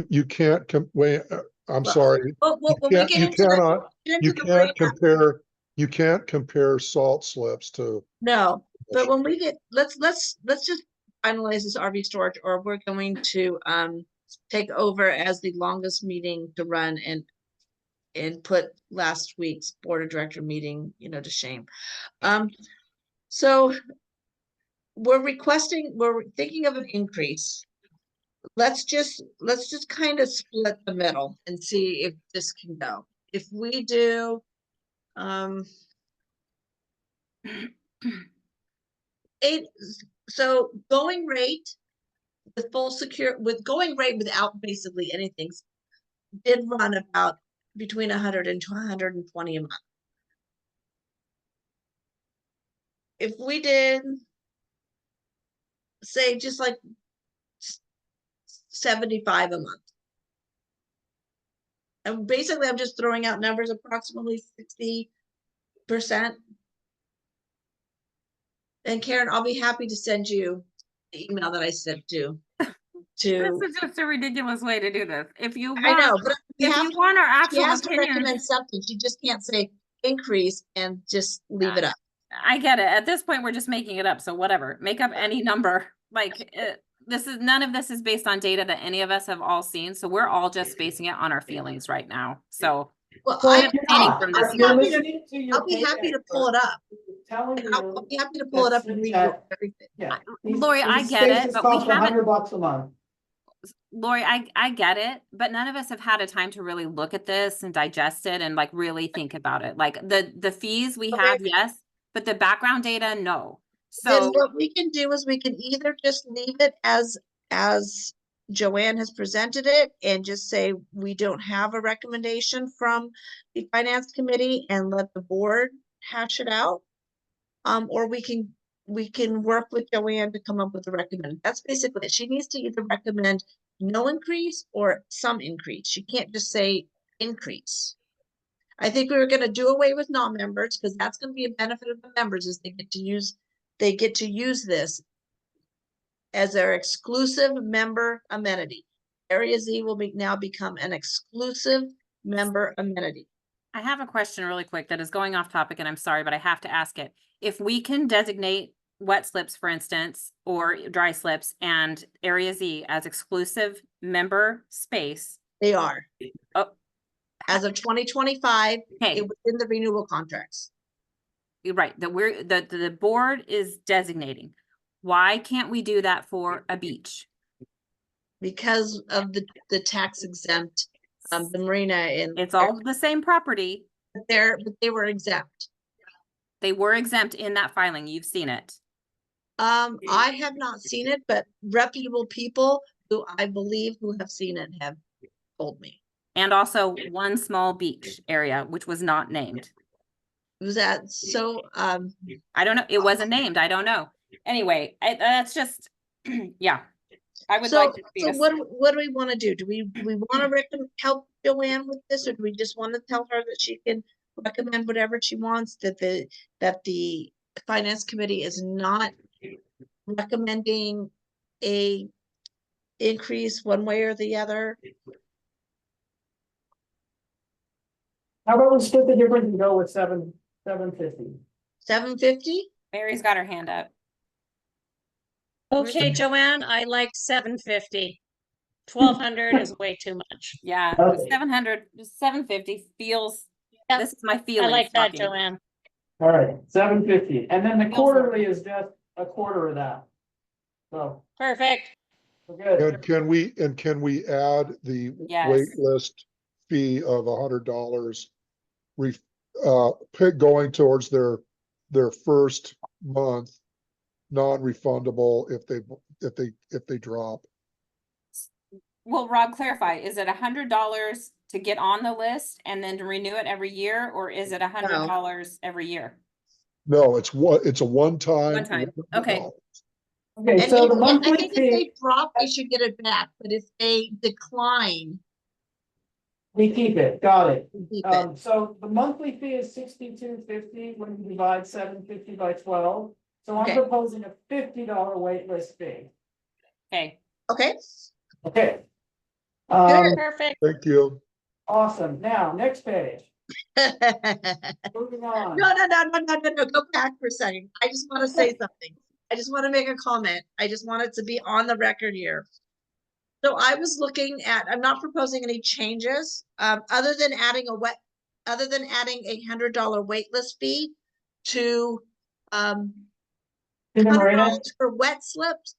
wait, I'm Well, sorry. Well, You when we can't, get you into the, cannot, get into you the can't breakout- compare, you can't compare salt slips to. No, but when we get, let's just finalize this RV storage, or we're going to take over as the longest meeting to run and put last week's board of director meeting, to shame. So we're thinking of an increase. Let's just kind of split the middle and see if this can go. If we do, so going rate with going rate without basically anything did run about between 100 and 120 a month. If we did say just like 75 a month. And basically I'm just throwing out numbers, approximately 60%. And Karen, I'll be happy to send you the email that I sent to. This is just a ridiculous way to do this. If you I know, want, but if you want our she actual has to opinion, recommend something. She just can't say increase and just leave it up. I get it. At this point, we're just making it up. So whatever, make up any number. Like none of this is based on data that any of us have all seen. So we're all just basing it on our feelings right now. So Well, Well, I'm you're Any not. from this You're email. listening to your I'll be happy pay to pull it up. Telling I'll you, be happy to pull it up and read that- everything. yeah. Lori, I these get it, spaces but we cost haven't- $100 a month. Lori, I get it, but none of us have had a time to really look at this and digest it and like really think about it. Like the fees we Okay. have, yes, but the background data, no. Then So what we can do is we can either just leave it as Joanne has presented it and just say we don't have a recommendation from the finance committee and let the board hash it out. Or we can work with Joanne to come up with a recommend. That's basically it. She needs to either recommend no increase or some increase. She can't just say increase. I think we were gonna do away with non-members because that's gonna be a benefit of the members is they get to use this as their exclusive member amenity. Area Z will now become an exclusive member amenity. I have a question really quick that is going off topic and I'm sorry, but I have to ask it. If we can designate wet slips, for instance, or dry slips and Area Z as exclusive member space. They are. Oh. As of 2025, Okay. it was in the renewal contracts. You're right, that the board is designating. Why can't we do that for a beach? Because of the tax exempt, the marina and It's all the same property. but they were exempt. They were exempt in that filing. You've seen it. I have not seen it, but reputable people who I believe who have seen it have told me. And also one small beach area, which was not named. Was that so? I don't know. It wasn't named. I don't know. Anyway, that's just, yeah. I would like to see So us. what do we want to do? Do we want to help Joanne with this, or do we just want to tell her that she can recommend whatever she wants, that the finance committee is not recommending a increase one way or the other? How about we split the difference and go with 750? 750? Mary's got her hand up. Okay, Joanne, I like 750. 1,200 is way too much. Yeah, Okay. 750 feels, Yep, this is my I feeling. like that, Joanne. All right, 750, and then the Feels quarterly is just a quarter of that. So, Perfect. we're good. And can we add the Yes. wait list fee of $100 going towards their first month, non-refundable if they drop? Well, Rob, clarify, is it $100 to get on the list and then to renew it every year, or is it $100 every year? No, it's a one-time. One time, okay. Okay, And so the I monthly think if fee, they drop, they should get it back, but if they decline, we keep it, got it. we keep it. So the monthly fee is $62.50 when you divide 750 by 12. So I'm Okay. proposing a $50 wait list fee. Okay, Okay? Okay. Good. Perfect. Thank you. Awesome. Now, next page. No, Moving on. go back for a second. I just want to say something. I just want to make a comment. I just want it to be on the record here. So I was looking at, I'm not proposing any changes, other than adding a $100 wait list fee to, In the marina, $100 for wet slips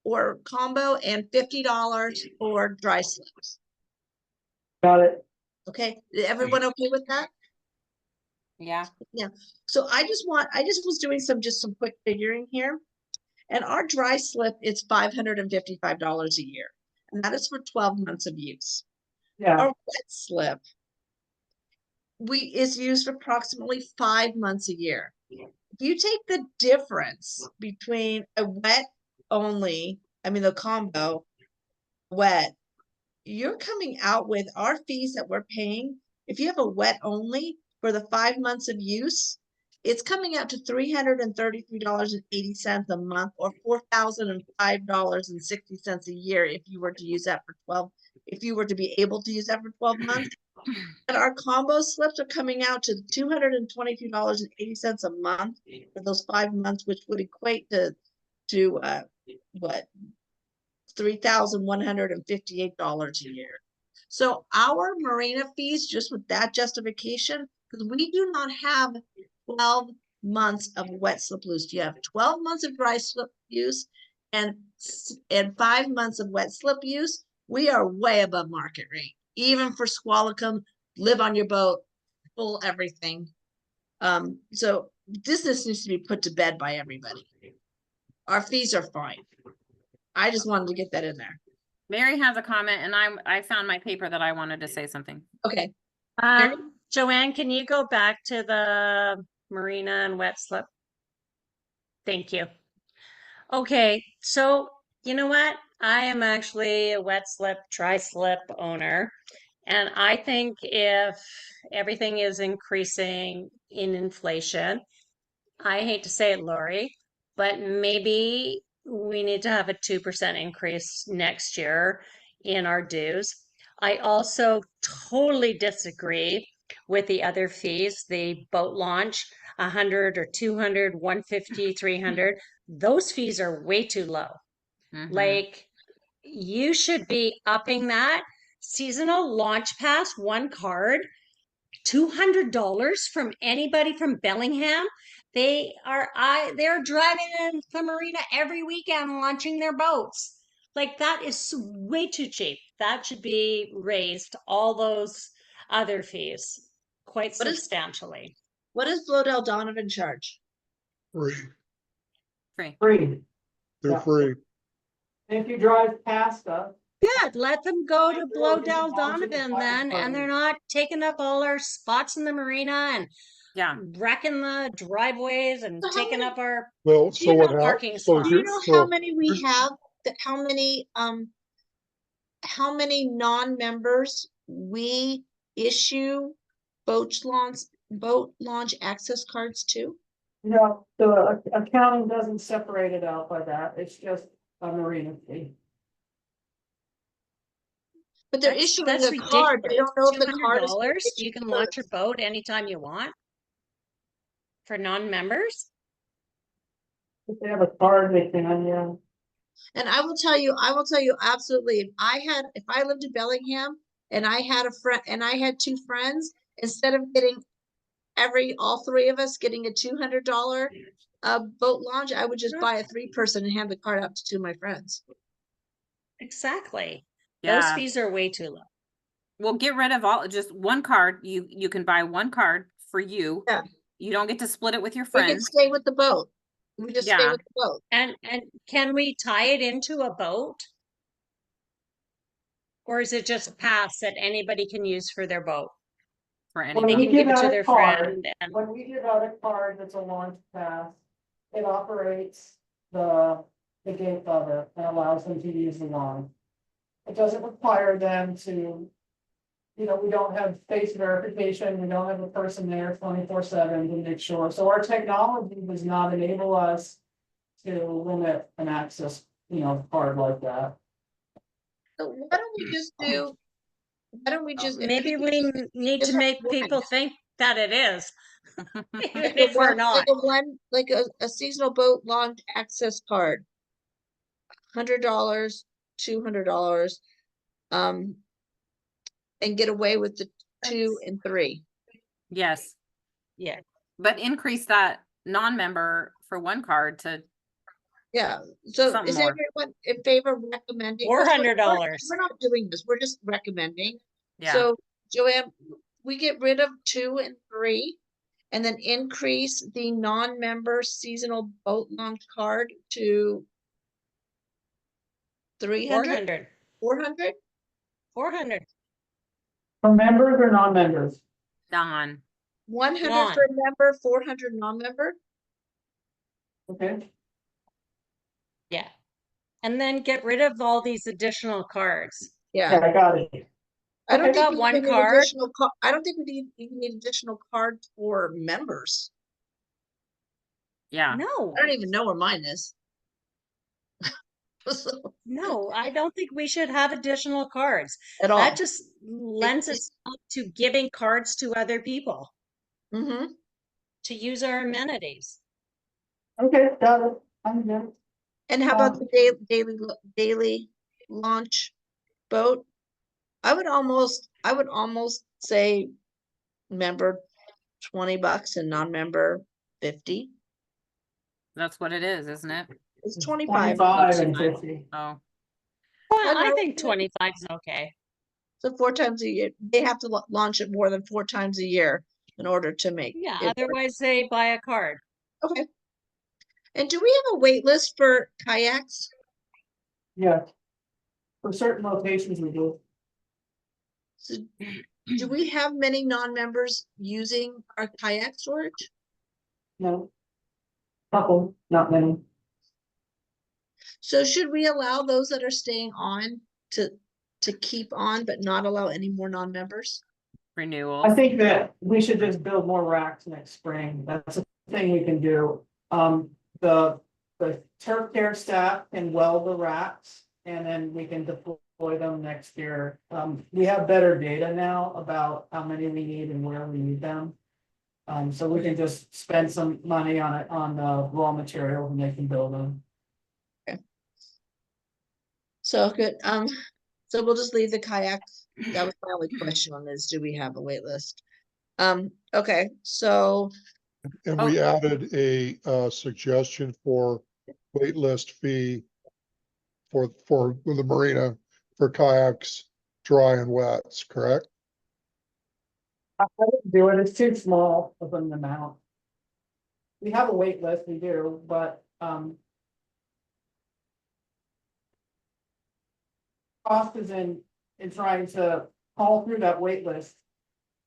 or combo and $50 for dry slips. got it. Okay, everyone okay with that? Yeah. So I just was doing just some quick figuring here. And our dry slip, it's $555 a year. And that is for 12 months of use. Yeah, Our wet slip is used approximately 5 months a year. If you take the difference between a wet only, the combo wet, you're coming out with our fees that we're paying. If you have a wet only for the 5 months of use, it's coming out to $333.80 a month, or $4,005.60 a year if you were to use that for 12, if you were to be able to use that for 12 months. And our combo slips are coming out to $222.80 a month for those 5 months, which would equate to what? $3,158 a year. So our marina fees, just with that justification, because we do not have 12 months of wet slip use. You have 12 months of dry slip use and 5 months of wet slip use. We are way above market rate, even for Squalicum, live on your boat, full everything. So this needs to be put to bed by everybody. Our fees are fine. I just wanted to get that in there. Mary has a comment, and I found my paper that I wanted to say something. Okay. Mary? Joanne, can you go back to the marina and wet slip? Thank you. Okay, so you know what? I am actually a wet slip, dry slip owner. And I think if everything is increasing in inflation, I hate to say it, Lori, but maybe we need to have a 2% increase next year in our dues. I also totally disagree with the other fees, the boat launch, 100 or 200, 150, 300. Those fees are way too low. Mhm. Like, you should be upping that. Seasonal launch pass, one card, $200 from anybody from Bellingham. They're driving in the marina every weekend launching their boats. Like, that is way too cheap. That should be raised, all those other fees, quite What is- substantially. What does Blodell Donovan charge? Free. Free. free. They're Yeah. free. If you drive past us, Good, let them go to Like, Blodell they're all Donovan getting then, and they're not taking up all our spots in the marina and Yeah. wrecking the driveways and So how taking many- up our Well, so what parking happened? So Do you here, know so how many we have? How many non-members we issue boat launch access cards to? no, the accounting doesn't separate it out by that. It's just a marina fee. But they're That's- issuing that's a card. They don't know if the card is. $200. You can launch your boat anytime you want for non-members. If they have a card, they can, yeah. And I will tell you absolutely, if I lived in Bellingham and I had a friend and I had 2 friends, instead of getting all 3 of us getting a $200 boat launch, I would just Yeah. buy a 3-person and hand the card out to 2 of my friends. Exactly. Those Yeah. fees are way too low. Well, get rid of just one card. You can buy one card for you. Yeah. You don't get to split it with your We can friends. stay with the boat. We just stay Yeah. with the boat. And can we tie it into a boat? Or is it just a pass that anybody can use for their boat? For When They anybody. we can give give it to out their a card, friend and when we give out a card that's a launch pass, it operates the gate of it and allows them to use the launch. It doesn't require them to, we don't have face verification, we don't have a person there 24/7 to make sure. So our technology does not enable us to limit an access, card like that. So why don't we just if maybe this- we need just to have make one. people think that it is. like Even a if we're one- not. like a seasonal boat launch access card. $100, $200, and get away with the 2 and 3. Yes. Yeah. But increase that non-member for one card to Yeah, so Something is more. everyone in favor of recommending? Well, so $400. We're not doing this, we're just recommending. Yeah, So Joanne, we get rid of 2 and 3 and then increase the non-member seasonal boat launch card to 300, 400. 400? 400. For members or non-members? Don. 100 Non. for member, 400 non-member? Okay, Yeah. And then get rid of all these additional cards. yeah, Yeah, I got it. I don't I think got we one even need card. additional, I don't think we even need additional cards for members. Yeah. No, I don't even know where mine is. So, no, I don't think we should have additional cards. At all. That just lends itself to giving cards to other people Mm-hmm. to use our amenities. Okay, got it. I'm good. And how about the daily launch boat? I would almost say member $20 and non-member 50. That's what it is, isn't it? It's 25. 25 and 25. 50. Oh, Well, I know. think 25 is okay. So 4 times a year. They have to launch it more than 4 times a year in order to make Yeah, it work. otherwise they buy a card. Okay. And do we have a wait list for kayaks? Yeah. For certain locations we do. So do we have many non-members using our kayak storage? No. Couple, not many. So should we allow those that are staying on to keep on, but not allow any more non-members? renewals. I think that we should just build more racks next spring. That's a thing we can do. The turf care staff can weld the racks and then we can deploy them next year. We have better data now about how many we need and where we need them. So we can just spend some money on it, on the raw materials and they can build them. So good. So we'll just leave the kayaks. That was my only question on this. Do we have a wait list? Okay, so And Oh. we added a suggestion for wait list fee for the marina for kayaks, dry and wets, correct? I wouldn't do it, it's too small of an amount. We have a wait list, we do, but, cost is in trying to call through that wait list.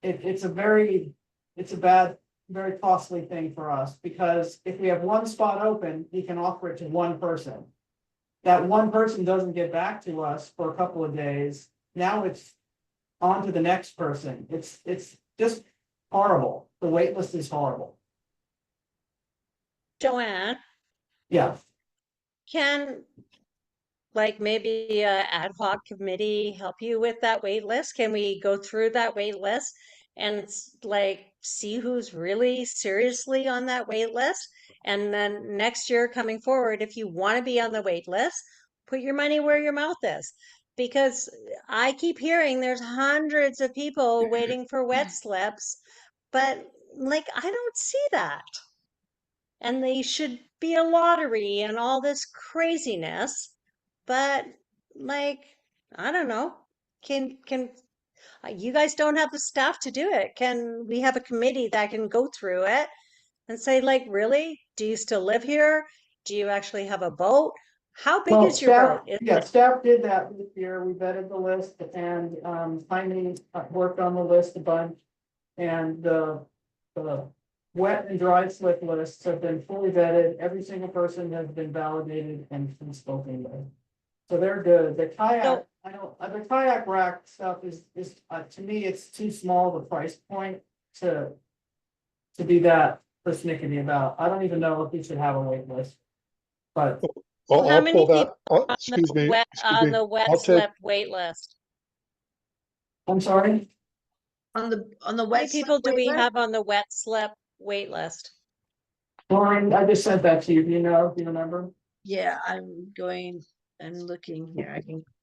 It's a bad, very costly thing for us, because if we have one spot open, we can offer it to one person. That one person doesn't get back to us for a couple of days, now it's on to the next person, it's just horrible, the wait list is horrible. Joanne, Yeah, can like maybe a ad hoc committee help you with that wait list? Can we go through that wait list and like see who's really seriously on that wait list? And then next year coming forward, if you want to be on the wait list, put your money where your mouth is. Because I keep hearing there's hundreds of people waiting for wet slips, but like I don't see that. And they should be a lottery and all this craziness. But like, I don't know. Can you guys don't have the staff to do it? Can we have a committee that can go through it and say, like, really? Do you still live here? Do you actually have a boat? How big well, is your staff, boat? Is yeah, it- staff did that this year, we vetted the list and, Jaime worked on the list a bunch. And the wet and dry slip lists have been fully vetted, every single person has been validated and been spoken with. So they're good, the kayak, I don't, the kayak rack stuff is, to me, it's too small of a price point to be that persnickety about, I don't even know if we should have a wait list. But I'll How many pull that, people oh, on the excuse me, wet I'll take, slip wait list? I'm sorry, on the How many wet people slip do wait we list? have on the wet slip wait list? Lauren, I just sent that to you, do you know, do you remember? Yeah, I'm going and looking here.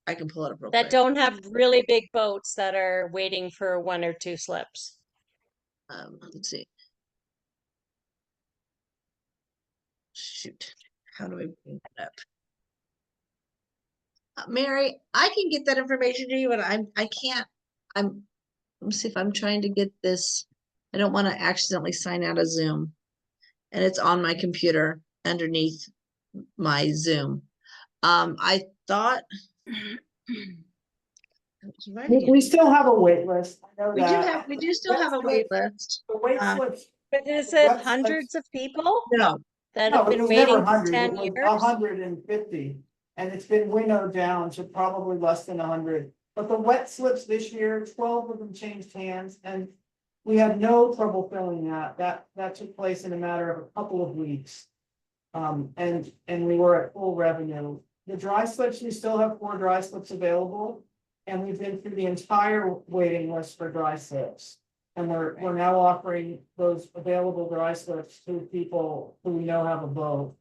I can pull it up real That quick. don't have really big boats that are waiting for 1 or 2 slips. Let's see. Shoot. how do we bring that up? Mary, I can get that information to you, but I can't, let me see if I'm trying to get this. I don't want to accidentally sign out of Zoom. And it's on my computer underneath my Zoom. I thought. I was writing it. We still have a wait list. I know We do that. we do still have a wait list. The wait um, slips. But is Web it slips- hundreds of people No, that No, have it been was never waiting for hundred, 10 it was years? 150, and it's been winnowed down to probably less than 100. But the wet slips this year, 12 of them changed hands, and we had no trouble filling that. That took place in a matter of a couple of weeks. And we were at full revenue. The dry slips, we still have 4 dry slips available, and we've been through the entire waiting list for dry slips. And we're now offering those available dry slips to people who we know have a boat,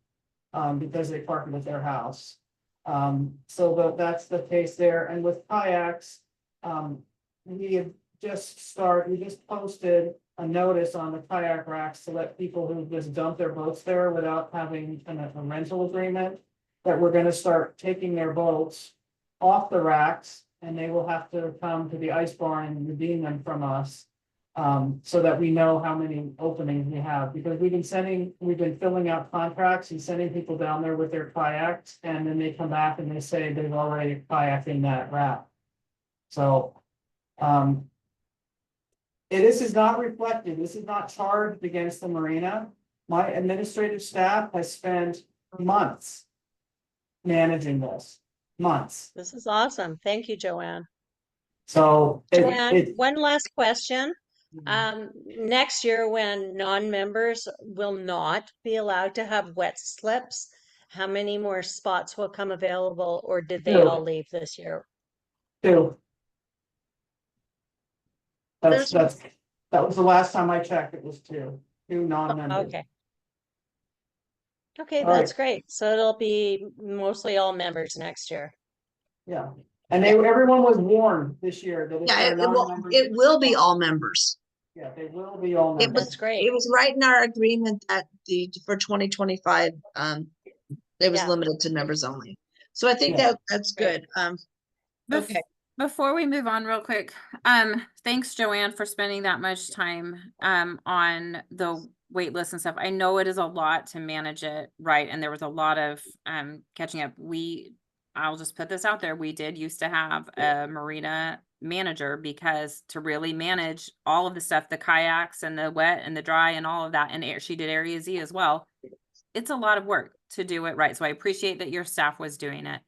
because they park it at their house. So that's the case there. And with kayaks, we just posted a notice on the kayak racks to let people who just dump their boats there without having a rental agreement, that we're gonna start taking their boats off the racks, and they will have to come to the ice barn and redeem them from us. So that we know how many openings we have, because we've been filling out contracts and sending people down there with their kayaks, and then they come back and they say they've already kayaked in that rack. So, this is not reflected, this is not charged against the marina. My administrative staff has spent months managing this, months. This is awesome. Thank you, Joanne. So Joanne, one last question. Next year, when non-members will not be allowed to have wet slips, how many more spots will come available, or did they all leave this year? 2. There's- That was the last time I checked, it was 2 non-members. Okay. Okay, All right. that's great. So it'll be mostly all members next year. Yeah, and everyone was warned this year that if yeah, they're non-members. it will be all members. Yeah, they will be all It members. That's great. It was right in our agreement that for 2025, it was Yeah. limited to members only. So I think Yeah. that's Great. good. Bef- Okay. Before we move on real quick, thanks Joanne for spending that much time on the wait list and stuff. I know it is a lot to manage it, right? And there was a lot of catching up. I'll just put this out there. We did used to have a marina manager, because to really manage all of the stuff, the kayaks and the wet and the dry and all of that, and she did Area Z as well. It's a lot of work to do it right. So I appreciate that your staff was doing it.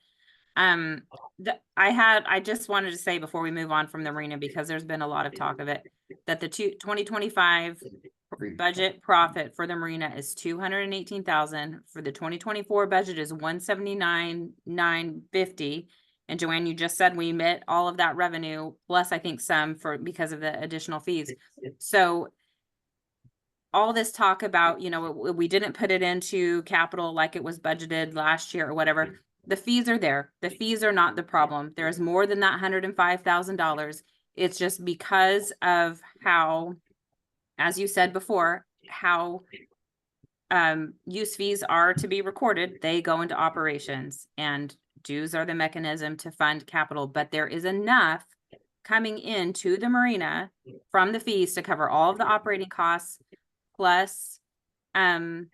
I just wanted to say before we move on from the marina, because there's been a lot of talk of it, that the 2025 budget profit for the marina is 218,000. For the 2024 budget is 179,950. And Joanne, you just said we met all of that revenue, plus I think some because of the additional fees. So all this talk about, we didn't put it into capital like it was budgeted last year or whatever. The fees are there. The fees are not the problem. There is more than that $105,000. It's just because of how, as you said before, how use fees are to be recorded. They go into operations, and dues are the mechanism to fund capital. But there is enough coming into the marina from the fees to cover all of the operating costs, plus the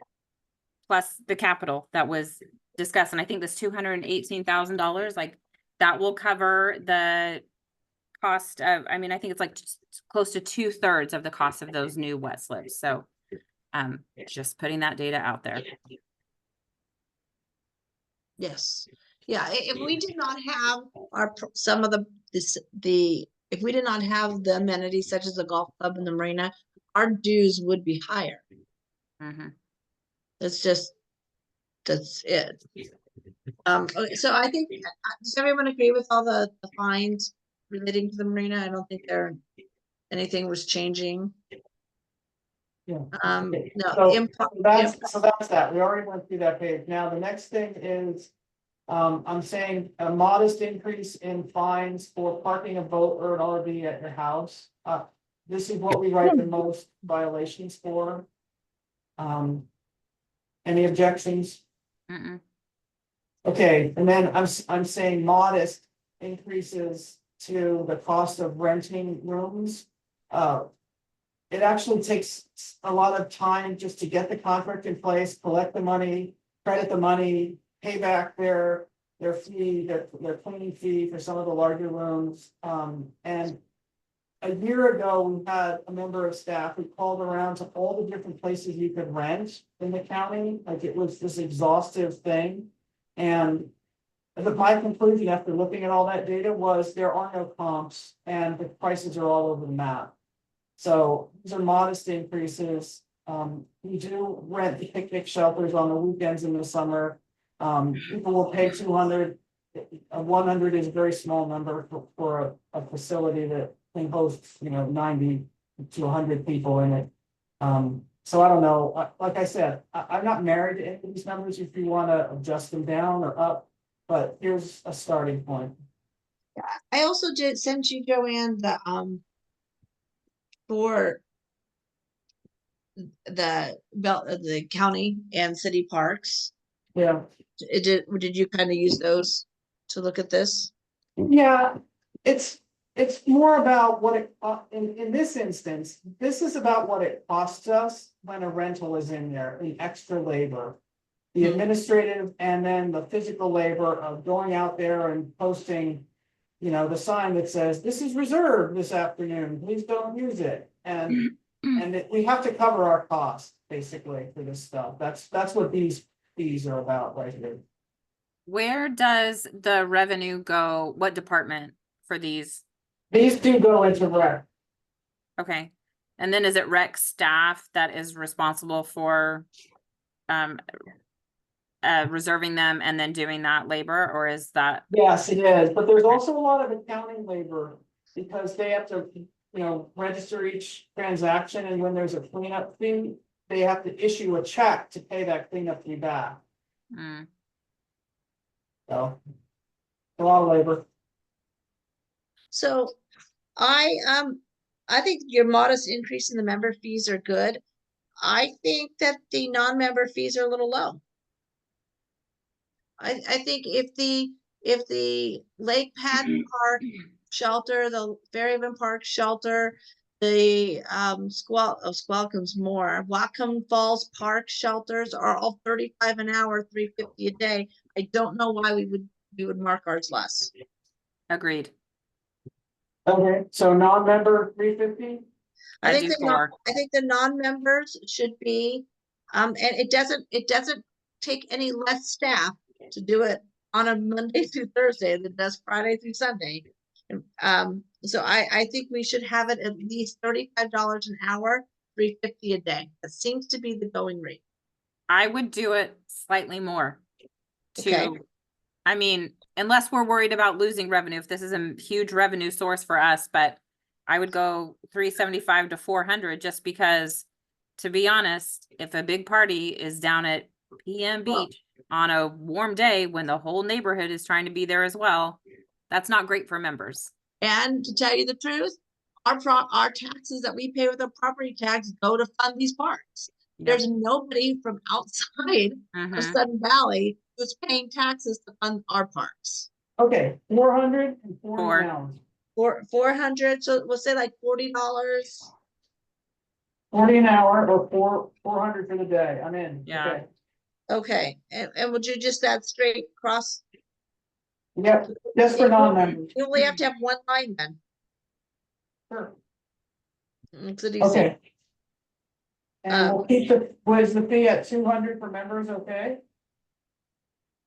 capital that was discussed. And I think this $218,000, like, that will cover the cost of, I think it's like close to 2/3 of the cost of those new wet slips. So just putting that data out there. Yes. Yeah. If we did not have if we did not have the amenities such as the golf club and the marina, our dues would be higher. Mm-hmm. That's it. Okay, so I think, does everyone agree with all the fines relating to the marina? I don't think anything was changing. Yeah. No. So that's that. We already went through that page. Now, the next thing is, I'm saying a modest increase in fines for parking a boat or an RV at your house. This is what we write the most violations for. Any objections? Mm-mm. Okay, and then I'm saying modest increases to the cost of renting rooms. It actually takes a lot of time just to get the contract in place, collect the money, credit the money, pay back their fee, their cleaning fee for some of the larger rooms. And a year ago, we had a member of staff who called around to all the different places you could rent in the county, like it was this exhaustive thing. And my conclusion after looking at all that data was there are no comps and the prices are all over the map. So these are modest increases. We do rent the picnic shelters on the weekends in the summer. People will pay 200. 100 is a very small number for a facility that can host, 90 to 100 people in it. So I don't know, like I said, I'm not married to any of these numbers if you want to adjust them down or up, but here's a starting point. I also did send you, Joanne, for the county and city parks. Yeah. Did you kind of use those to look at this? Yeah, it's more about what it, in this instance, this is about what it costs us when a rental is in there, the extra labor. The administrative and then the physical labor of going out there and posting, the sign that says, this is reserved this afternoon, please don't use it. And we have to cover our costs basically for this stuff. That's what these fees are about right here. Where does the revenue go? What department for these? These do go into rec. Okay. And then is it rec staff that is responsible for reserving them and then doing that labor, or is that? Yes, it is, but there's also a lot of accounting labor because they have to, register each transaction, and when there's a cleanup fee, they have to issue a check to pay that cleanup fee back. Mm. So, a lot of labor. So I think your modest increase in the member fees are good. I think that the non-member fees are a little low. I think if the Lake Pad Park shelter, the Fairhaven Park shelter, the Squalcomm's more, Whatcom Falls Park shelters are all 35 an hour, 350 a day. I don't know why we would mark ours less. Agreed. Okay, so non-member 350? I I think do four. I think the non-members should be, and it doesn't take any less staff to do it on a Monday through Thursday than it does Friday through Sunday. So I think we should have it at least $35 an hour, 350 a day. That seems to be the going rate. I would do it slightly more. Okay. I mean, unless we're worried about losing revenue, if this is a huge revenue source for us, but I would go 375 to 400 just because, to be honest, if a big party is down at PM Beach on a warm day when the whole neighborhood is trying to be there as well, that's not great for members. And to tell you the truth, our taxes that we pay with our property tax go to fund these parks. Yep. There's nobody from outside of Sudden Valley who's paying taxes to fund our parks. Okay, 400 and 40 Four. pounds. 400, so we'll say like $40. 40 an hour or 400 for the day. I'm in. Yeah. Okay. Okay, and would you just add straight cross? Yep, just for non-members. You only have to have one line then. Sure. Makes it easy. Okay. And we'll keep was the fee at 200 for members, okay?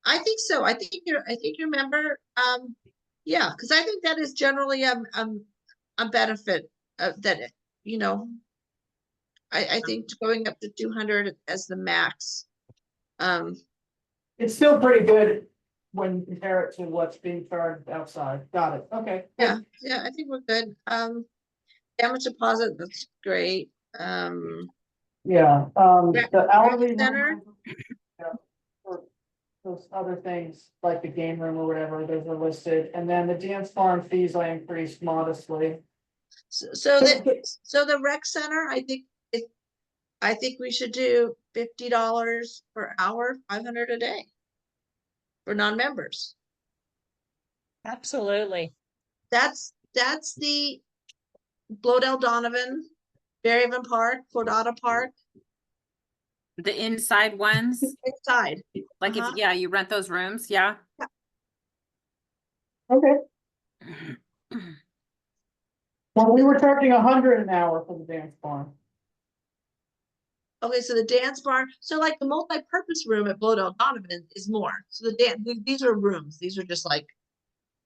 I think so. I think your member, yeah, because I think that is generally a benefit that, I think going up to 200 as the max. It's still pretty good when you compare it to what's being charged outside. Got it. Okay. Yeah, I think we're good. Damage deposit, that's great. Yeah, the hourly Center? yeah, for those other things like the game room or whatever, those are listed, and then the dance farm fees I increased modestly. So the rec center, I think I think we should do $50 per hour, 500 a day for non-members. Absolutely. That's the Blodell Donovan, Berryman Park, Cordata Park, The inside ones, inside. like if, Uh-huh. yeah, you rent those rooms, yeah. Okay, well, we were charging 100 an hour for the dance barn. Okay, so the dance bar, so like the multi-purpose room at Blodell Donovan is more. So the these are rooms. These are just like,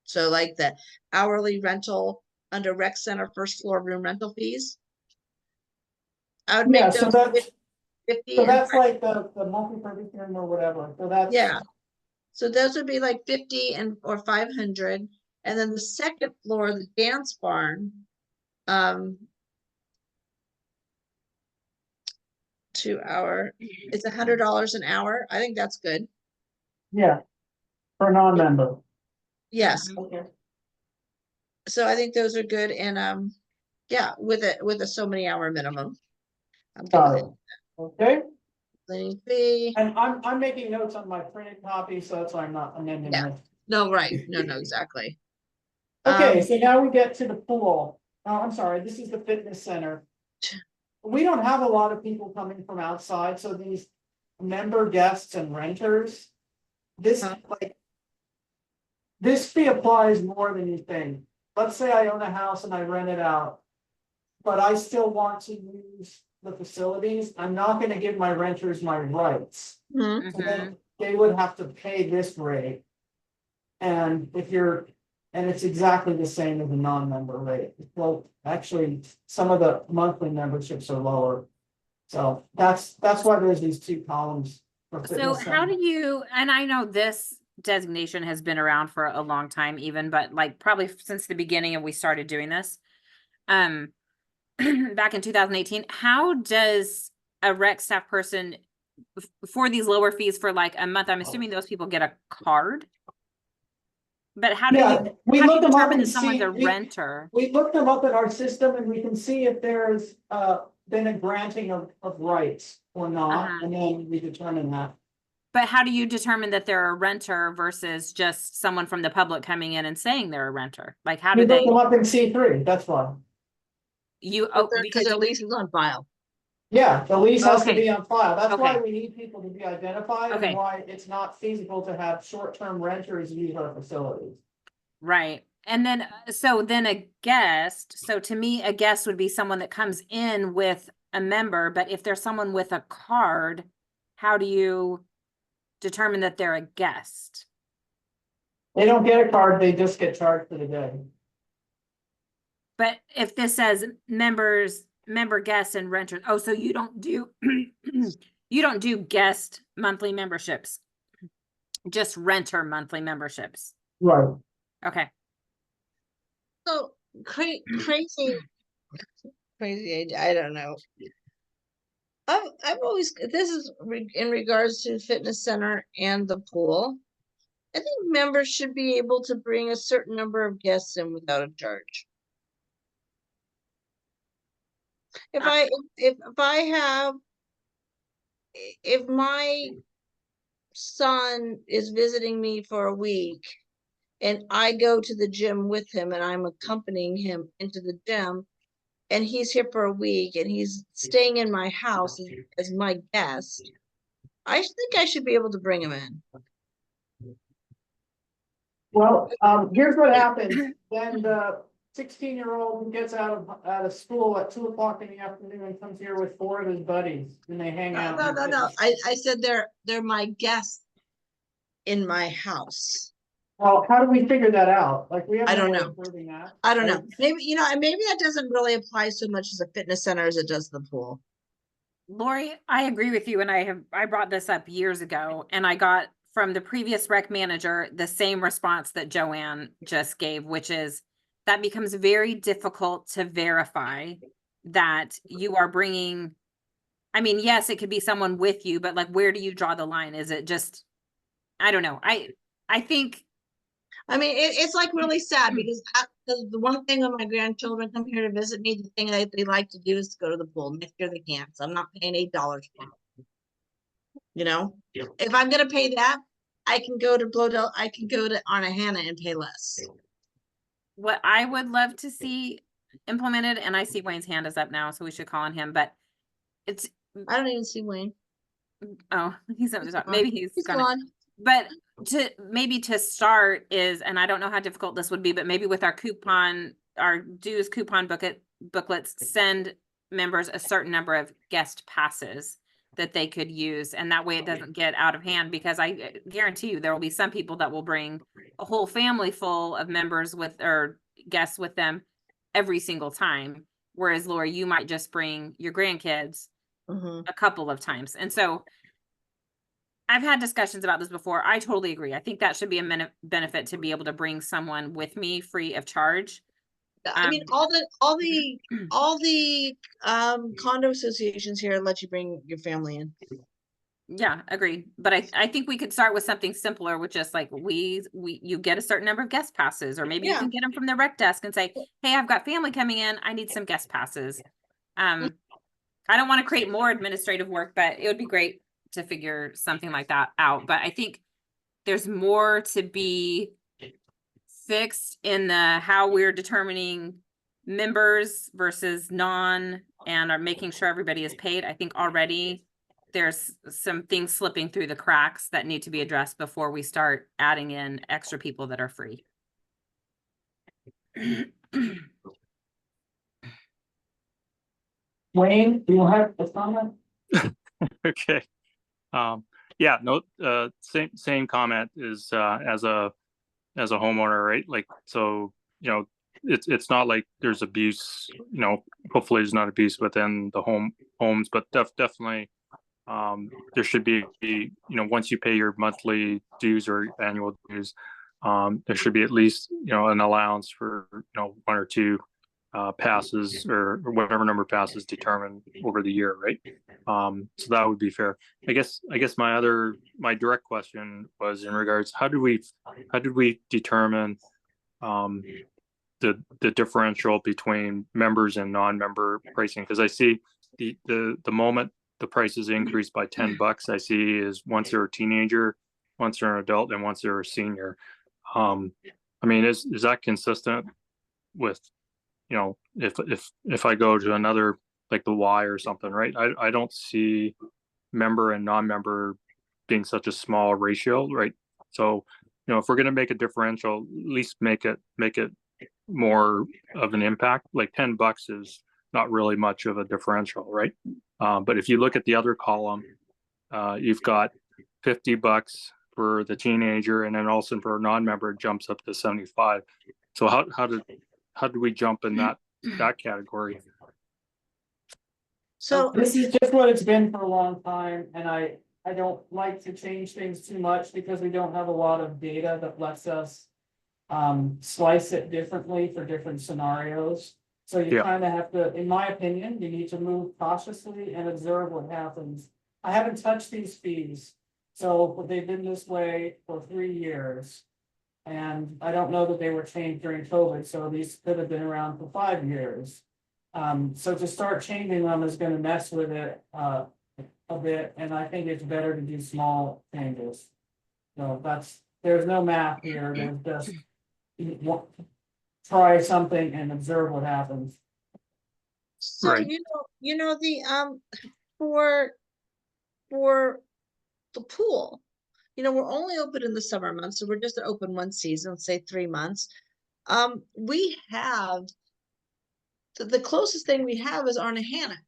so like the hourly rental under rec center first floor room rental fees. I would Yeah, make so those that's, 50 so and that's like the multi-purpose room or whatever, so that's. yeah. So those would be like 50 and or 500. And then the second floor, the dance barn, 2 hour, it's $100 an hour. I think that's good. Yeah, for a non-member. Yes. Okay. So I think those are good. And yeah, with a so many hour minimum. I'm good Got with it. it. Okay, Cleaning fee. and I'm making notes on my printed copy, so that's why I'm not amending Yeah. this. No, right. No, exactly. Okay, Um, so now we get to the pool. Oh, I'm sorry, this is the fitness center. We don't have a lot of people coming from outside, so these member guests and renters. This Huh. like. This fee applies more than you think. Let's say I own a house and I rent it out. But I still want to use the facilities. I'm not gonna give my renters my rights. mhm. So then they would have to pay this rate. And and it's exactly the same as a non-member rate. Well, actually, some of the monthly memberships are lower. So that's why there's these two columns. For So fitness how center. do you, and I know this designation has been around for a long time even, but like probably since the beginning and we started doing this. Back in 2018, how does a rec staff person for these lower fees for like a month, I'm assuming those people get a card? But how do Yeah, you, we how do look you them up determine and that someone's see, a renter? we looked them up in our system and we can see if there's been a granting of rights or not, Uh-huh. and then we determine that. But how do you determine that they're a renter versus just someone from the public coming in and saying they're a renter? Like how We do look they, them up in C3, that's why. oh, Because because their you, lease is on file. Yeah, the lease has to Okay. be on file. That's why Okay. we need people to be identified Okay. and why it's not feasible to have short-term renters use our facilities. right. And then, so then a guest, so to me, a guest would be someone that comes in with a member, but if there's someone with a card, how do you determine that they're a guest? They don't get a card, they just get charged for the day. But if this says members, member guests and renters, oh, so you don't do, you don't do guest monthly memberships, just renter monthly memberships. Right. Okay. So crazy, I don't know. I've always, this is in regards to fitness center and the pool. I think members should be able to bring a certain number of guests in without a charge. If I have, if my son is visiting me for a week and I go to the gym with him and I'm accompanying him into the gym and he's here for a week and he's staying in my house as my guest, I think I should be able to bring him in. Well, here's what happens. Then the 16-year-old who gets out of school at 2 o'clock in the afternoon comes here with 4 of his buddies and they hang out. No. I said they're my guests in my house. Well, how do we figure that out? Like, we have I no don't way know. of proving that. I don't know. Right? Maybe that doesn't really apply so much as a fitness center as it does the pool. Lori, I agree with you, and I brought this up years ago, and I got from the previous rec manager the same response that Joanne just gave, which is that becomes very difficult to verify that you are bringing. I mean, yes, it could be someone with you, but like, where do you draw the line? Is it just, I don't know. I think I mean, it's like really sad because the one thing when my grandchildren come here to visit me, the thing that they like to do is to go to the pool. Next year they can't, so I'm not paying $8 for them. You know, if I'm gonna pay that, I can go to I can go to Hannah and pay less. What I would love to see implemented, and I see Wayne's hand is up now, so we should call on him, but it's, I don't even see Wayne. oh, he's up to top. Maybe he's He's gonna, gone. but maybe to start is, and I don't know how difficult this would be, but maybe with our dues coupon booklets, send members a certain number of guest passes that they could use. And that way it doesn't get out of hand, because I guarantee you there will be some people that will bring a whole family full of members or guests with them every single time. Whereas Lori, you might just bring your grandkids a couple of times. And so I've had discussions about this before. I totally agree. I think that should be a benefit to be able to bring someone with me free of charge. I mean, all the condo associations here let you bring your family in. Yeah, agree. But I think we could start with something simpler, with just like you get a certain number of guest passes, or maybe you can get them from the rec desk and say, hey, I've got family coming in, I need some guest passes. I don't want to create more administrative work, but it would be great to figure something like that out. But I think there's more to be fixed in how we're determining members versus non, and are making sure everybody is paid. I think already there's some things slipping through the cracks that need to be addressed before we start adding in extra people that are free. Wayne, do you have a comment? Okay. Yeah, no, same comment is, as a homeowner, right? Like, so, you know, it's not like there's abuse, you know, hopefully there's not abuse within the homes, but definitely, there should be, you know, once you pay your monthly dues or annual dues, there should be at least, you know, an allowance for, you know, 1 or 2 passes, or whatever number of passes determined over the year, right? So that would be fair. I guess my direct question was in regards, how did we determine the differential between members and non-member pricing? Because I see the moment the price is increased by $10, I see is once they're a teenager, once they're an adult, and once they're a senior. I mean, is that consistent with, you know, if I go to another, like the Y or something, right? I don't see member and non-member being such a small ratio, right? So, you know, if we're going to make a differential, at least make it more of an impact. Like $10 is not really much of a differential, right? But if you look at the other column, you've got $50 for the teenager, and then also for a non-member, it jumps up to 75. So how do we jump in that category? So This is just what it's been for a long time, and I don't like to change things too much because we don't have a lot of data that lets us slice it differently for different scenarios. So you kind of have to, in my opinion, you need to move cautiously and observe what happens. I haven't touched these fees, so they've been this way for 3 years. And I don't know that they were changed during COVID, so these could have been around for 5 years. So to start changing them is gonna mess with it a bit, and I think it's better to do small changes. So there's no math here, there's just try something and observe what happens. So Right. you know the for the pool, you know, we're only open in the summer months, so we're just open one season, say 3 months. We have the closest thing we have is Hannah.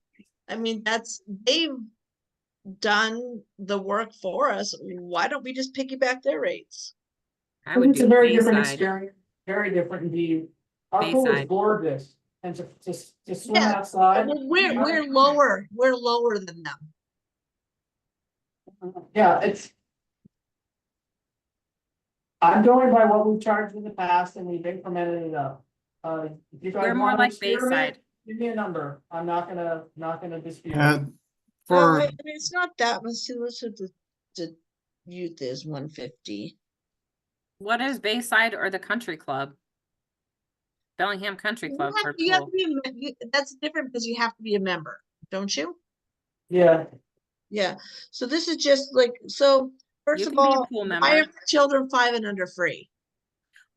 I mean, they've done the work for us. Why don't we just piggyback their rates? I would It's do a very different Bayside. experience, very different indeed. Our pool is Bayside. gorgeous, and to swim Yeah, outside. Well, we're lower than them. Yeah, I'm going by what we've charged in the past, and we've incremented it up. If you guys We're more want to like experiment, Bayside. give me a number. I'm not gonna dispute. Uh, Well, for, I mean, it's not that much. See, let's the youth is 150. What is Bayside or the Country Club? Bellingham Country You Club have, for you have pool. to be, that's different because you have to be a member, don't you? Yeah, Yeah, so this is just like, so first You of can be a all, pool why are member. children 5 and under free?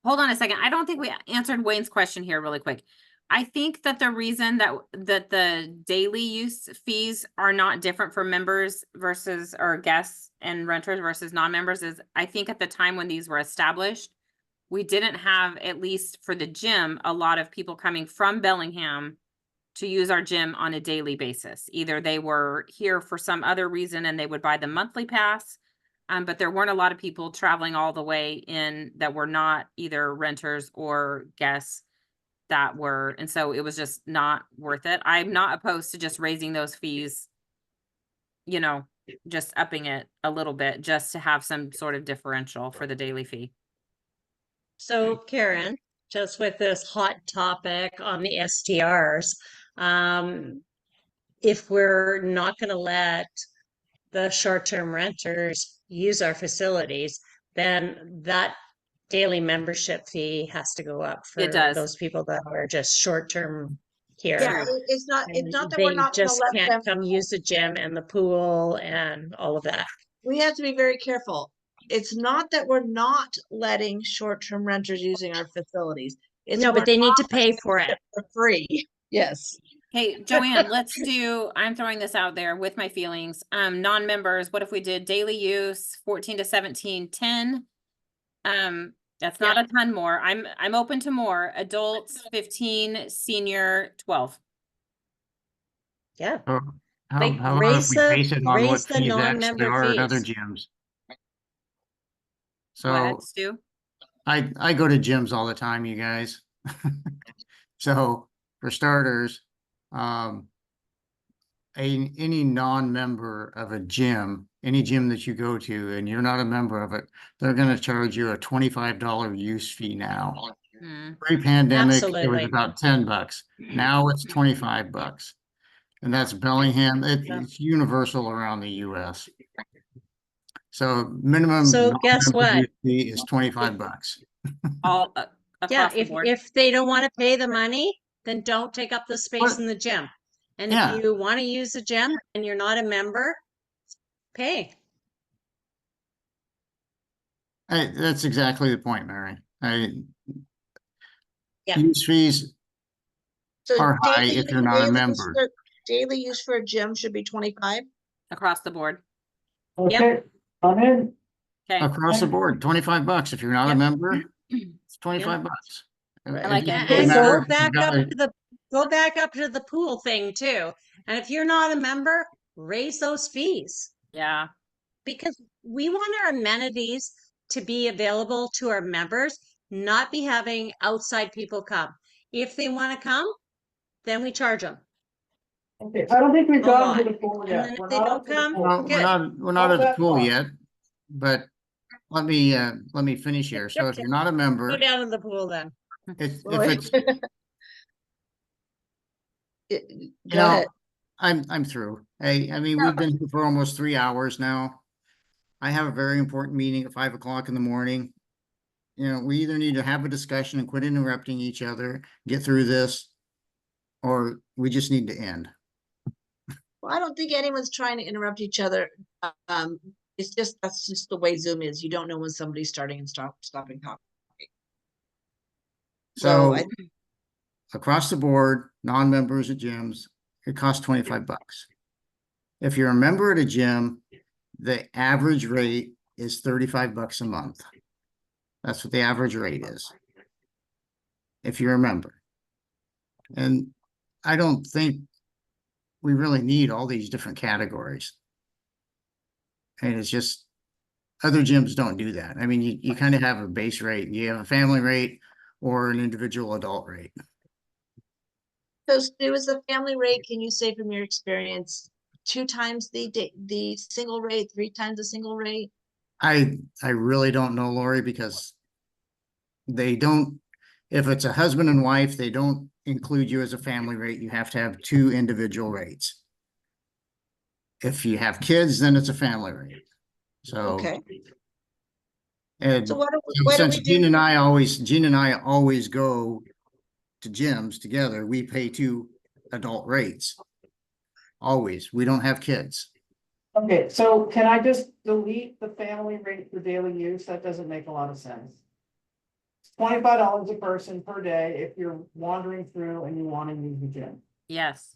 Hold on a second. I don't think we answered Wayne's question here really quick. I think that the reason that the daily use fees are not different for members versus or guests and renters versus non-members is I think at the time when these were established, we didn't have, at least for the gym, a lot of people coming from Bellingham to use our gym on a daily basis. Either they were here for some other reason and they would buy the monthly pass. But there weren't a lot of people traveling all the way in that were not either renters or guests that were, and so it was just not worth it. I'm not opposed to just raising those fees, you know, just upping it a little bit just to have some sort of differential for the daily fee. So Karen, just with this hot topic on the STRs, if we're not going to let the short-term renters use our facilities, then that daily membership fee has to go up It for does. those people that are just short-term Yeah, here. it's not And that we're they not gonna just let can't them, come use the gym and the pool and all of that. we have to be very careful. It's not that we're not letting short-term renters using our facilities. It's No, we're but they need not to pay for it. for free. Yes. Hey, Joanne, let's do, I'm throwing this out there with my feelings. Non-members, what if we did daily use 14 to 17, 10? That's not a ton more. I'm open to more. Adults 15, senior 12. Yeah. Or how, Like how about if we base it on raise what the fees actually non-member are at other fees. gyms? Go ahead, So Stu. I go to gyms all the time, you guys. So for starters, any non-member of a gym, any gym that you go to and you're not a member of it, they're gonna charge you a $25 use fee now. Hmm. Pre-pandemic, it was Absolutely. about $10. Now it's $25. And that's Bellingham. It's universal around the US. So minimum So guess non-member what? use fee is $25. All Yeah, across the board. if they don't want to pay the money, then don't take up the space What? in the gym. And Yeah. if you want to use the gym and you're not a member, pay. That's exactly the point, Mary. Yeah. Use fees So are high if you're not a member. daily use for a gym should be 25. Across the board. okay, I'm in. Okay. Across the board, $25. If you're not a Yep. member, it's $25. I like it. doesn't And matter go if back you up got a- to the pool thing too. And if you're not a member, raise those fees. Yeah. Because we want our amenities to be available to our members, not be having outside people come. If they want to come, then we charge them. Okay, I don't think we've A gotten to lot. the pool And yet. then if We're they not don't up to the come, pool. Well, good. we're not at the That pool far. yet, but let me finish here. So if you're not a member, Go down in the pool then. if Well, it's, Go you ahead. know, I'm through. I mean, we've been here for almost 3 hours now. I have a very important meeting at 5 o'clock in the morning. You know, we either need to have a discussion and quit interrupting each other, get through this, or we just need to end. Well, I don't think anyone's trying to interrupt each other. It's just, that's just the way Zoom is. You don't know when somebody's starting and stopping talking. So So across the board, non-members at gyms, it costs $25. If you're a member at a gym, the average rate is $35 a month. That's what the average rate is. If you're a member. And I don't think we really need all these different categories. And it's just, other gyms don't do that. I mean, you kind of have a base rate. You have a family rate or an individual adult rate. So Stu, is the family rate, can you say from your experience, 2 times the single rate, 3 times the single rate? I really don't know, Lori, because they don't, if it's a husband and wife, they don't include you as a family rate. You have to have 2 individual rates. If you have kids, then it's a family rate. So Okay. And So what do since we Gene do? and I always go to gyms together, we pay 2 adult rates. Always. We don't have kids. Okay, so can I just delete the family rate for daily use? That doesn't make a lot of sense. It's $25 a person per day if you're wandering through and you want to use the gym. Yes.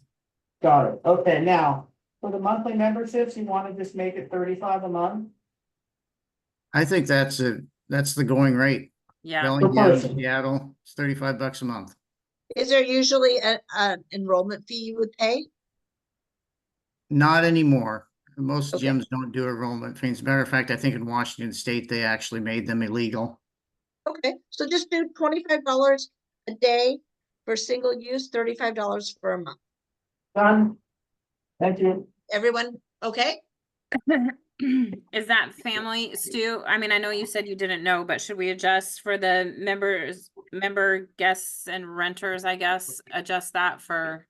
Got it. Okay, now, for the monthly memberships, you want to just make it 35 a month? I think that's the going rate. Yeah. Bellingham, person. Seattle, it's $35 a month. Is there usually an enrollment fee you would pay? Not anymore. Most Okay. gyms don't do enrollment fees. As a matter of fact, I think in Washington State, they actually made them illegal. Okay, so just do $25 a day for single use, $35 for a month. Done. Thank you. Everyone, okay? Is that family, Stu? I mean, I know you said you didn't know, but should we adjust for the member guests and renters, I guess, adjust that for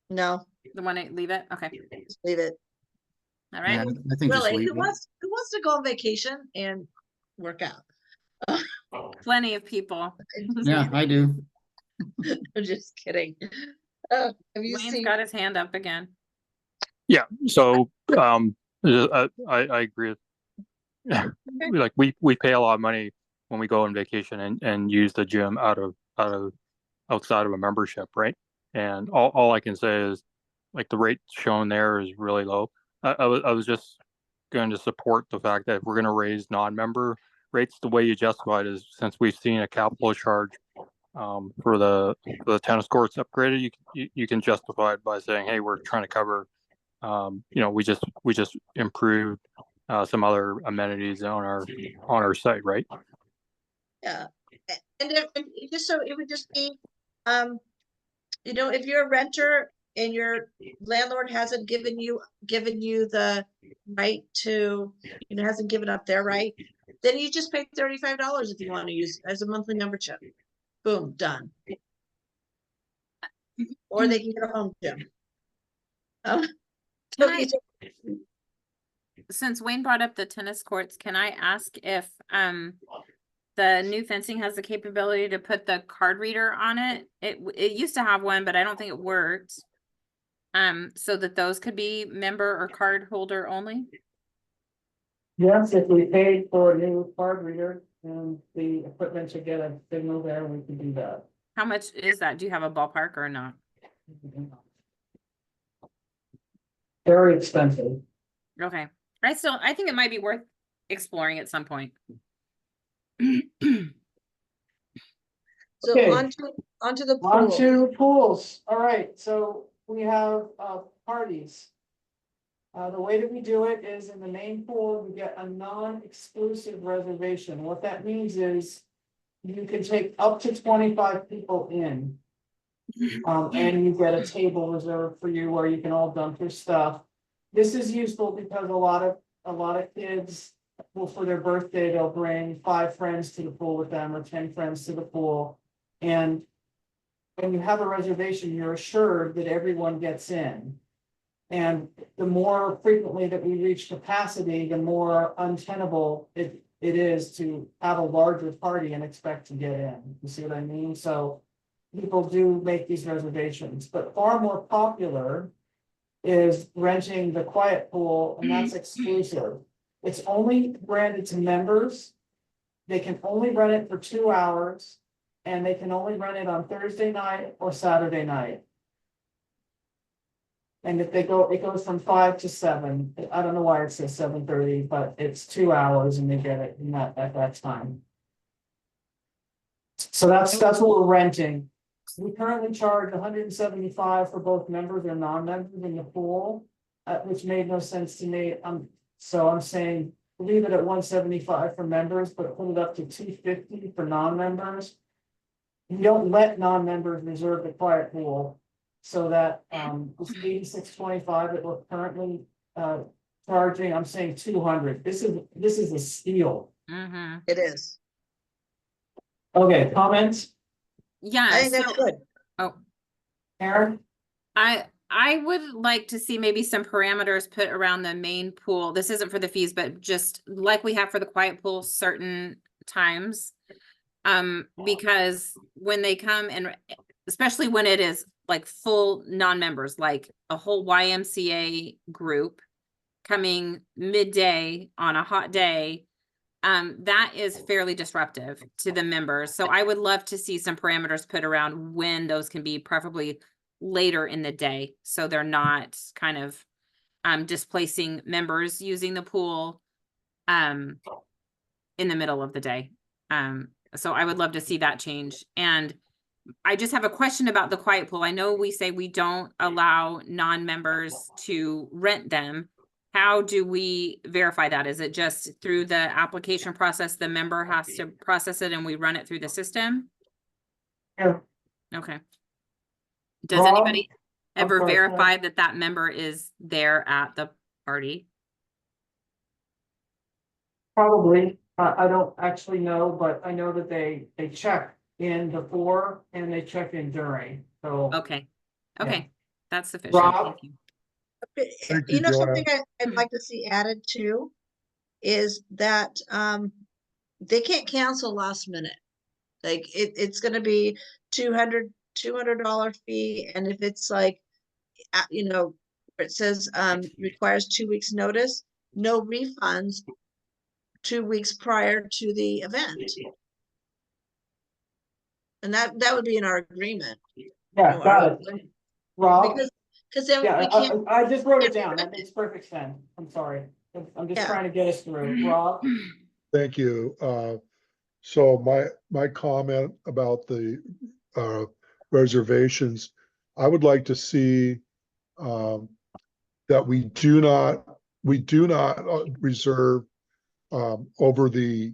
No, the one, leave it? Okay, just leave it. all Yeah, right. I think just Really, leave who it. wants to go on vacation and work out? Plenty of people. Yeah, I do. I'm just kidding. Have you Wayne's seen? got his hand up again. Yeah, so I agree with like we pay a lot of money when we go on vacation and use the gym outside of a membership, right? And all I can say is like the rate shown there is really low. I was just going to support the fact that if we're going to raise non-member rates, the way you justify it is since we've seen a capital charge for the tennis courts upgraded, you can justify it by saying, hey, we're trying to cover we just improved some other amenities on our site, right? Yeah, and just so it would just be, if you're a renter and your landlord hasn't given you the right to, hasn't given up their right, then you just pay $35 if you want to use as a monthly membership. Boom, done. Or they can get a home gym. Can I, since Wayne brought up the tennis courts, can I ask if the new fencing has the capability to put the card reader on it? It used to have one, but I don't think it worked. So that those could be member or card holder only? Yes, if we paid for a new card reader and the equipment to get a signal there, we can do that. How much is that? Do you have a ballpark or not? Very expensive. Okay. I think it might be worth exploring at some point. So Okay. onto the On pool. to pools. All right, so we have parties. The way that we do it is in the main pool, we get a non-exclusive reservation. What that means is you can take up to 25 people in. And you get a table reserved for you where you can all dump your stuff. This is useful because a lot of kids will, for their birthday, they'll bring 5 friends to the pool with them or 10 friends to the pool. And when you have a reservation, you're assured that everyone gets in. And the more frequently that we reach capacity, the more untenable it is to have a larger party and expect to get in. You see what I mean? So people do make these reservations, but far more popular is renting the quiet pool, and that's exclusive. It's only branded to members. They can only rent it for 2 hours, and they can only rent it on Thursday night or Saturday night. And if they go, it goes from 5 to 7. I don't know why it says 7:30, but it's 2 hours and they get it in at that time. So that's what we're renting. We currently charge $175 for both members and non-members in the pool, which made no sense to me. So I'm saying leave it at $175 for members, but put it up to $250 for non-members. You don't let non-members reserve the quiet pool, so that it's $86.25 that we're currently charging. I'm saying $200. This is a steal. Mm-hmm. It is. Okay, comments? Yeah. I think that's good. Oh, Aaron? I I would like to see maybe some parameters put around the main pool. This isn't for the fees, but just like we have for the quiet pool, certain times. Because when they come and especially when it is like full non-members, like a whole YMCA group coming midday on a hot day, that is fairly disruptive to the members. So I would love to see some parameters put around when those can be, preferably later in the day, so they're not kind of displacing members using the pool in the middle of the day. So I would love to see that change. And I just have a question about the quiet pool. I know we say we don't allow non-members to rent them. How do we verify that? Is it just through the application process? The member has to process it and we run it through the system? Yeah. Okay. Does Rob? anybody ever sorry, go ahead. verify that that member is there at the party? Probably, I don't actually know, but I know that they check in before and they check in during, so. Okay. Okay. That's sufficient. Rob? Thank you. Thank You you, know, Joanne. something I'd like to see added too is that they can't cancel last minute. Like it's gonna be $200 fee, and if it's like, you know, where it says requires 2 weeks notice, no refunds 2 weeks prior to the event. And that would be in our agreement. Yeah, got it. Rob? Because then Yeah, we can't. I just wrote it can't down. That prevent makes perfect sense. I'm sorry. I'm just Yeah. trying to get us through. Rob? Thank you. So my comment about the reservations, I would like to see that we do not reserve over the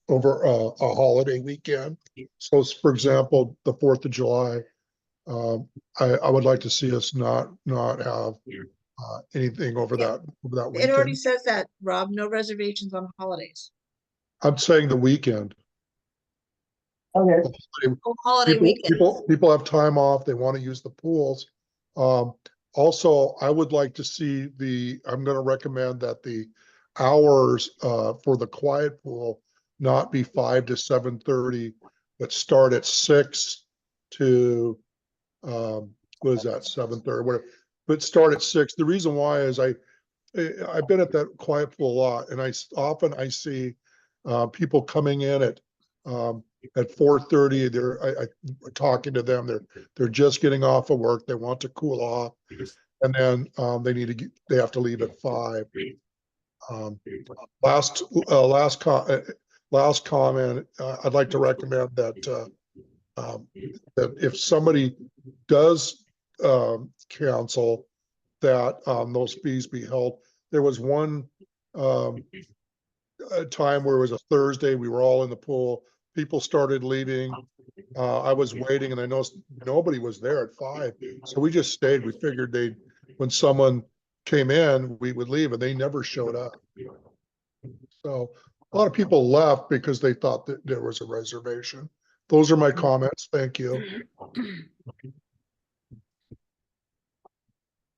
over a holiday weekend. So for example, the 4th of July, I would like to see us not have anything over Yeah. that It already weekend. says that, Rob, no reservations on holidays. I'm saying the weekend. Okay. Holiday weekends. People have time off, they want to use the pools. Also, I would like to see I'm gonna recommend that the hours for the quiet pool not be 5 to 7:30, but start at 6 to what is that, 7:30, whatever, but start at 6. The reason why is I've been at that quiet pool a lot, and I see people coming in at 4:30. I talking to them. They're just getting off of work. They want to cool off, and then they have to leave at 5. Last comment. I'd like to recommend that that if somebody does cancel, that those fees be held. There was one a time where it was a Thursday, we were all in the pool, people started leaving. I was waiting and I noticed nobody was there at 5. So we just stayed. We figured when someone came in, we would leave, and they never showed up. So a lot of people left because they thought that there was a reservation. Those are my comments. Thank you.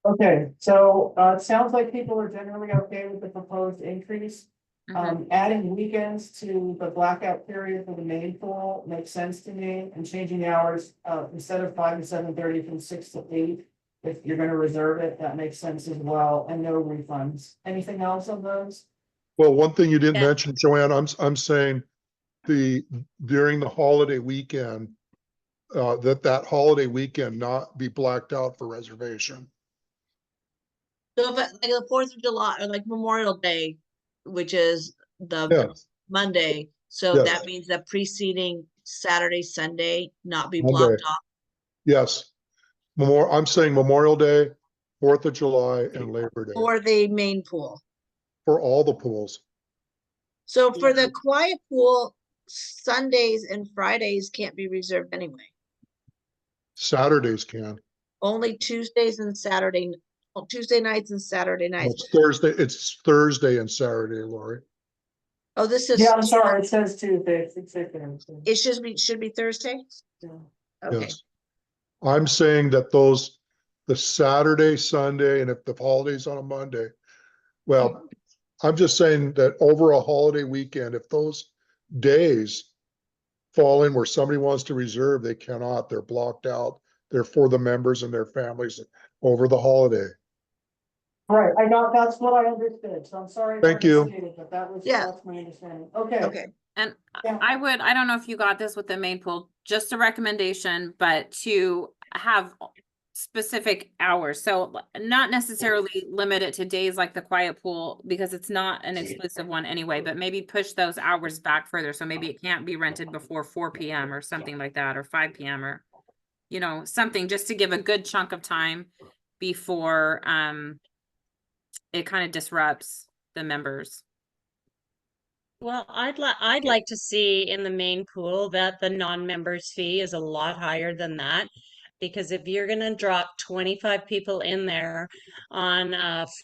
Okay, so it sounds like people are generally okay with the proposed increase. Adding weekends to the blackout period for the main pool makes sense to me, and changing the hours instead of 5 to 7:30 from 6 to 8. If you're gonna reserve it, that makes sense as well, and no refunds. Anything else on those? Well, one thing you didn't Yeah. mention, Joanne, I'm saying during the holiday weekend, that holiday weekend not be blacked out for reservation. So if like the 4th of July or like Memorial Day, which is the Yes, Monday, so Yes. that means that preceding Saturday, Sunday not be Monday. blocked off. yes. I'm saying Memorial Day, 4th of July, and Labor Day For the main pool. for all the pools. So for the quiet pool, Sundays and Fridays can't be reserved anyway. Saturdays can. Only Tuesdays and Tuesday nights and Saturday nights. It's Thursday and Saturday, Lori. Oh, this is, Yeah, I'm sorry, it says Tuesday. it should be Thursday? Yeah. Okay, Yes. I'm saying that the Saturday, Sunday, and if the holiday's on a Monday. Well, I'm just saying that over a holiday weekend, if those days fall in where somebody wants to reserve, they cannot, they're blocked out. They're for the members and their families over the holiday. Right, that's what I understood, so I'm sorry. if I Thank you. misstated, But Yeah. that's my understanding. Okay. Okay, And Yeah. I don't know if you got this with the main pool, just a recommendation, but to have specific hours. So not necessarily limit it to days like the quiet pool, because it's not an exclusive one anyway, but maybe push those hours back further. So maybe it can't be rented before 4 PM or something like that, or 5 PM, or, you know, something just to give a good chunk of time before, it kind of disrupts the members. Well, I'd like to see in the main pool that the non-members fee is a lot higher than that. Because if you're gonna drop 25 people in there on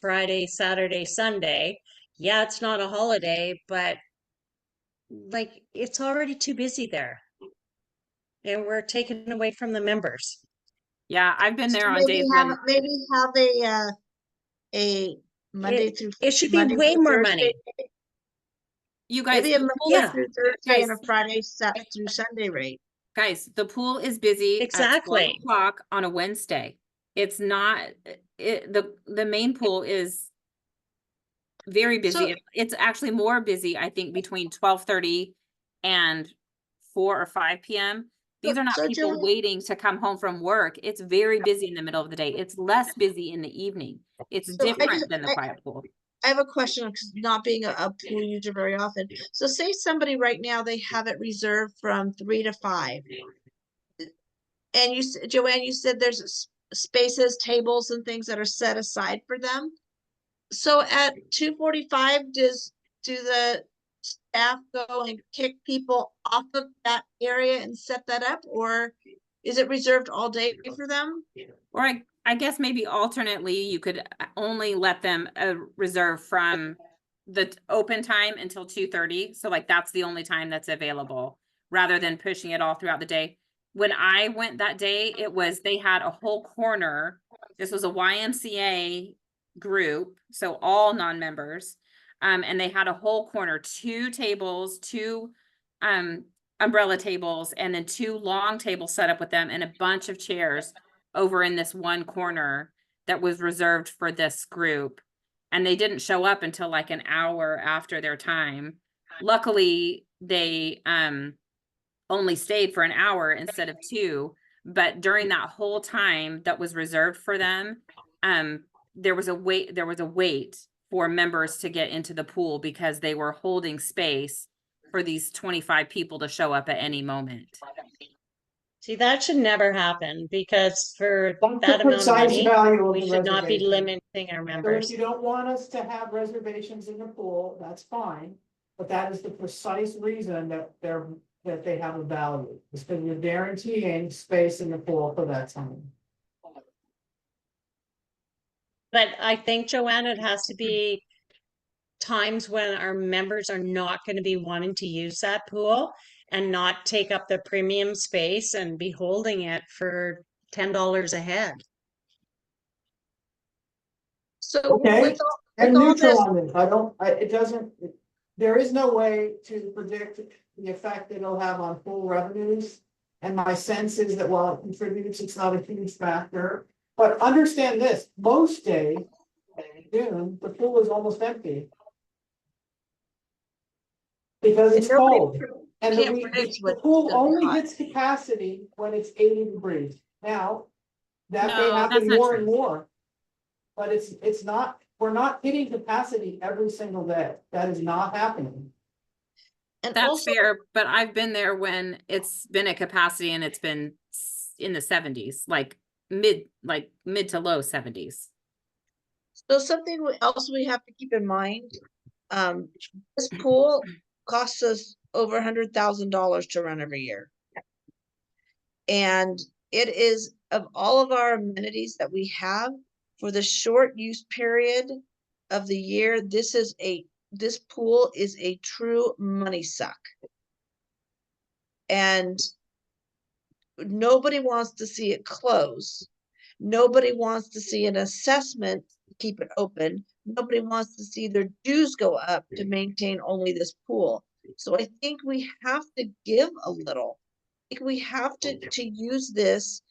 Friday, Saturday, Sunday, yeah, it's not a holiday, but like it's already too busy there. And we're taking away from the members. Yeah, I've been there so on maybe days have, when maybe have a Monday through. It should be Monday way through more Thursday, money. you guys, maybe a the pool Monday is- through Thursday and a guys, Friday through Sunday rate. guys, the pool is busy at 12 Exactly. o'clock on a Wednesday. It's not, the main pool is very busy. So- It's actually more busy, I think, between 12:30 and 4 or 5 PM. These are not So people Joanne- waiting to come home from work. It's very busy in the middle of the day. It's less busy in the evening. It's So I different just- than the quiet pool. I have a question, because not being a pool user very often. So say somebody right now, they have it reserved from 3 to 5. And Joanne, you said there's spaces, tables and things that are set aside for them. So at 2:45, do the staff go and kick people off of that area and set that up? Or is it reserved all day for them? Or I guess maybe alternately, you could only let them reserve from the open time until 2:30. So like that's the only time that's available, rather than pushing it all throughout the day. When I went that day, they had a whole corner. This was a YMCA group, so all non-members. And they had a whole corner, 2 tables, 2 umbrella tables, and then 2 long tables set up with them, and a bunch of chairs over in this one corner that was reserved for this group. And they didn't show up until like an hour after their time. Luckily, they only stayed for an hour instead of 2. But during that whole time that was reserved for them, there was a wait for members to get into the pool, because they were holding space for these 25 people to show up at any moment. See, that should never happen, because for That's that the amount of precise money, value of we the should not be reservation. limiting our So if members. you don't want us to have reservations in the pool, that's fine, but that is the precise reason that they have a value. It's because you're guaranteeing space in the pool for that time. But I think, Joanne, it has to be times when our members are not going to be wanting to use that pool and not take up the premium space and be holding it for $10 a head. So Okay. with I'm all neutral this, on this. It doesn't, there is no way to predict the effect it'll have on pool revenues. And my sense is that while it contributes, it's not a huge factor. But understand this, most days, in June, the pool is almost empty. Because it's and nobody cold. And can't predict the what pool it's gonna be only hot. hits capacity when it's 80 degrees. Now, that may No, happen that's not more true. and more. But it's not, we're not hitting capacity every single day. That is not happening. And That's also, fair, but I've been there when it's been at capacity and it's been in the 70s, like mid to low 70s. so something else we have to keep in mind, this pool costs us over $100,000 to run every year. And it is, of all of our amenities that we have, for the short use period of the year, this pool is a true money suck. And nobody wants to see it close. Nobody wants to see an assessment, to keep it open. Nobody wants to see their dues go up to maintain only this pool. So I think we have to give a little. I think we have to use this,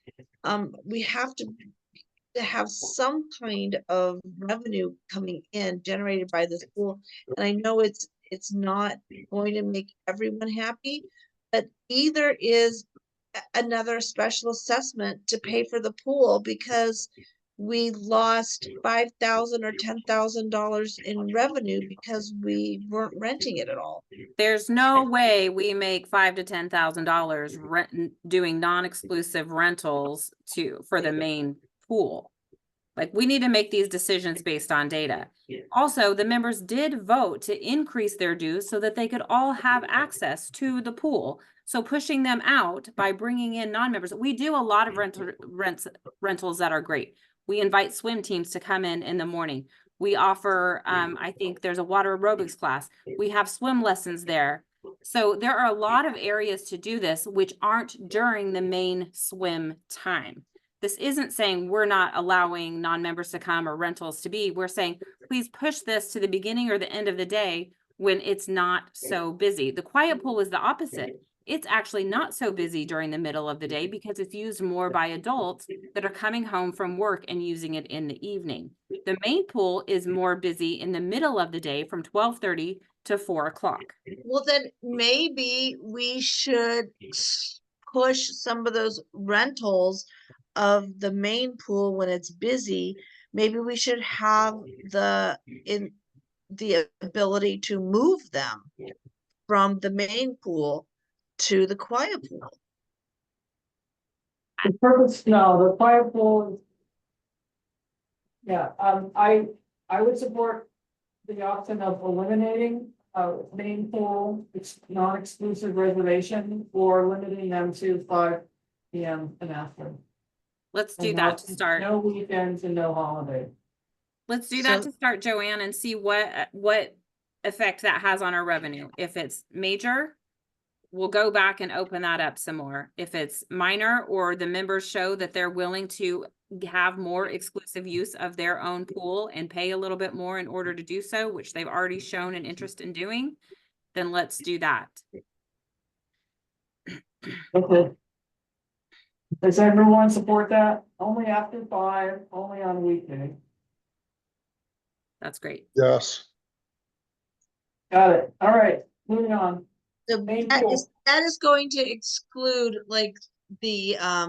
we have to have some kind of revenue coming in generated by this pool. And I know it's not going to make everyone happy, but either is another special assessment to pay for the pool because we lost $5,000 or $10,000 in revenue because we weren't renting it at all. There's no way we make $5,000 to $10,000 doing non-exclusive rentals for the main pool. Like, we need to make these decisions based on data. Also, the members did vote to increase their dues so that they could all have access to the pool. So pushing them out by bringing in non-members, we do a lot of rentals that are great. We invite swim teams to come in the morning. We offer, I think there's a water aerobics class. We have swim lessons there. So there are a lot of areas to do this, which aren't during the main swim time. This isn't saying we're not allowing non-members to come or rentals to be. We're saying, please push this to the beginning or the end of the day when it's not so busy. The quiet pool is the opposite. It's actually not so busy during the middle of the day because it's used more by adults that are coming home from work and using it in the evening. The main pool is more busy in the middle of the day from 12:30 to 4 o'clock. Well, then maybe we should push some of those rentals of the main pool when it's busy. Maybe we should have the ability to move them from the main pool to the quiet pool. The purpose, no, the quiet pool. Yeah, I would support the option of eliminating main pool, it's non-exclusive reservation, or limiting them to 5 p.m. and after. Let's do And that to start. No weekends and no holiday. Let's do that So- to start, Joanne, and see what effect that has on our revenue. If it's major, we'll go back and open that up some more. If it's minor, or the members show that they're willing to have more exclusive use of their own pool and pay a little bit more in order to do so, which they've already shown an interest in doing, then let's do that. Okay. Does everyone support that? Only after 5, only on weekday. That's great. Yes. Got it. All right, moving on. So Main that pool. is going to exclude like the, I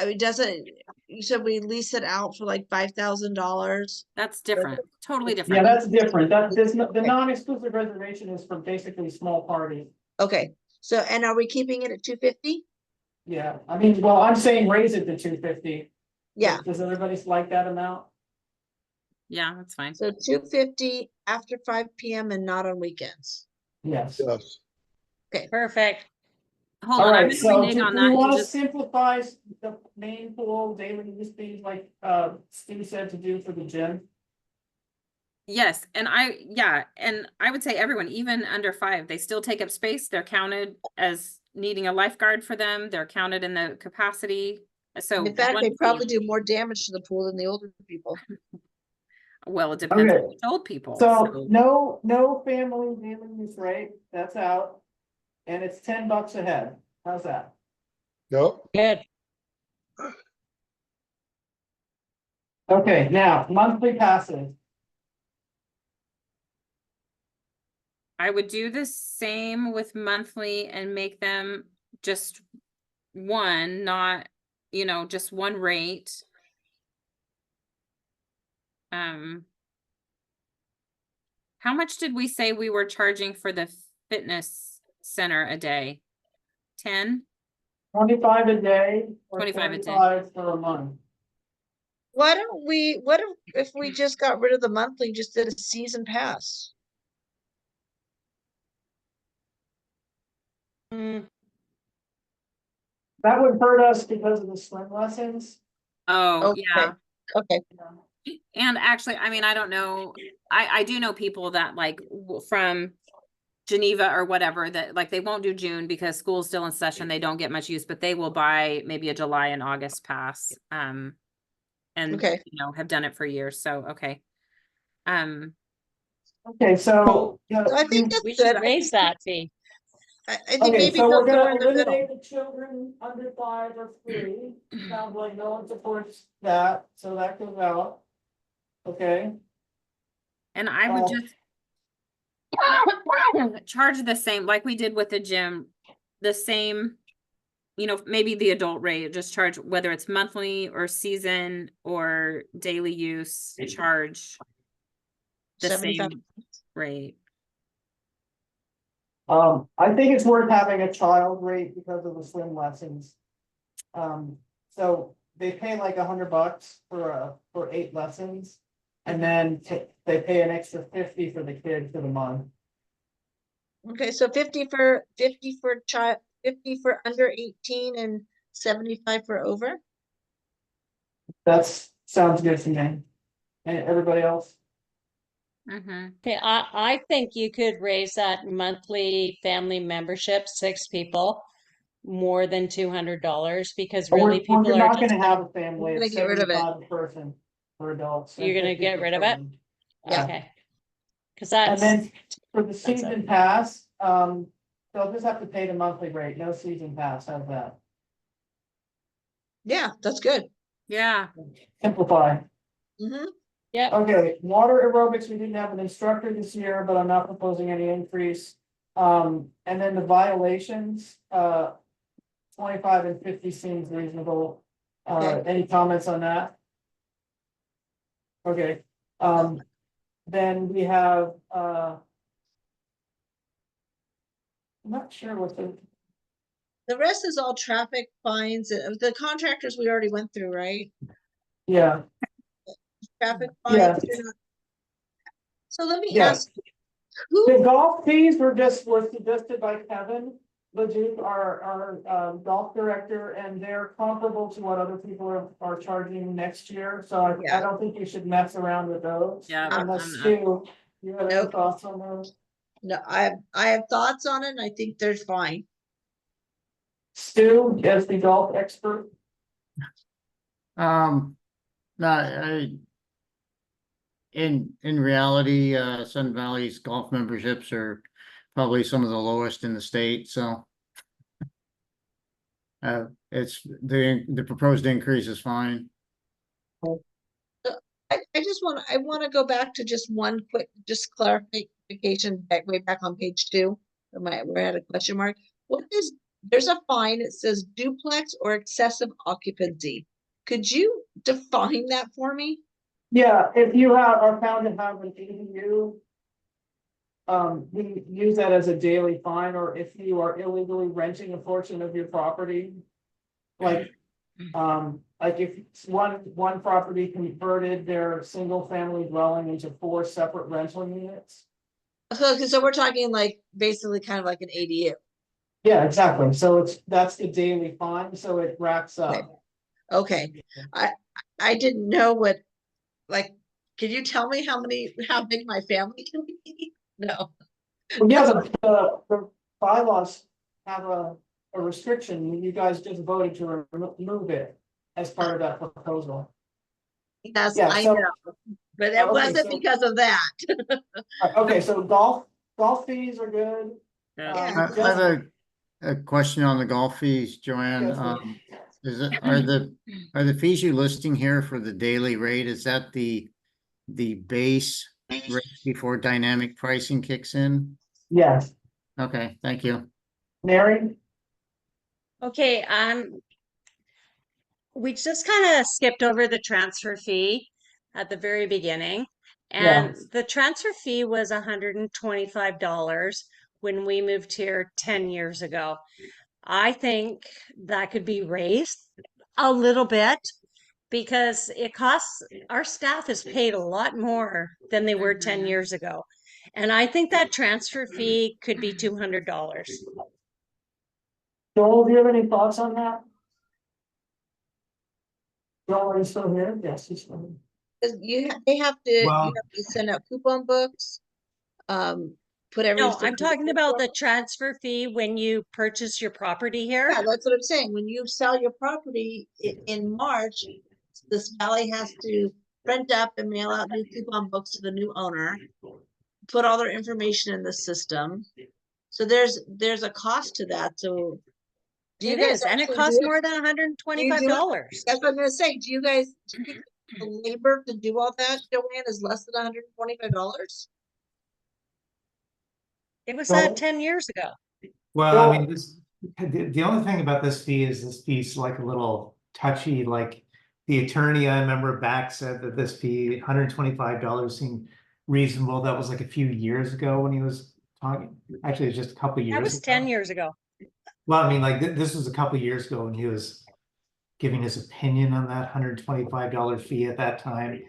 mean, doesn't, you said we lease it out for like $5,000? That's different, totally Yeah, different. that's different. The non-exclusive reservation is for basically small parties. Okay, so, and are we keeping it at 250? Yeah, I mean, well, I'm saying raise it to 250. Yeah, Does everybody like that amount? Yeah, that's fine. so 250 after 5 p.m. and not on weekends. Yes. Yes. Perfect. Hold All on, I'm right, gonna so renege do on we that and want to just, simplify the main pool daily use fees like Steve said to do for the gym? yes, and I would say everyone, even under 5, they still take up space. They're counted as needing a lifeguard for them. They're counted in the capacity. So In fact, one they fee. probably do more damage to the pool than the older people. Well, it depends Okay. on the old people. So no family daily use rate, that's out. And it's $10 a head. How's that? Yep. Good. Okay, now monthly passes. I would do the same with monthly and make them just one, not, just one rate. How much did we say we were charging for the fitness center a day? 10? 25 a day or 25 a day. 25 for a month. Why don't we, what if we just got rid of the monthly, just did a season pass? Mm, That would hurt us because of the swim lessons. Oh, Okay. yeah. Okay, And actually, I mean, I don't know. I do know people that from Geneva or whatever, that like they won't do June because school's still in session. They don't get much use, but they will buy maybe a July and August pass. And Okay. have done it for years. So okay. Okay, so. So I think We that's good. should raise that fee. I think Okay, maybe so go we're gonna somewhere in the middle. eliminate the children under 5 or 3. Sounds like no one supports that, so that goes out. Okay, And I would Oh. just charge the same, like we did with the gym, the same, maybe the adult rate, just charge whether it's monthly or season or daily use, charge the 75. same rate. I think it's worth having a child rate because of the swim lessons. So they pay like $100 for 8 lessons. And then they pay an extra 50 for the kid for the month. Okay, so 50 for child, 50 for under 18 and 75 for over. Sounds good to me. And everybody else? Okay, I think you could raise that monthly family membership, 6 people, more than $200 because really We're people are not just gonna have a family We're of gonna get rid of it. 75 person for adults. and You're gonna 50 get for rid of it? children. Yeah. Okay. Because And that's, then for the expensive. season pass, they'll just have to pay the monthly rate, no season pass, how's that? Yeah, that's good. Yeah. Simplify. Hmm. yep, Okay, water aerobics, we didn't have an instructor this year, but I'm not proposing any increase. And then the violations, 25 and 50 seems reasonable. Okay. Any comments on that? Okay, then we have, I'm not sure what The rest is all traffic fines. The contractors we already went through, right? yeah, Traffic Yeah. fines. So let me Yeah. ask, the who, golf fees were suggested by Kevin Leduc, our golf director, and they're comparable to what other people are charging next year, so I Yeah. don't think you should mess around with those. Yeah, Unless I'm not. Stu, you have any Nope. thoughts on those? no, I have thoughts on it and I think they're fine. Stu, as the golf expert? No, in reality, Sun Valley's golf memberships are probably some of the lowest in the state, so. It's the proposed increase is fine. I want to go back to just one quick, just clarification way back on page 2. Where I had a question mark. There's a fine, it says duplex or excessive occupancy. Could you define that for me? Yeah, if you are found to have an ADU. We use that as a daily fine, or if you are illegally renting a portion of your property. Like if one property converted their single family dwelling into 4 separate rental units. So we're talking like basically kind of like an ADU. Yeah, exactly, so that's the daily fine, so it racks up. Okay, I didn't know what, like, could you tell me how big my family can be? No. Yeah, the bylaws have a restriction, you guys just voted to remove it as part of that proposal. Yes, Yeah, I so- know, but it Okay, wasn't so- because of that. Okay, so golf fees are good. Yeah. I have a question on the golf fees, Joanne. Yes, Are the fees you listing here for the daily rate, is that the base rate before dynamic pricing kicks in? Yes, Okay, thank you. Mary? okay, we just kind of skipped over the transfer fee at the very beginning. And the transfer fee was $125 when we moved here 10 years ago. I think that could be raised a little bit because it costs, our staff is paid a lot more than they were 10 years ago. And I think that transfer fee could be $200. Joel, do you have any thoughts on that? Joel, are you still here? Yes, he's still here. 'Cause you have to Well- send out coupon books. put No, everything. I'm talking about the transfer fee when you purchase your property here. Yeah, that's what I'm saying. When you sell your property in March, this valley has to print up and mail out new coupon books to the new owner, put all their information in the system. So there's a cost to that. So do you It guys is, and it actually costs do more than $125. That's what I'm gonna say. Do you guys think the labor to do all that, Joanne, is less than $125? It was Well- 10 years ago. Well, Well- I mean, the only thing about this fee is this fee's like a little touchy, like the attorney I remember back said that this fee, $125 seemed reasonable. That was like a few years ago when he was talking. Actually, it was just a couple years That was ago. 10 years ago. Well, I mean, like this was a couple years ago when he was giving his opinion on that $125 fee at that time.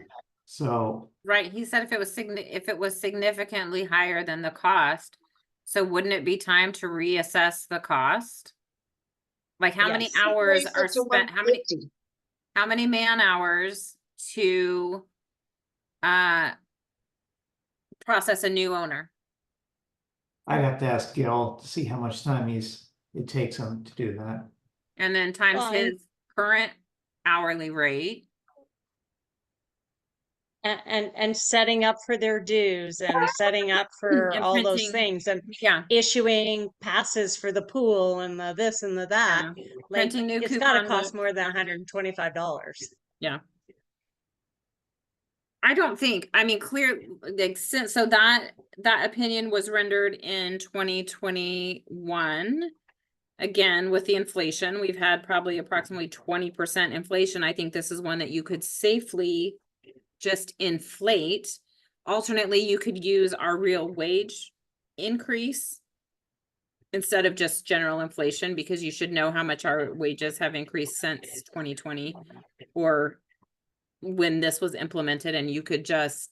So Right, he said if it was significantly higher than the cost, so wouldn't it be time to reassess the cost? Like how many Yes. hours Raise it are to spent, 150. how many man hours to process a new owner? I'd have to ask Gil to see how much time it takes him to do that. And then times Well, his current hourly rate. And setting up for their dues and setting up for And all those printing- things and Yeah, issuing passes for the pool and the this and the that. yeah. Like, Printing new it's gotta coupon cost books. more than $125. Yeah. I don't think, I mean, clear, like, since, so that opinion was rendered in 2021. Again, with the inflation, we've had probably approximately 20% inflation. I think this is one that you could safely just inflate. Alternately, you could use our real wage increase instead of just general inflation, because you should know how much our wages have increased since 2020 or when this was implemented, and you could just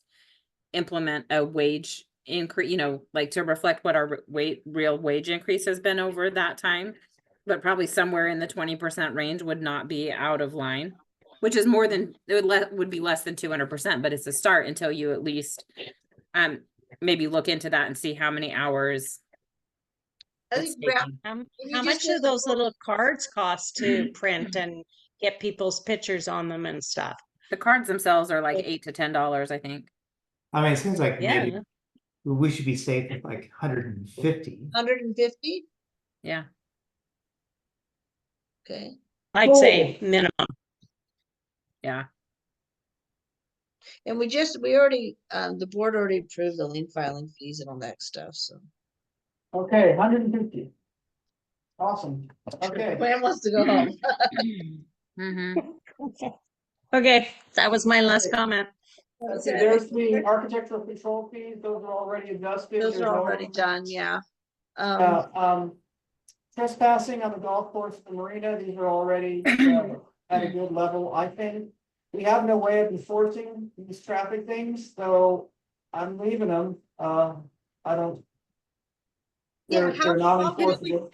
implement a wage increase, like to reflect what our real wage increase has been over that time. But probably somewhere in the 20% range would not be out of line, which is more than, it would be less than 200%, but it's a start until you at least maybe look into that and see how many hours I it's think taking. you How just much did do the those book. little cards cost to print and get people's pictures on them and stuff? The cards themselves are like $8 to $10, I think. I mean, it seems like Yeah. maybe we should be safe with like 150. 150? Yeah. Okay. I'd say minimum. Yeah. And we already, the board already approved the lien filing fees and all that stuff, so. Okay, 150. Awesome. Okay. Joanne wants to go home. Mm-hmm. Okay, that was my last Okay. comment. So there's the architectural control fees, those are already adjusted. Those There's are no- already done, yeah. Trespassing on the golf course and marina, these are already at a good level, I think. We have no way of enforcing these traffic things, so I'm leaving them. I don't. Yeah, They're not how can we, enforceable.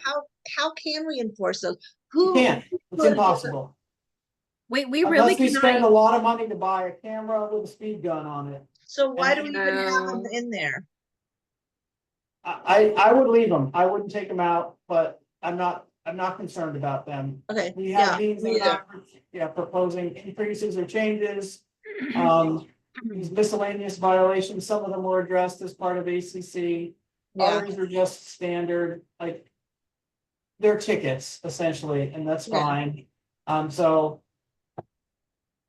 how can we enforce those? You Who? can't, it's impossible. Wait, we really Unless we spend a cannot. lot of money to buy a camera with a speed gun on it. So why do And we even have them No. in there? I would leave them, I wouldn't take them out, but I'm not concerned about them. Okay, We yeah, have these, me either. proposing increases or changes. These miscellaneous violations, some of them were addressed as part of ACC. Yeah, Others are just standard, like. They're tickets essentially, and that's Yeah. fine. So.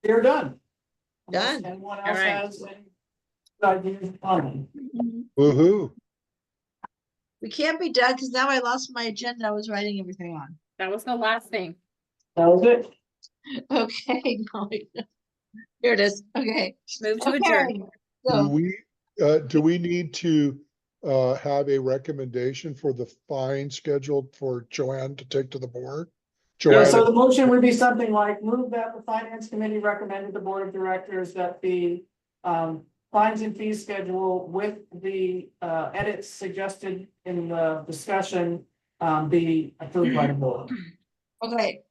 They're done. Unless Done. anyone All else right. has any ideas on them. Woohoo. we can't be done because now I lost my agenda. I was writing everything on. That was the last thing. That was it. Okay, no, here it is. Okay. Move to adjourn. Okay, so Do we need to have a recommendation for the fine scheduled for Joanne to take to the board? Yeah, so Joanne, the motion would be something like, move that the finance committee recommended the board of directors that the fines and fees schedule with the edits suggested in the discussion be approved by the board. okay,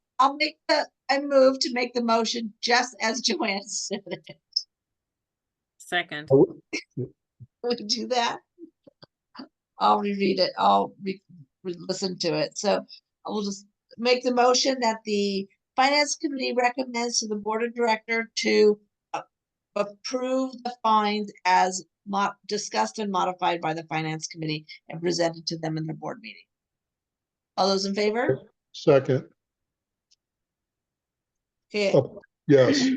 I move to make the motion just as Joanne said it. Second. We do that? I'll reread it. I'll listen to it. So I will just make the motion that the finance committee recommends to the board of director to approve the fines as discussed and modified by the finance committee and presented to them in the board meeting. All those in favor? Second, Okay, yes.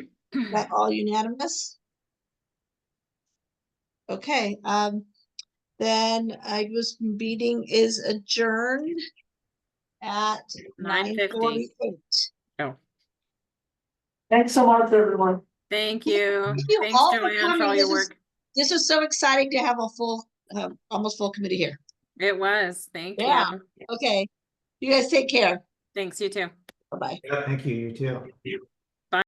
that all unanimous? Okay, then I was meeting is adjourned at 9:50. 9:48. Oh, Thanks so much, everyone. thank you. Thank you Thanks, all for Joanne, for coming. all your work. This is so exciting to have a full, almost full committee here. It was. Thank Yeah. you. Okay, you guys take care. Thanks, you too. Bye-bye. Yeah, thank you, you too.